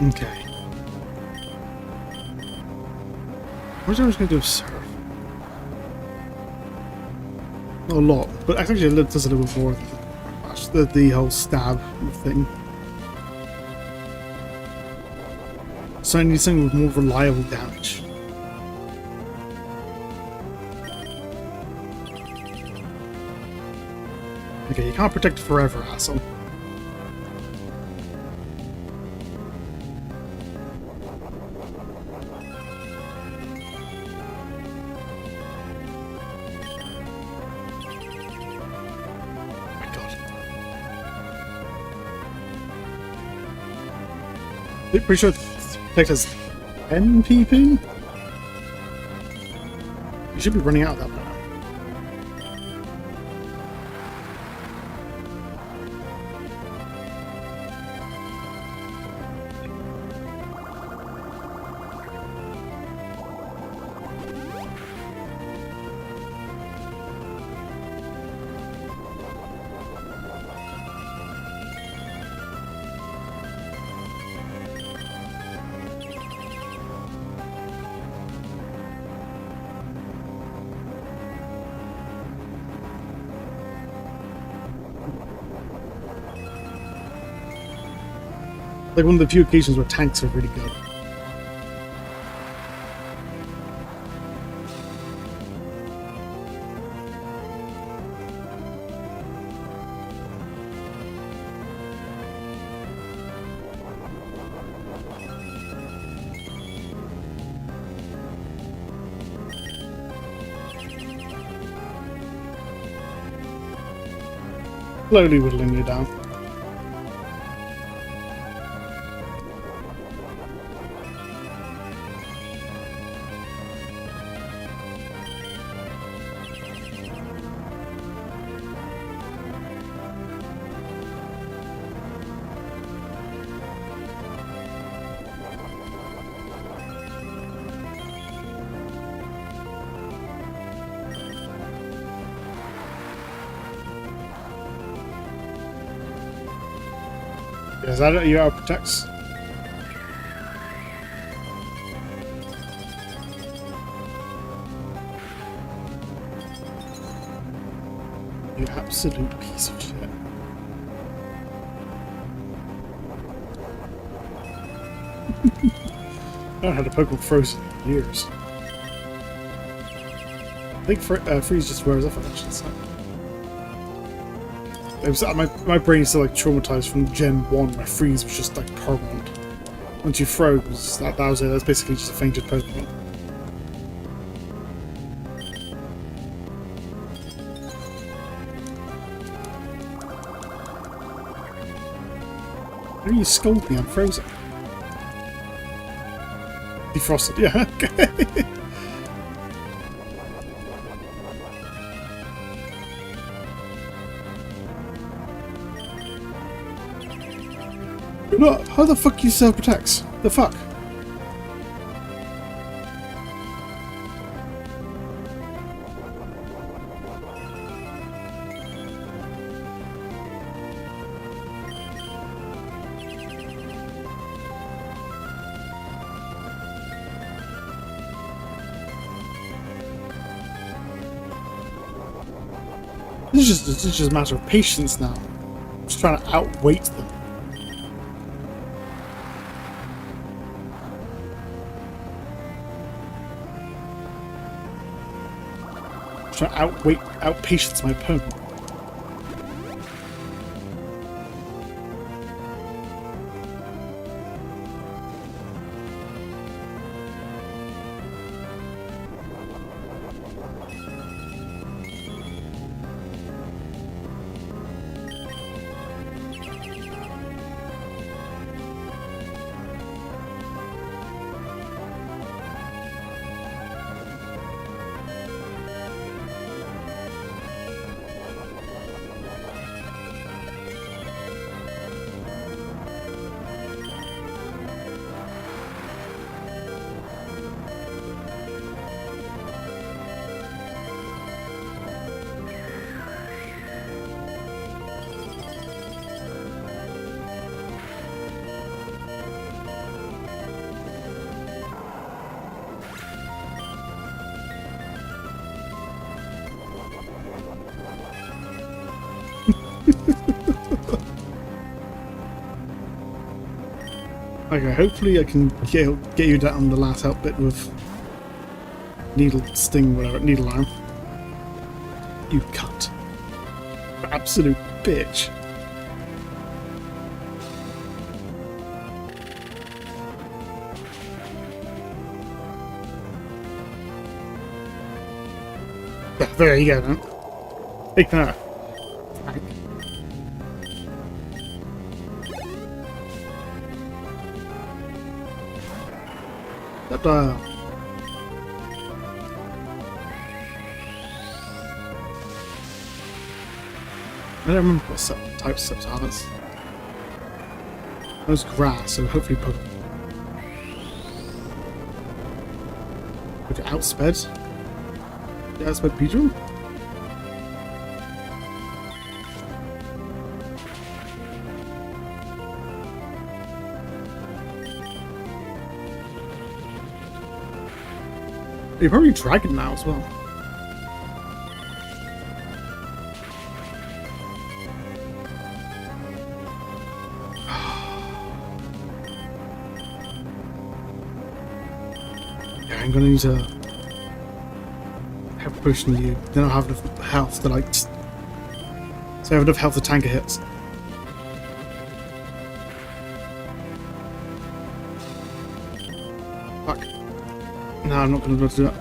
Okay. What am I just gonna do? Serve. Not a lot, but actually it does a little bit more than the whole stab thing. So I need something with more reliable damage. Okay, you can't protect forever, asshole. I'm pretty sure it protects 10 pp? You should be running out of that now. Like one of the few occasions where tanks are really good. Slowly whittling you down. Is that it? You out protects? You absolute piece of shit. I haven't had a Pokemon frozen in years. I think freeze just wears off eventually. So. My brain is still like traumatized from Gen 1 where freeze was just like permanent. Once you froze, that was it. That's basically just a fainted Pokemon. Why do you scold me? I'm frozen. Defrosted, yeah, okay. No, how the fuck you self-protects? The fuck? This is just a matter of patience now. I'm just trying to outweight them. trying to outpatience my opponent. Okay, hopefully I can get you down the last out bit with needle sting, whatever, needle arm. You cunt. Absolute bitch. There you go, then. Take that. That I don't remember what types of targets. That was grass, so hopefully put it outsped. Yeah, outsped Beedrill? You're probably Dragon now as well. Yeah, I'm gonna need to have pushing you. Then I'll have enough health to like. So I have enough health to tank a hits. Fuck. No, I'm not going to be able to do that.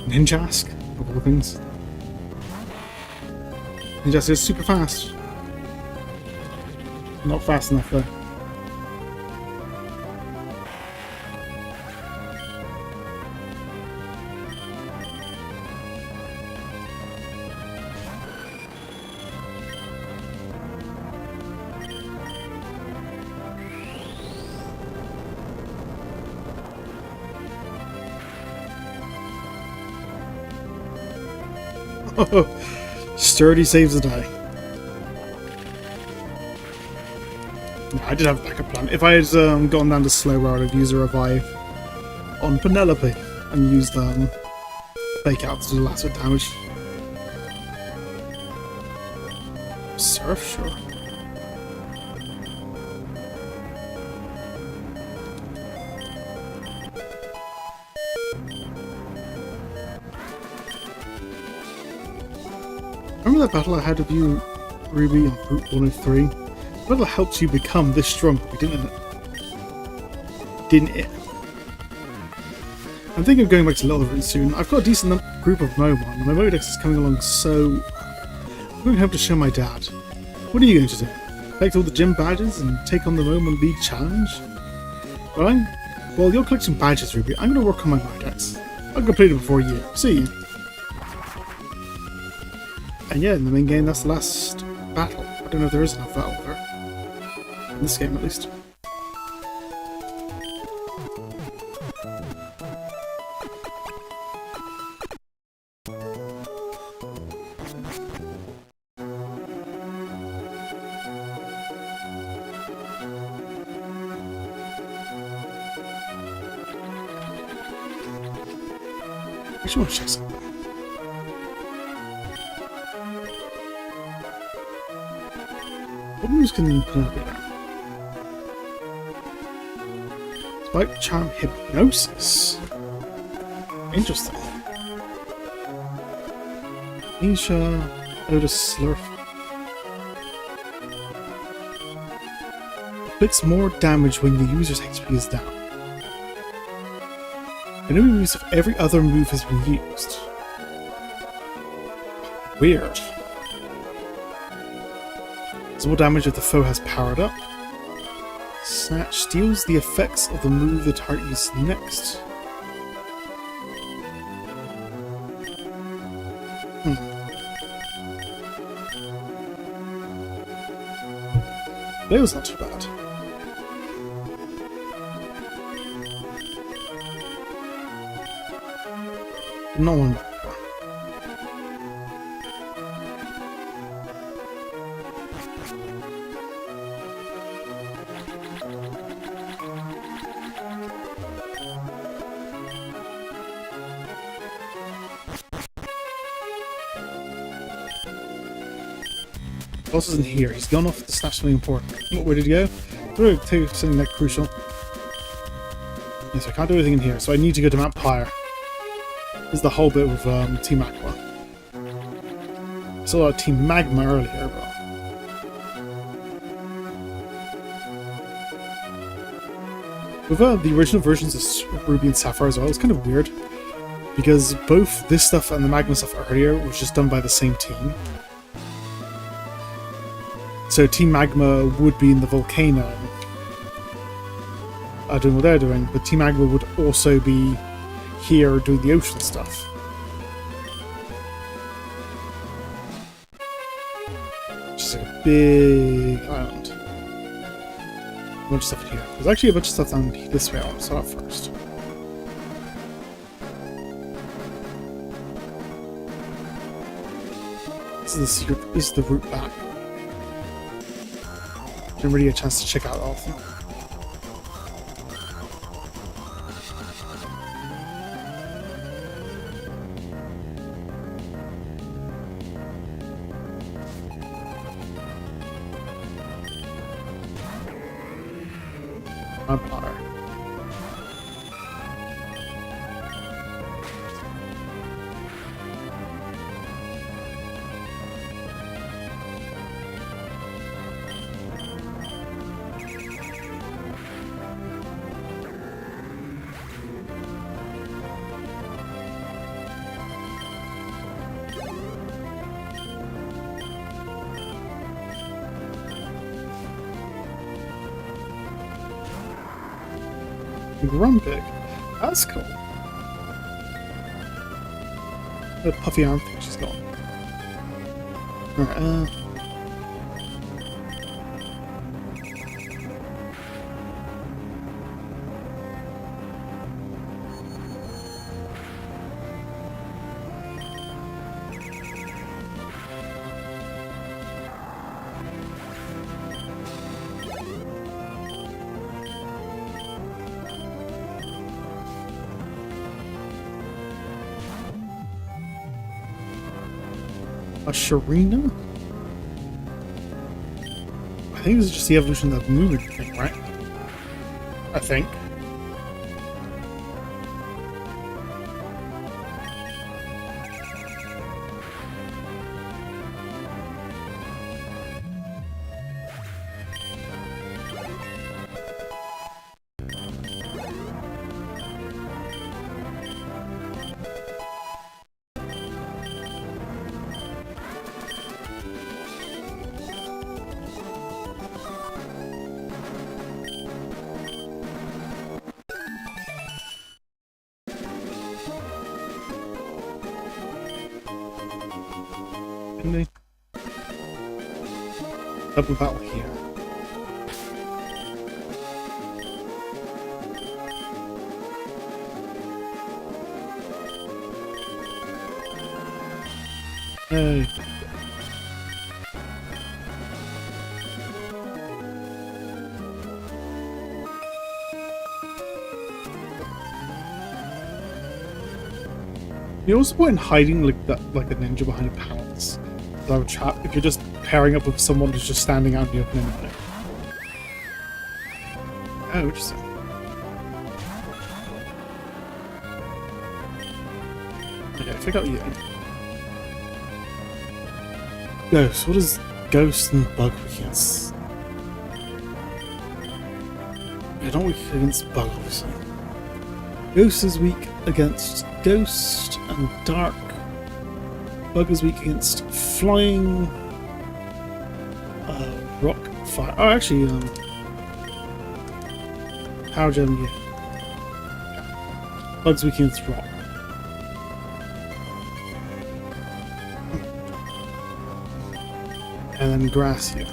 Ninjask, of all things. Ninjask is super fast. Not fast enough though. Sturdy saves the day. No, I did have a backup plan. If I had gone down to slow road, I'd use a revive on Penelope and use the fake out to do the last bit damage. Surf, sure. Remember that battle I had with you, Ruby, on Route 103? The battle helped you become this strong, didn't it? Didn't it? I'm thinking of going back to Little Route soon. I've got a decent group of Moémon, and my Modex is coming along, so I'm going home to show my dad. What are you going to do? Collect all the gym badges and take on the Moémon League Challenge? Right? Well, you'll collect some badges, Ruby. I'm going to work on my Modex. I'll complete it before you. See you. And yeah, in the main game, that's the last battle. I don't know if there is enough battle there. In this game, at least. I just want to check something. What moves can you put out there? Bite Charm Hypnosis. Interesting. Nisha, Otis Slurf. Inflicts more damage when the user's HP is down. Can only be used if every other move has been used. Weird. Visible damage if the foe has powered up. Snatch steals the effects of the move the target uses next. That was not too bad. No one. Boss isn't here. He's gone off to snatch something important. Where did he go? Through to something that crucial. Yes, I can't do anything in here, so I need to go to Mount Pyre. This is the whole bit with Team Aqua. I saw a lot of Team Magma earlier, but with the original versions of Ruby and Sapphire as well, it's kind of weird because both this stuff and the Magma stuff earlier was just done by the same team. So Team Magma would be in the volcano doing what they're doing, but Team Magma would also be here doing the ocean stuff. Just like a big island. A bunch of stuff here. There's actually a bunch of stuff down this way. I'll start first. This is the secret. This is the route back. Didn't really get a chance to check out all of them. Empire. Grumpig. That's cool. The puffy arm thing she's got. Alright, a Sharina? I think this is just the evolution of the movement thing, right? I think. Double battle here. Hey. You also point in hiding like that, like a ninja behind a palace. That would trap if you're just pairing up with someone who's just standing out in the open anyway. Oh, interesting. Okay, figure out you. Ghost. What is ghost and bug weakness? Yeah, not weak against bug, obviously. Ghost is weak against ghost and dark. Bug is weak against flying, rock, fire. Oh, actually, power gem, yeah. Bug's weak against rock. And then grass here.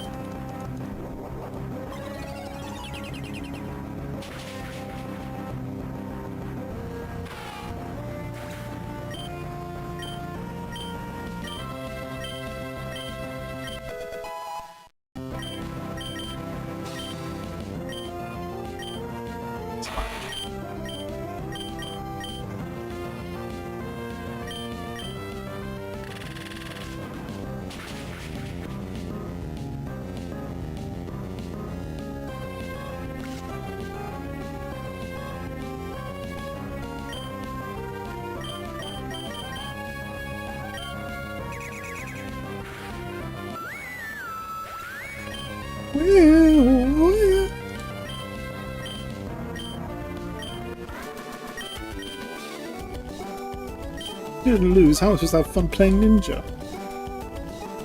You didn't lose. How much was that fun playing ninja?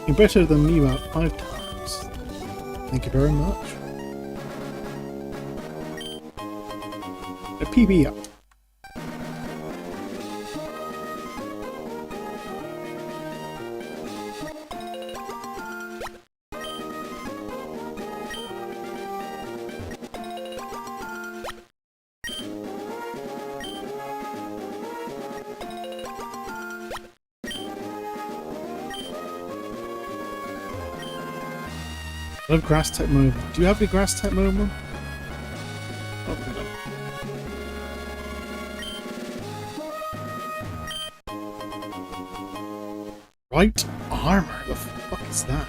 You're better than me about 5 times. Thank you very much. A PB up. I love grass type Moémon. Do you have any grass type Moémon? Probably not. Right armor? The fuck is that?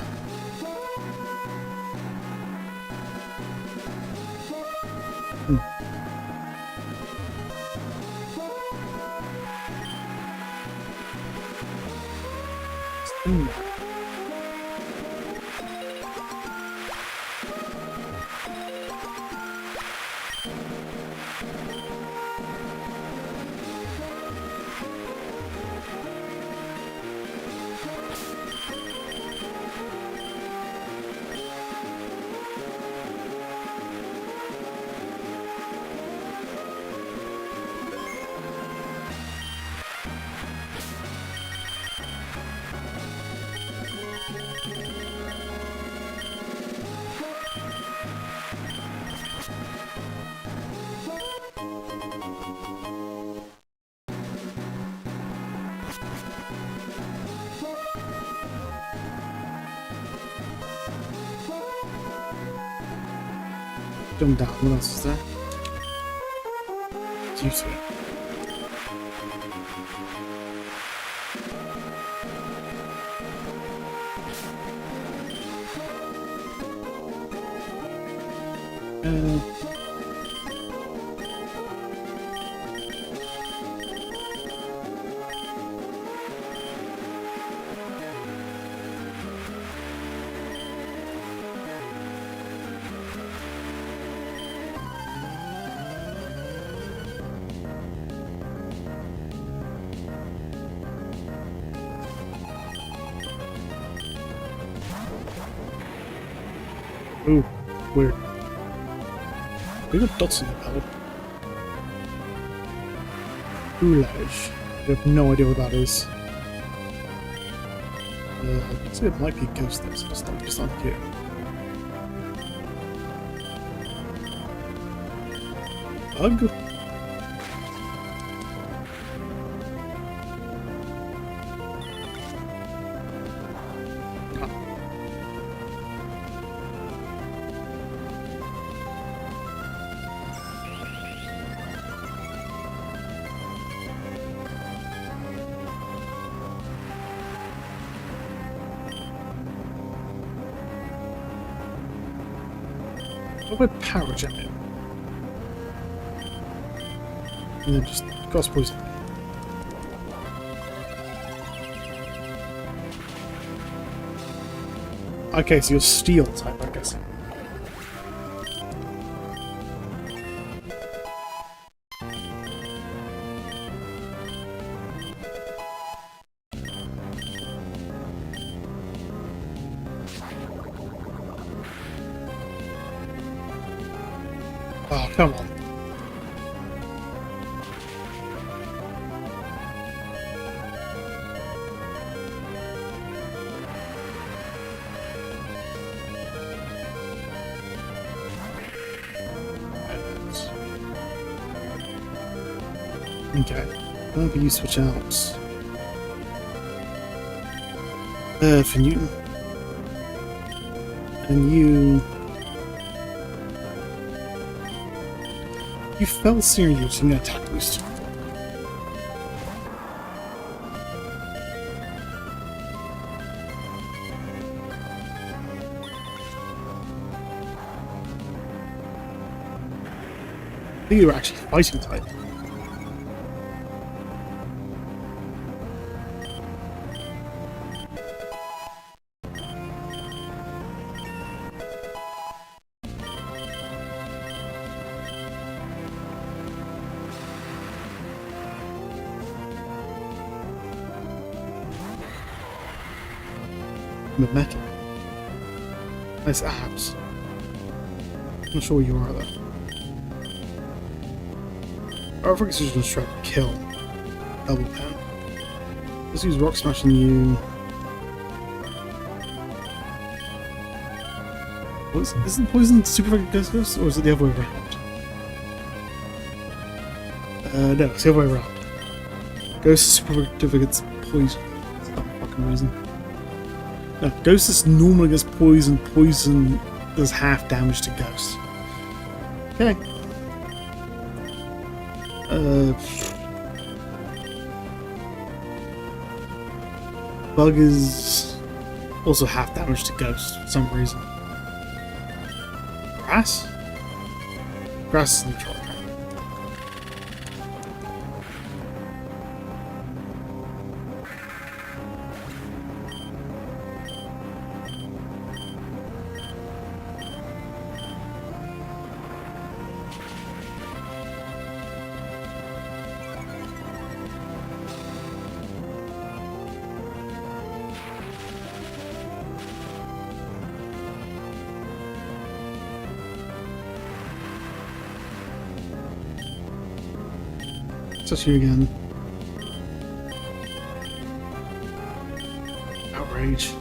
Jump down. What else is there? It's useful. Ooh, weird. We got dots in the palette. Roulage. I have no idea what that is. I'd say it might be ghost though, so it's not here. Bug? What about power gem it? And then just cross poison. Okay, so you're steel type, I guess. Oh, come on. Okay. Whenever you switch out. For Newton. And you fell seeing using an attack boost. I think you were actually fighting type. Metal. Nice abs. I'm not sure where you are though. Oh, I think it's just gonna try to kill. Double pen. Let's use rock smash on you. Isn't poison super effective ghost, or is it the other way around? No, it's the other way around. Ghost is super effective against poison. For some fucking reason. No, Ghost is normal against poison. Poison does half damage to Ghost. Okay. Bug is also half damage to Ghost for some reason. Grass? Grass is neutral. Touch you again. Outrage.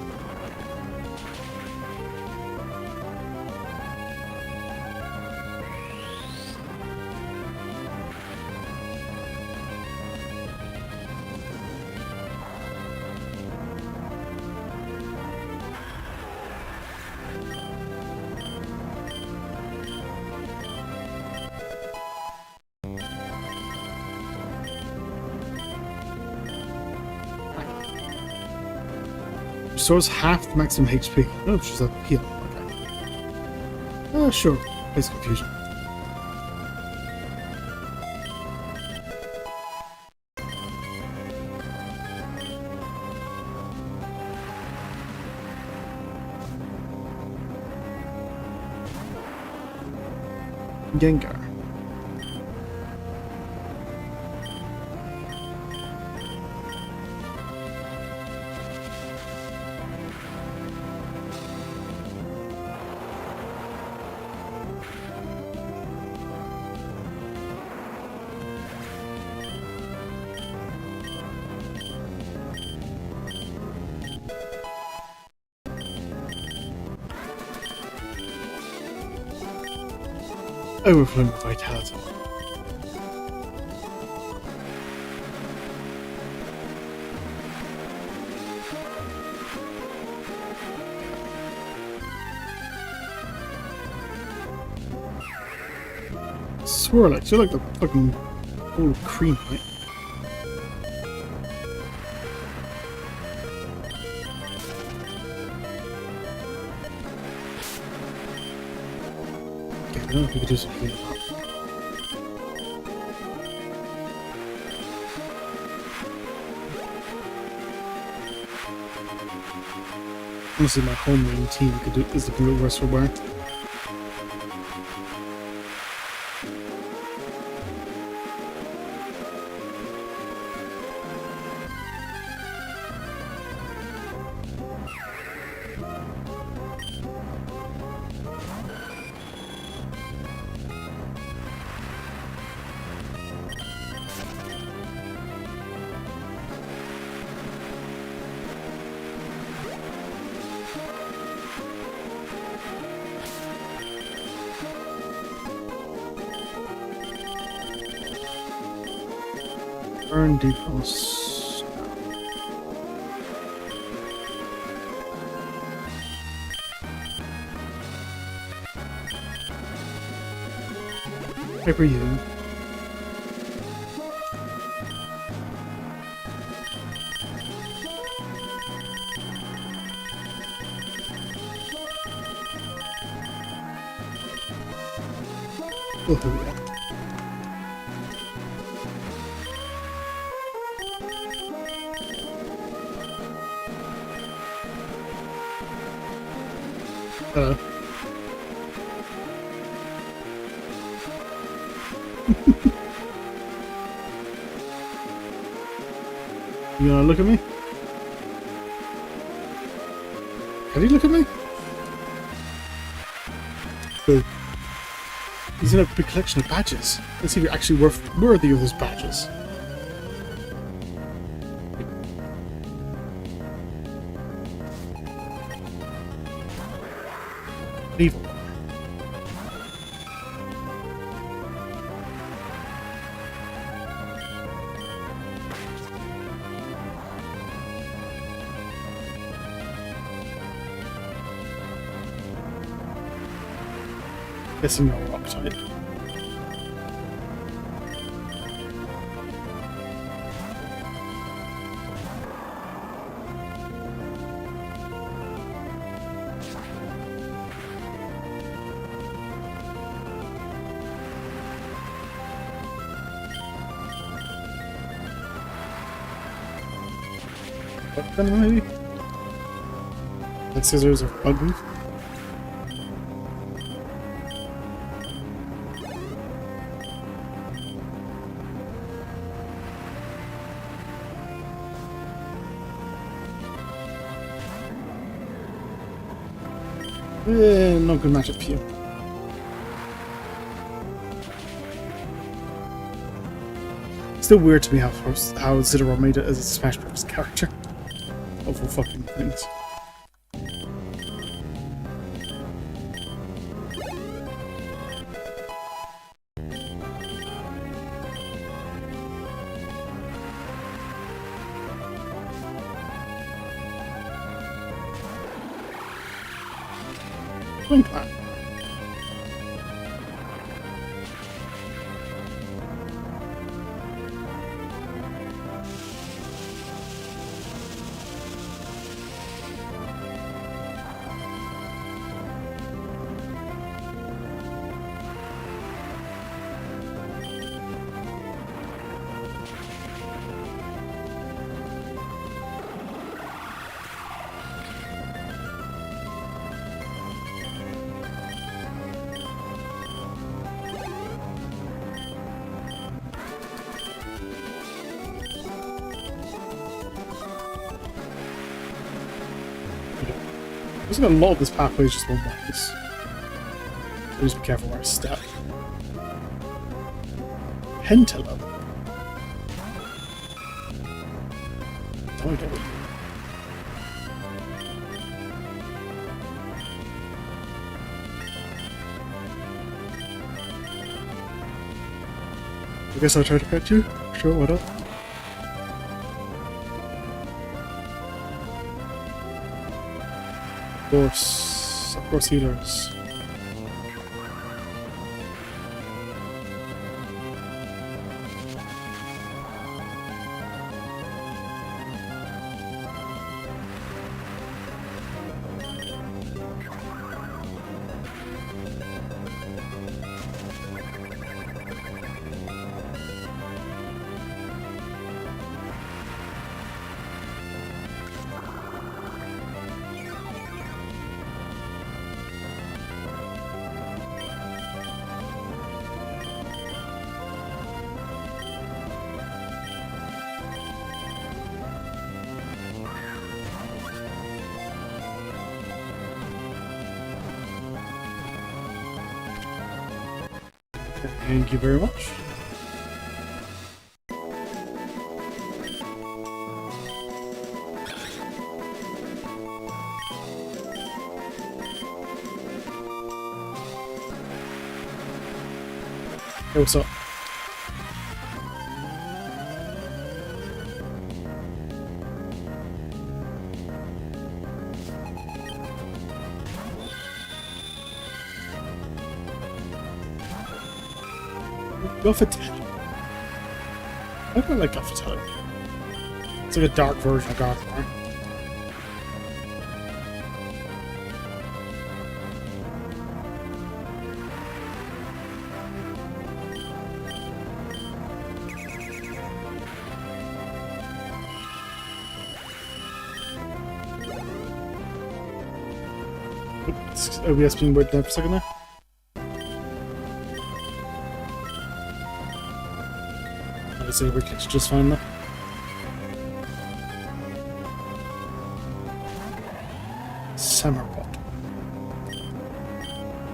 Restores half the maximum HP. Oh, she's a heal. Okay. Sure. Place confusion. Gengar. Overflowing vitality. Swirlix, you're like the fucking old cream, right? Okay, I don't know if we could do something about that. Honestly, my home main team is the do it worse for wear. Burn defrost. Paper you. Oh, here we go. Hello. You wanna look at me? Can you look at me? Boo. He's in a big collection of badges. Let's see if you're actually worthy of those badges. Evil. Guessing you're rock type. Then maybe? Like scissors or bug move? Not good matchup for you. Still weird to me how Zidorov made it as a Smash Bros. Character. Awful fucking things. Wing plan. I was gonna log this pathway is just one minus. So just be careful where I step. Pentalo. Oh, I get it. I guess I'll try to catch you. Sure, what up? Of course healers. Thank you very much. Hey, what's up? Go for 10. I quite like Go for 10. It's like a dark version of God of War. Oops, OBS being weird there for a second there. I say we catch just fine though. Samarot.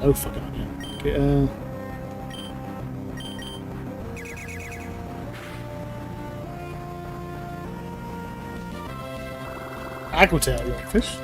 No fucking idea. Okay, Aquatail, you like fish?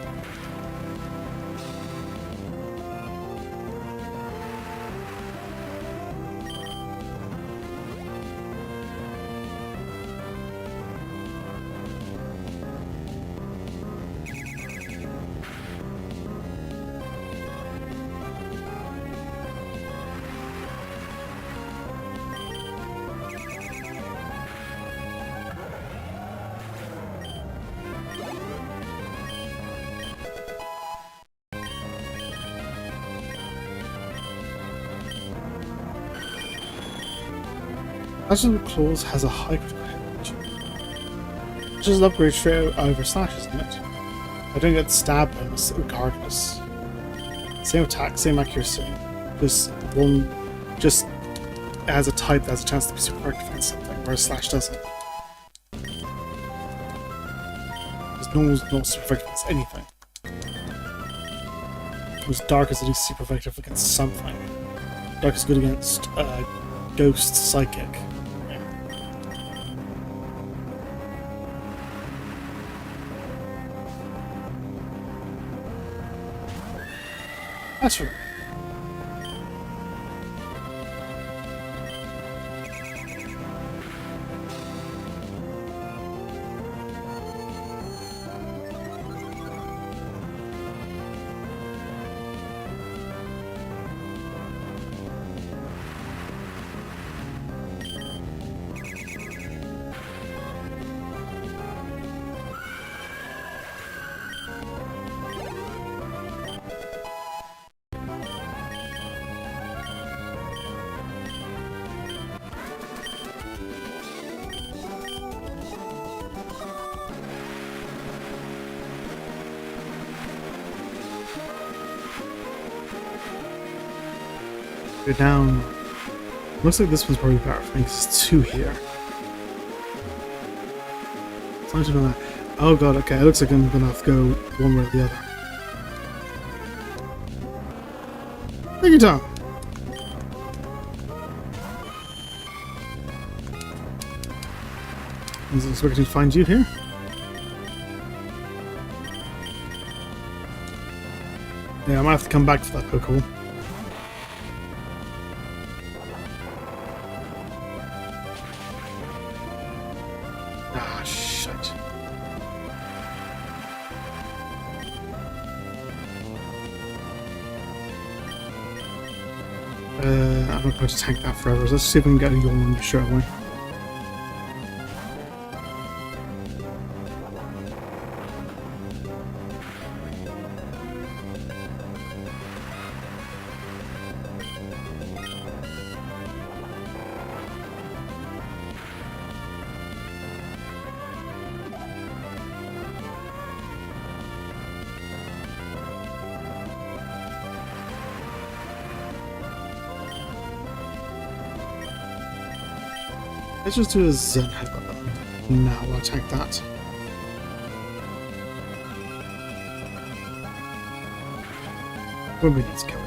Actually, the claws has a high critical hit, which is an upgrade straight over slash, isn't it? I don't get stab bonus regardless. Same attack, same accuracy. Just one, just as a type that has a chance to be super effective against something, whereas slash doesn't. Because normal's not super effective against anything. Whereas dark is at least super effective against something. Dark is good against ghost, psychic. That's right. Go down. Looks like this one's probably better for me because it's 2 here. Something about that. Oh god, okay, it looks like I'm gonna have to go one way or the other. Take your time. I was expecting to find you here. Yeah, I might have to come back to that Pokeball. Ah, shit. I'm not going to tank that forever. Let's see if we can get a yawn straight away. Let's just do a Zen headbutt. Now I'll attack that. When we need to go in.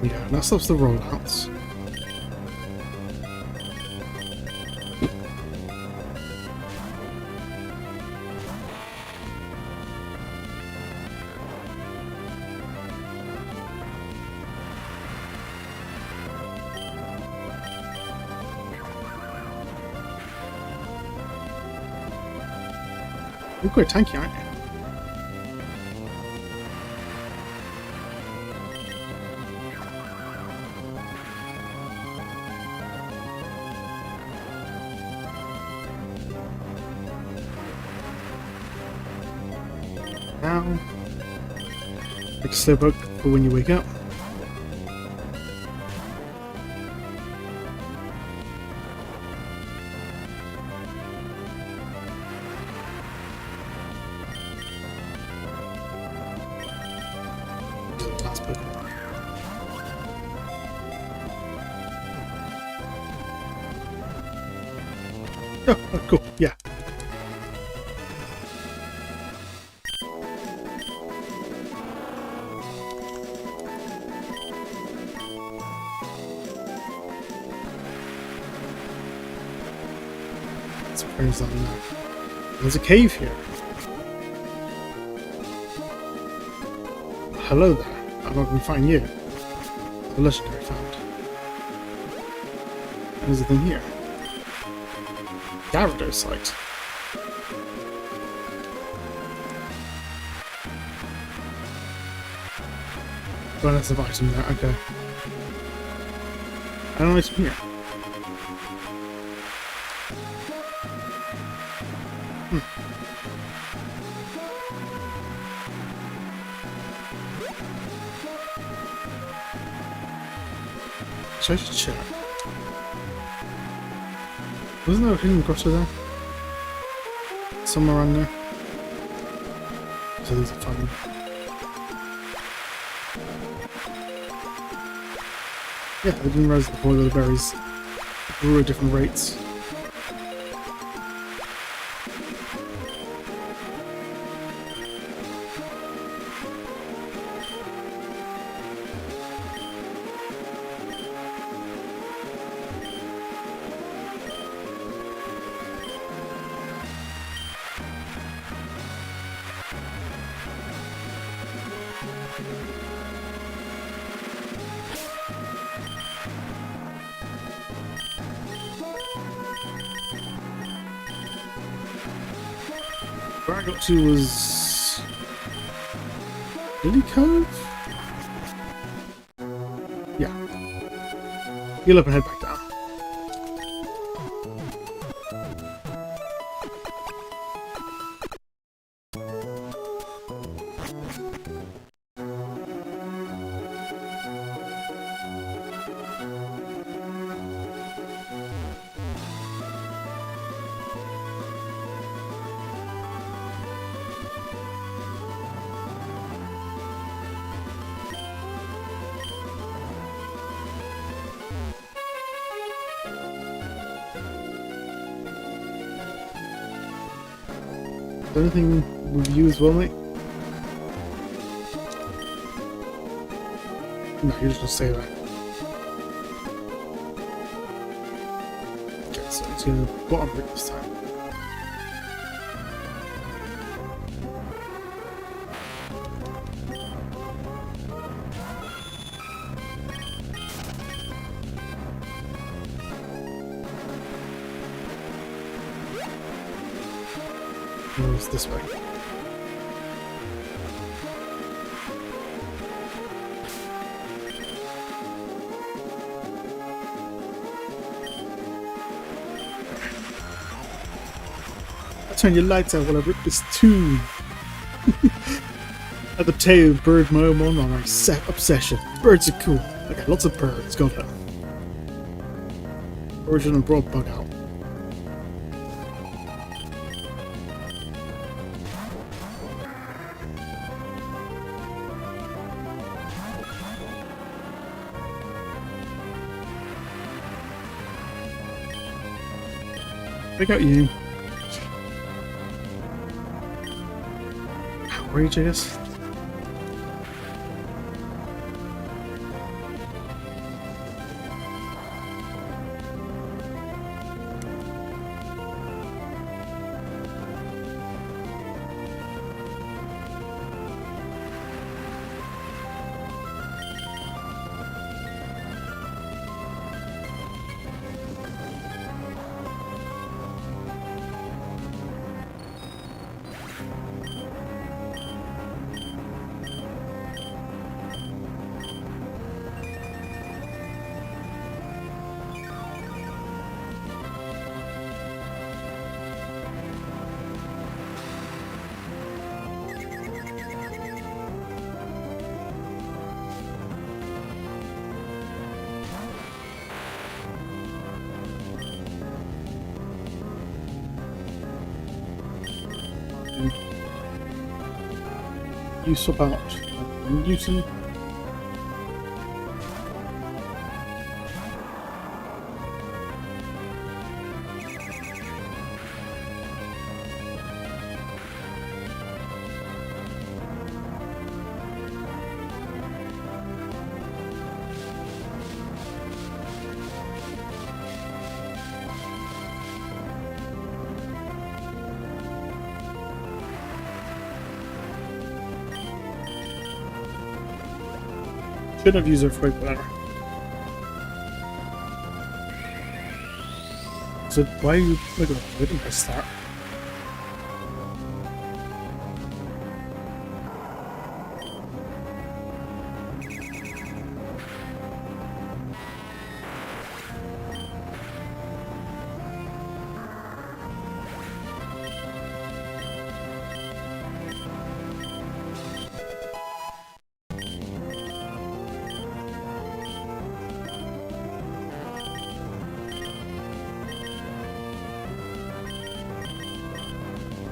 Yeah, that stops the rollouts. You're quite tanky, aren't you? Now, take a slow boat for when you wake up. Last book. Oh, cool. Yeah. Where's that now? There's a cave here. Hello there. I'm not going to find you. The legendary found. There's a thing here. Gyarados site. Well, that's an item there. Okay. And an item here. So I should check. Wasn't there a hidden grotto there? Somewhere around there? So these are fun. Yeah, I didn't realize the boiler berries grew at different rates. Where I got to was Lily Cove? Yeah. Heal up and head back down. Anything with you as well, mate? No, you're just gonna say that. Okay, so it's gonna bottom right this time. Moves this way. I'll turn your lights out while I rip this tube. At the tail of bird Moémon on my obsession. Birds are cool. Okay, lots of birds. Got it. Origin and broad bug out. Pick out you. Outrageous. You swap out Newton. Should have used UrsaFrank better. So why are you looking at it? I didn't press start.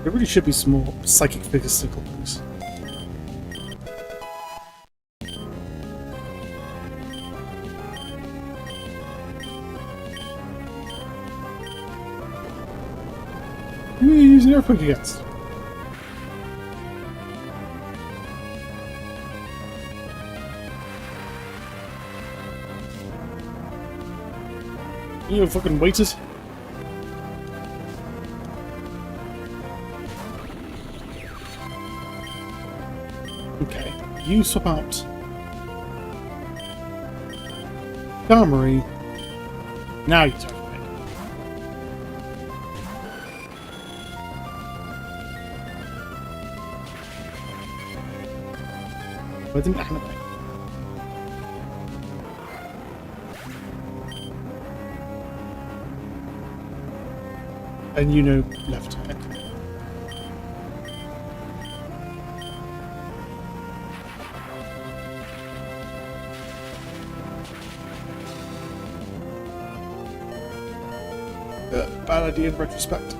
There really should be some more psychic physical things. Who are you using Earthquake against? You fucking waited? Okay, you swap out Armory. Now you start playing. But I didn't animate. And you know left hand. Bad idea in retrospect.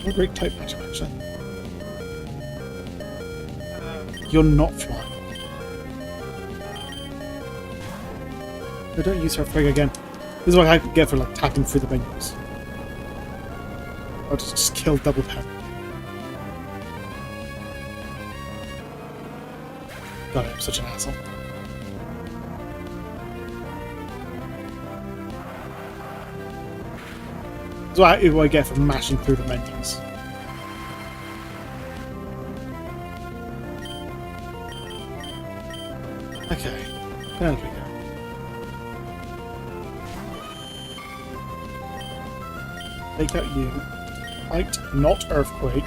What a great type match, actually. You're not flying. I don't use her frig again. This is what I could get for like tapping through the menus. I'll just kill double tap. God, I'm such an asshole. That's what I get for mashing through the menus. Okay, there we go. Take out you. Fight, not Earthquake.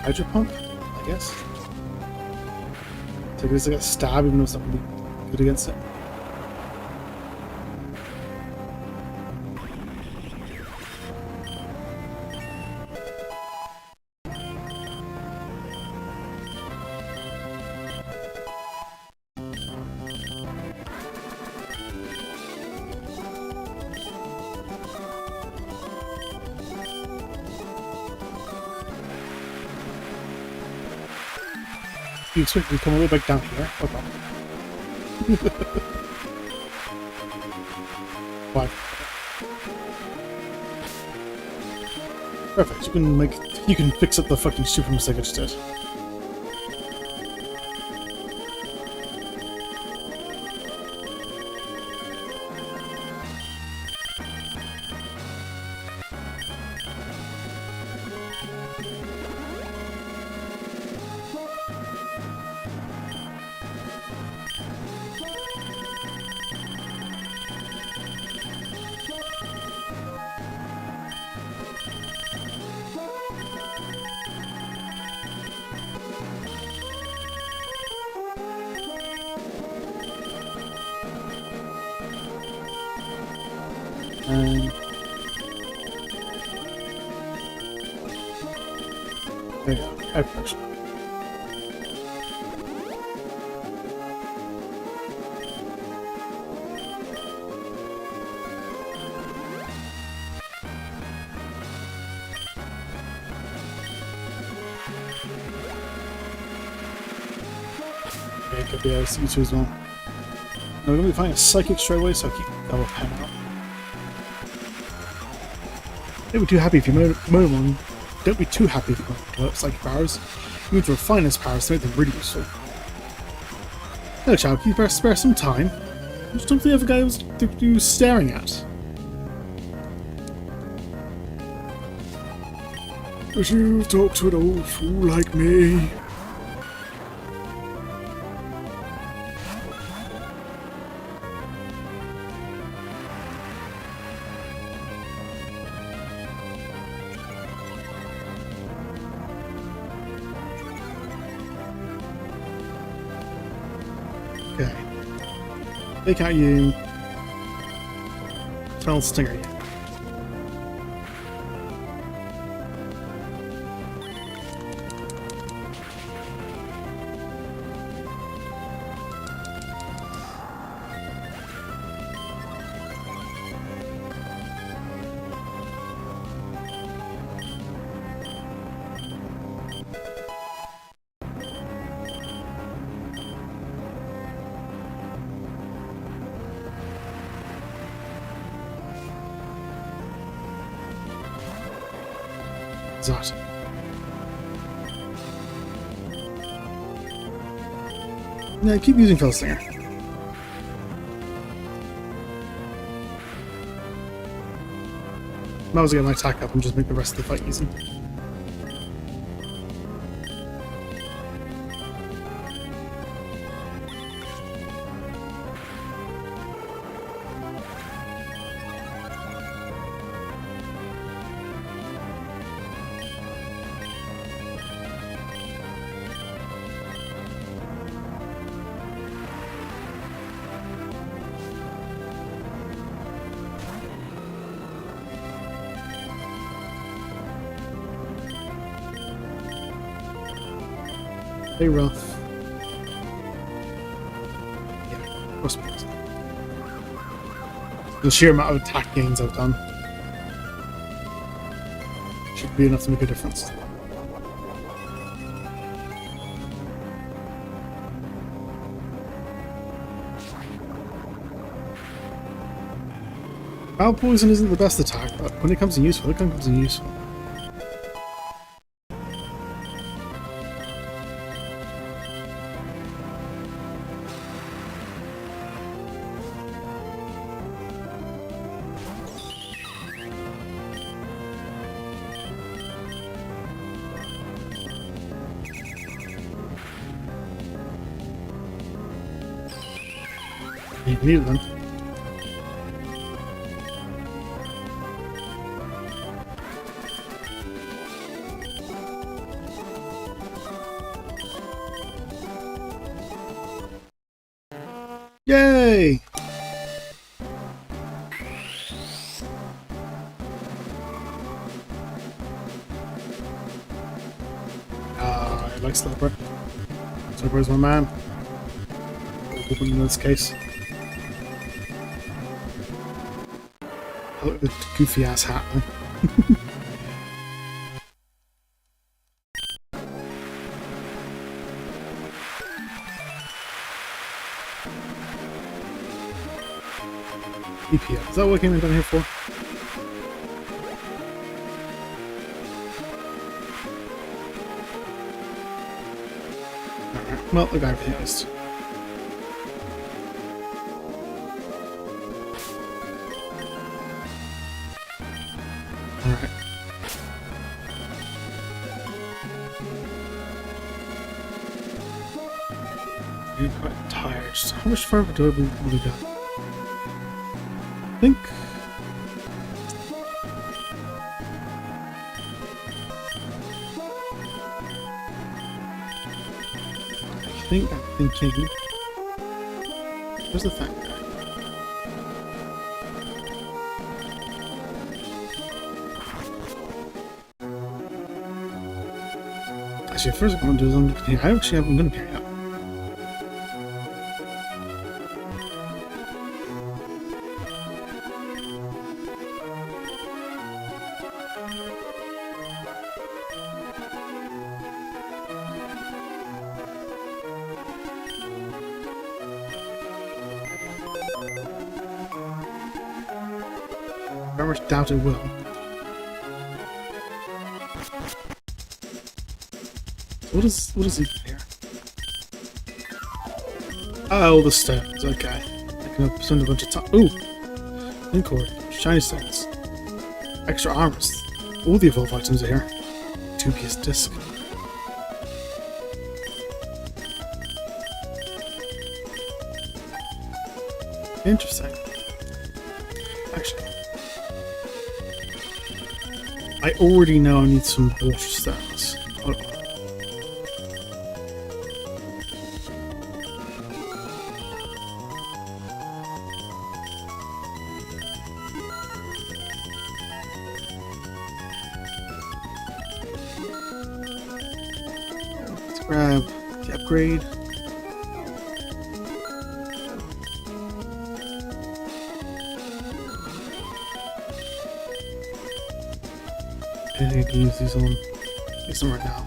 Hydro Pump, I guess. Take this like a stab, even though it's not going to be good against it. You expect me to come all the way back down here? Oh god. Why? Perfect, you can fix up the fucking super mistake I just did. There you go. Head first. Okay, could be you two as well. No, we're going to be fighting a psychic straight away, so I'll keep double pen out. Don't be too happy if you Moémon. Don't be too happy if you develop psychic powers. You need to refine those powers to make them really useful. Hello, child. Can you spare some time? Which time the other guy was staring at? Would you talk to an old fool like me? Okay. Take out you. Tell Stinger you. That. Yeah, keep using Felstinger. Might as well get my attack up and just make the rest of the fight easy. Very rough. Yeah, crossbows. The sheer amount of attack gains I've done should be enough to make a difference. Foul poison isn't the best attack, but when it comes in useful, it comes in useful. You need them. Yay! I like Slipper. Slipper is my man. Open in this case. I look at the goofy ass hat though. EPO. Is that what I came down here for? Alright, well, the guy realized. Alright. I'm quite tired. So how much further do I really got? I think I'm thinking. Where's the fat guy? Actually, first I'm going to do is I'm going to carry out. very much doubt it will. What is he here? Oh, the stones. Okay. I can spend a bunch of time. Ooh, link cord, shiny stones, extra armors. All the evolved items are here. 2-piece disc. Interesting. Actually, I already know I need some water stones. Hold on. Let's grab the upgrade. I can use these on. Use them right now.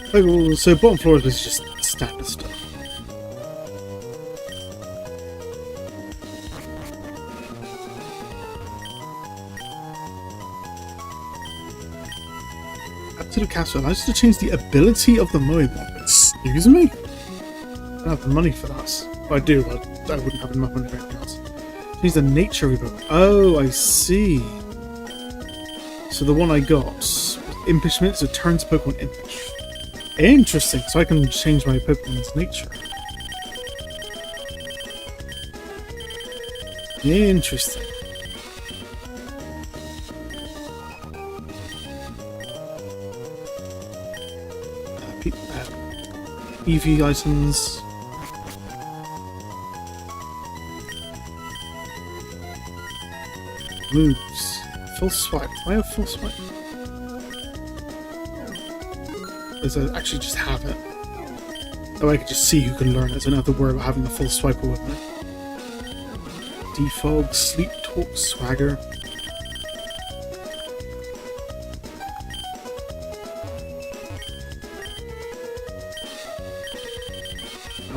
Okay, well, so bottom floor is just standard stuff. Up to the castle allows you to change the ability of the Moémon. Excuse me? I don't have the money for that. If I do, but I wouldn't have enough money for anything else. Change the nature of it. Oh, I see. So the one I got, Impish Minutes, it turns Pokemon impish. Interesting. So I can change my Pokemon's nature. Interesting. EV items. Moves. Full swipe. Do I have full swipe? Does I actually just have it? Oh, I can just see who can learn it, so I don't have to worry about having the full swiper with me. Defog, Sleep Talk, Swagger.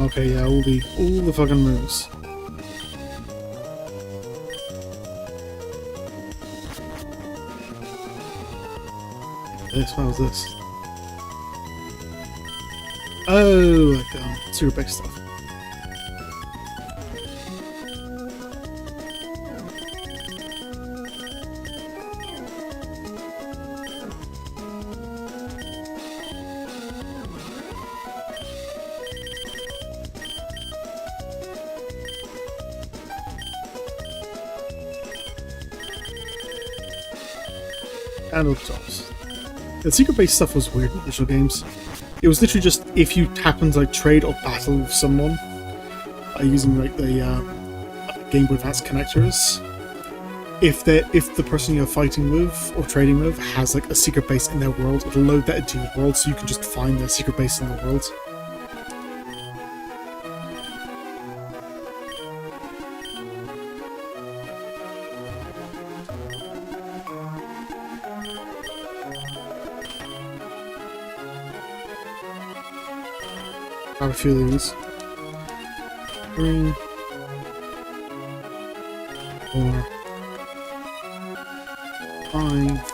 Okay, yeah, all the fucking moves. What was this? Oh, like super big stuff. And other dolls. The secret-based stuff was weird in the original games. It was literally just if you happen to like trade or battle with someone using like the Game Boy Advance connectors. If the person you're fighting with or trading with has like a secret base in their world, it'll load that into your world, so you can just find their secret base in the world. Grab a few of these. 3, 4, 5,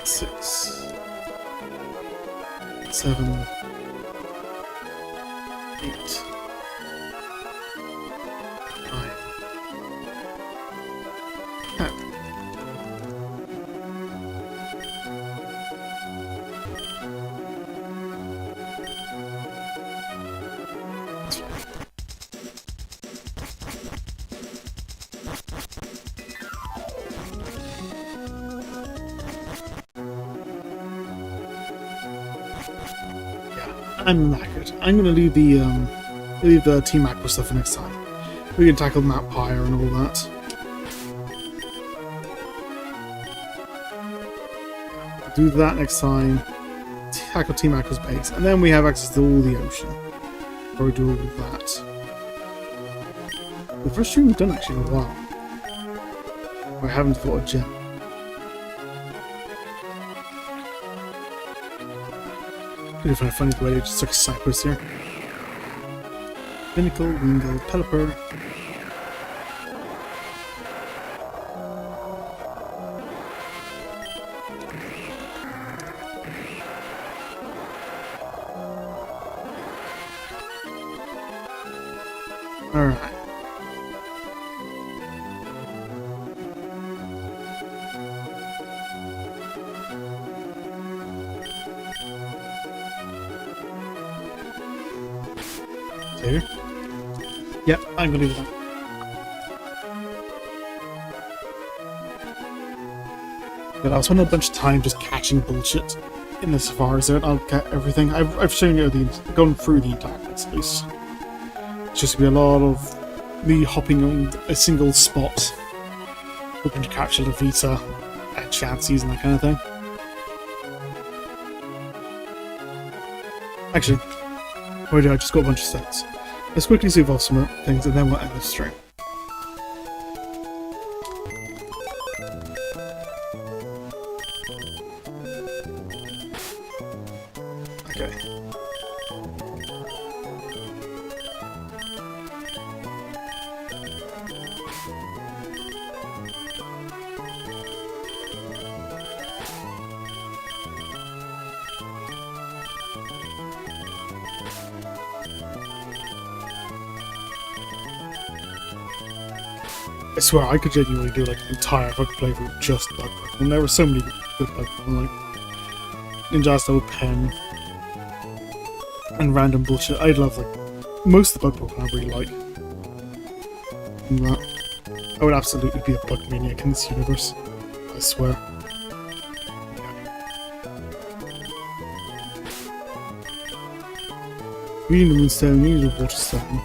6, 7, 8, 9, 10. I'm knackered. I'm gonna leave the Team Aqua stuff for next time. We can tackle Mount Pyre and all that. Do that next time. Tackle Team Aqua's base, and then we have access to all the ocean. Or do all of that. The first stream we've done actually in a while. I haven't fought a gem. If I find the way to just took cyclists here. Pinnacle, Wingle, Pelipper. Alright. Here. Yep, I'm gonna do that. But I was spending a bunch of time just catching bullshit in the Safari Zone. I'll get everything. I've shown you gone through the entire place, at least. It's just gonna be a lot of me hopping on a single spot, hoping to capture the Vita and chances and that kind of thing. Actually, I just got a bunch of sets. Let's quickly see off some things and then we'll end the stream. Okay. I swear, I could genuinely do like an entire bug playthrough with just bug Pokemon. There were so many good Pokemon, like Ninja Style Pen and random bullshit. I'd love like most of the bug Pokemon I really like. And that I would absolutely be a bug maniac in this universe. I swear. You need a Moonstone, you need a Water Stone.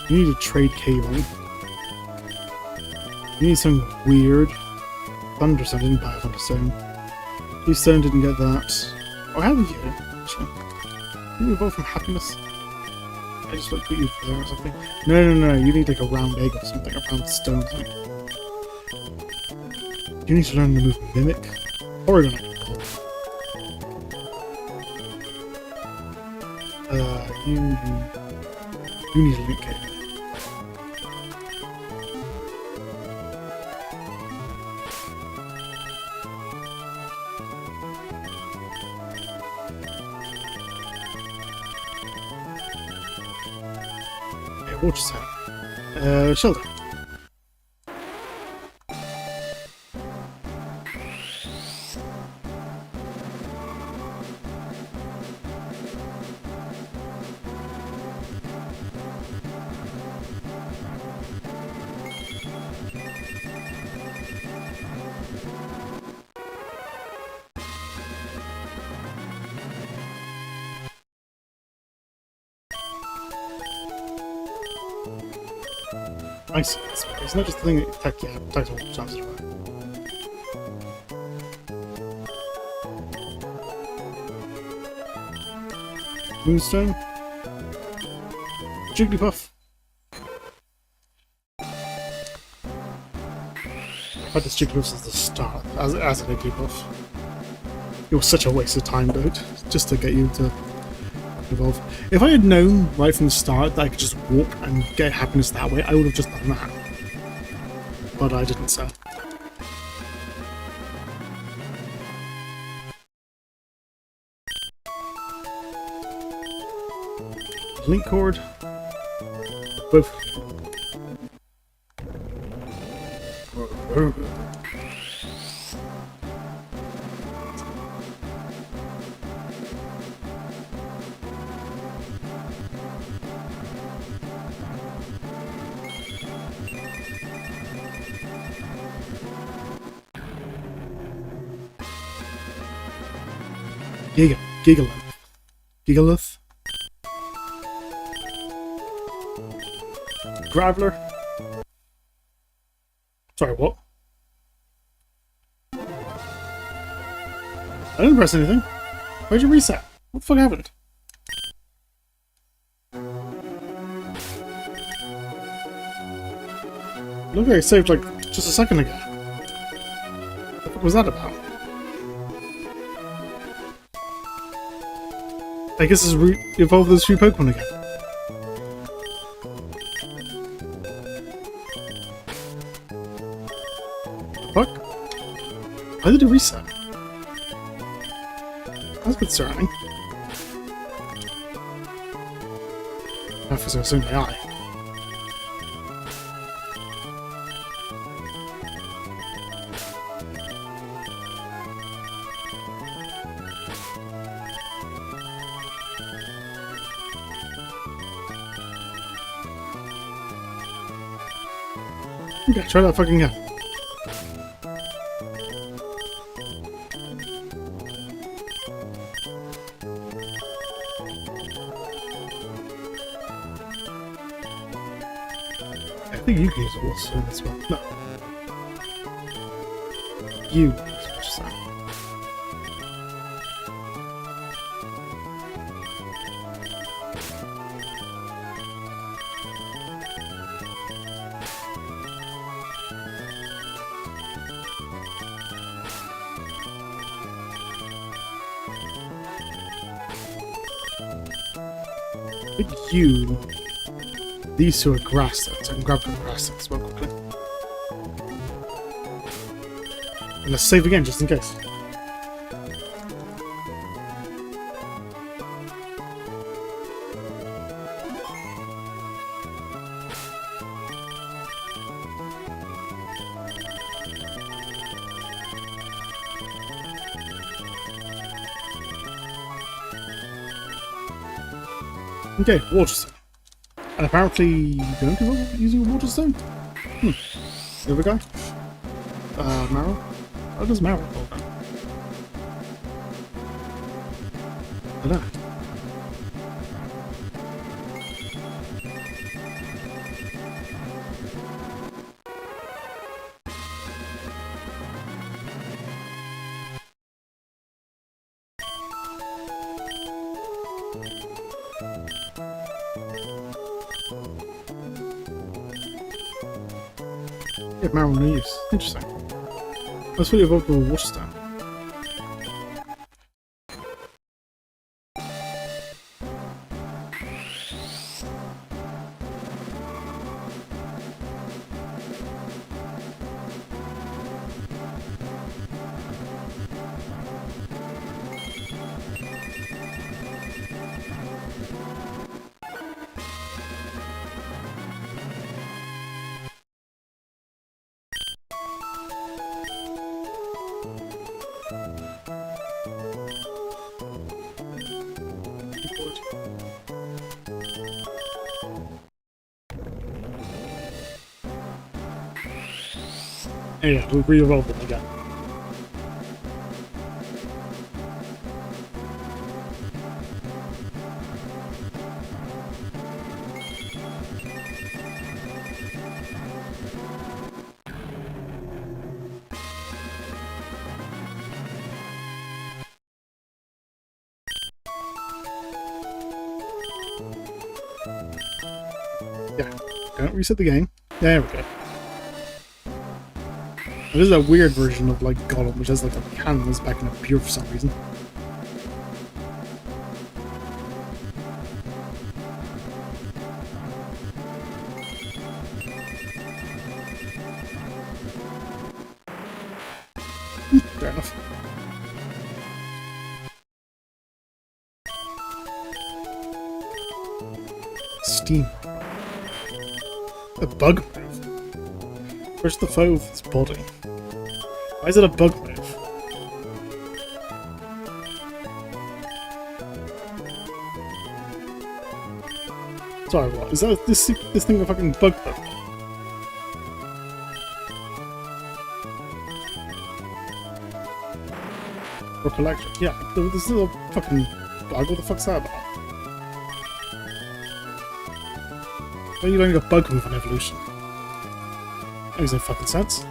You need a trade cable. You need something weird. Thunderstone, didn't buy a Thunderstone. Bluestone, didn't get that. Oh, I have you here, actually. Can you evolve from happiness? I just like put you there or something. No, you need like a round egg or something, a round stone or something. You need to learn the move Mimic. Oregon, I can call it. You need a link cable. Water Tower. Shelter. Nice. It's not just the thing that attacks all chances of Moonstone. Jigglypuff. I had this Jigglypuff as the start, as a Jigglypuff. It was such a waste of time, though, just to get you to evolve. If I had known right from the start that I could just walk and get happiness that way, I would have just done that. But I didn't, so. Link cord. Both. Gigalith. Graveler. Sorry, what? I didn't press anything. Why'd you reset? What the fuck happened? Look, I saved like just a second ago. What the fuck was that about? I guess it's evolve those three Pokemon again. Fuck? Why did it reset? That's concerning. That was so my eye. Okay, try that fucking again. I think you can use a water stone as well. No. You use a water stone. I think you... These two are grass stones. I can grab the grass stones as well quickly. And let's save again just in case. Okay, water stone. And apparently you don't give up using a water stone? The other guy? Marrow? How does Marrow roll then? I don't know. Yeah, Marrow no use. Interesting. Let's really evolve the water stone. Yeah, we'll re-evolve them again. Yeah, don't reset the game. There we go. This is a weird version of like Golem, which has like a cannon that's back in a pure for some reason. Fair enough. Steam. A bug move. Where's the foe of its body? Why is it a bug move? Sorry, what? Is that this thing a fucking bug move? Or collector? Yeah, this is a fucking bug. What the fuck's that about? Why are you learning a bug move on evolution? That makes no fucking sense.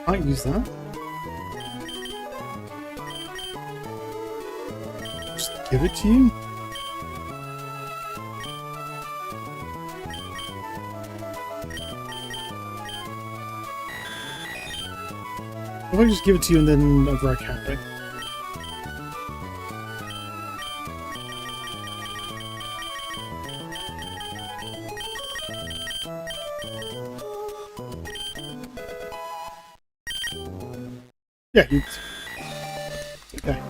I can use that. Just give it to you. I just give it to you and then over a camping? Yeah, you... Okay.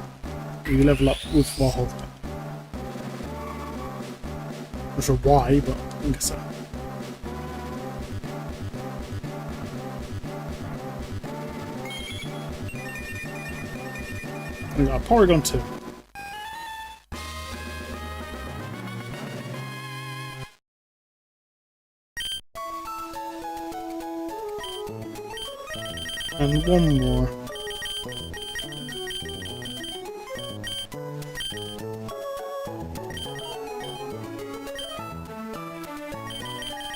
You level up with while holding it. Not sure why, but I guess so. We got a Porygon 2. And one more.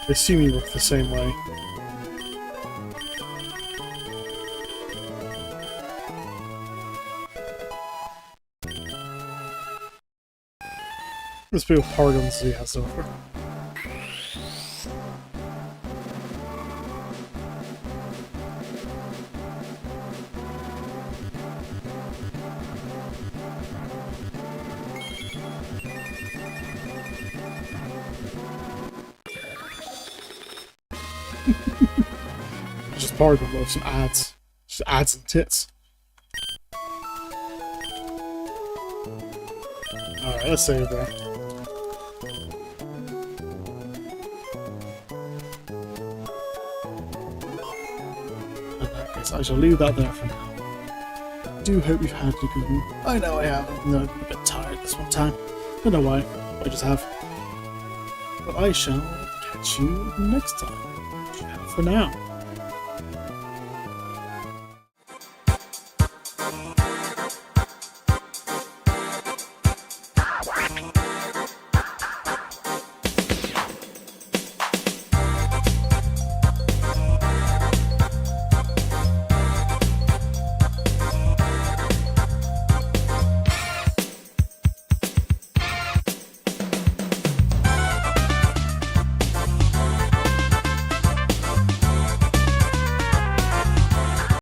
They see me work the same way. Let's be with Paragons he has over. Just Paragon with some ads. Just ads and tits. Alright, let's save there. In that case, I shall leave that there for now. I do hope you've had a good one. I know I have, even though I'm a bit tired this one time. I don't know why, I just have. But I shall catch you next time. Ciao for now.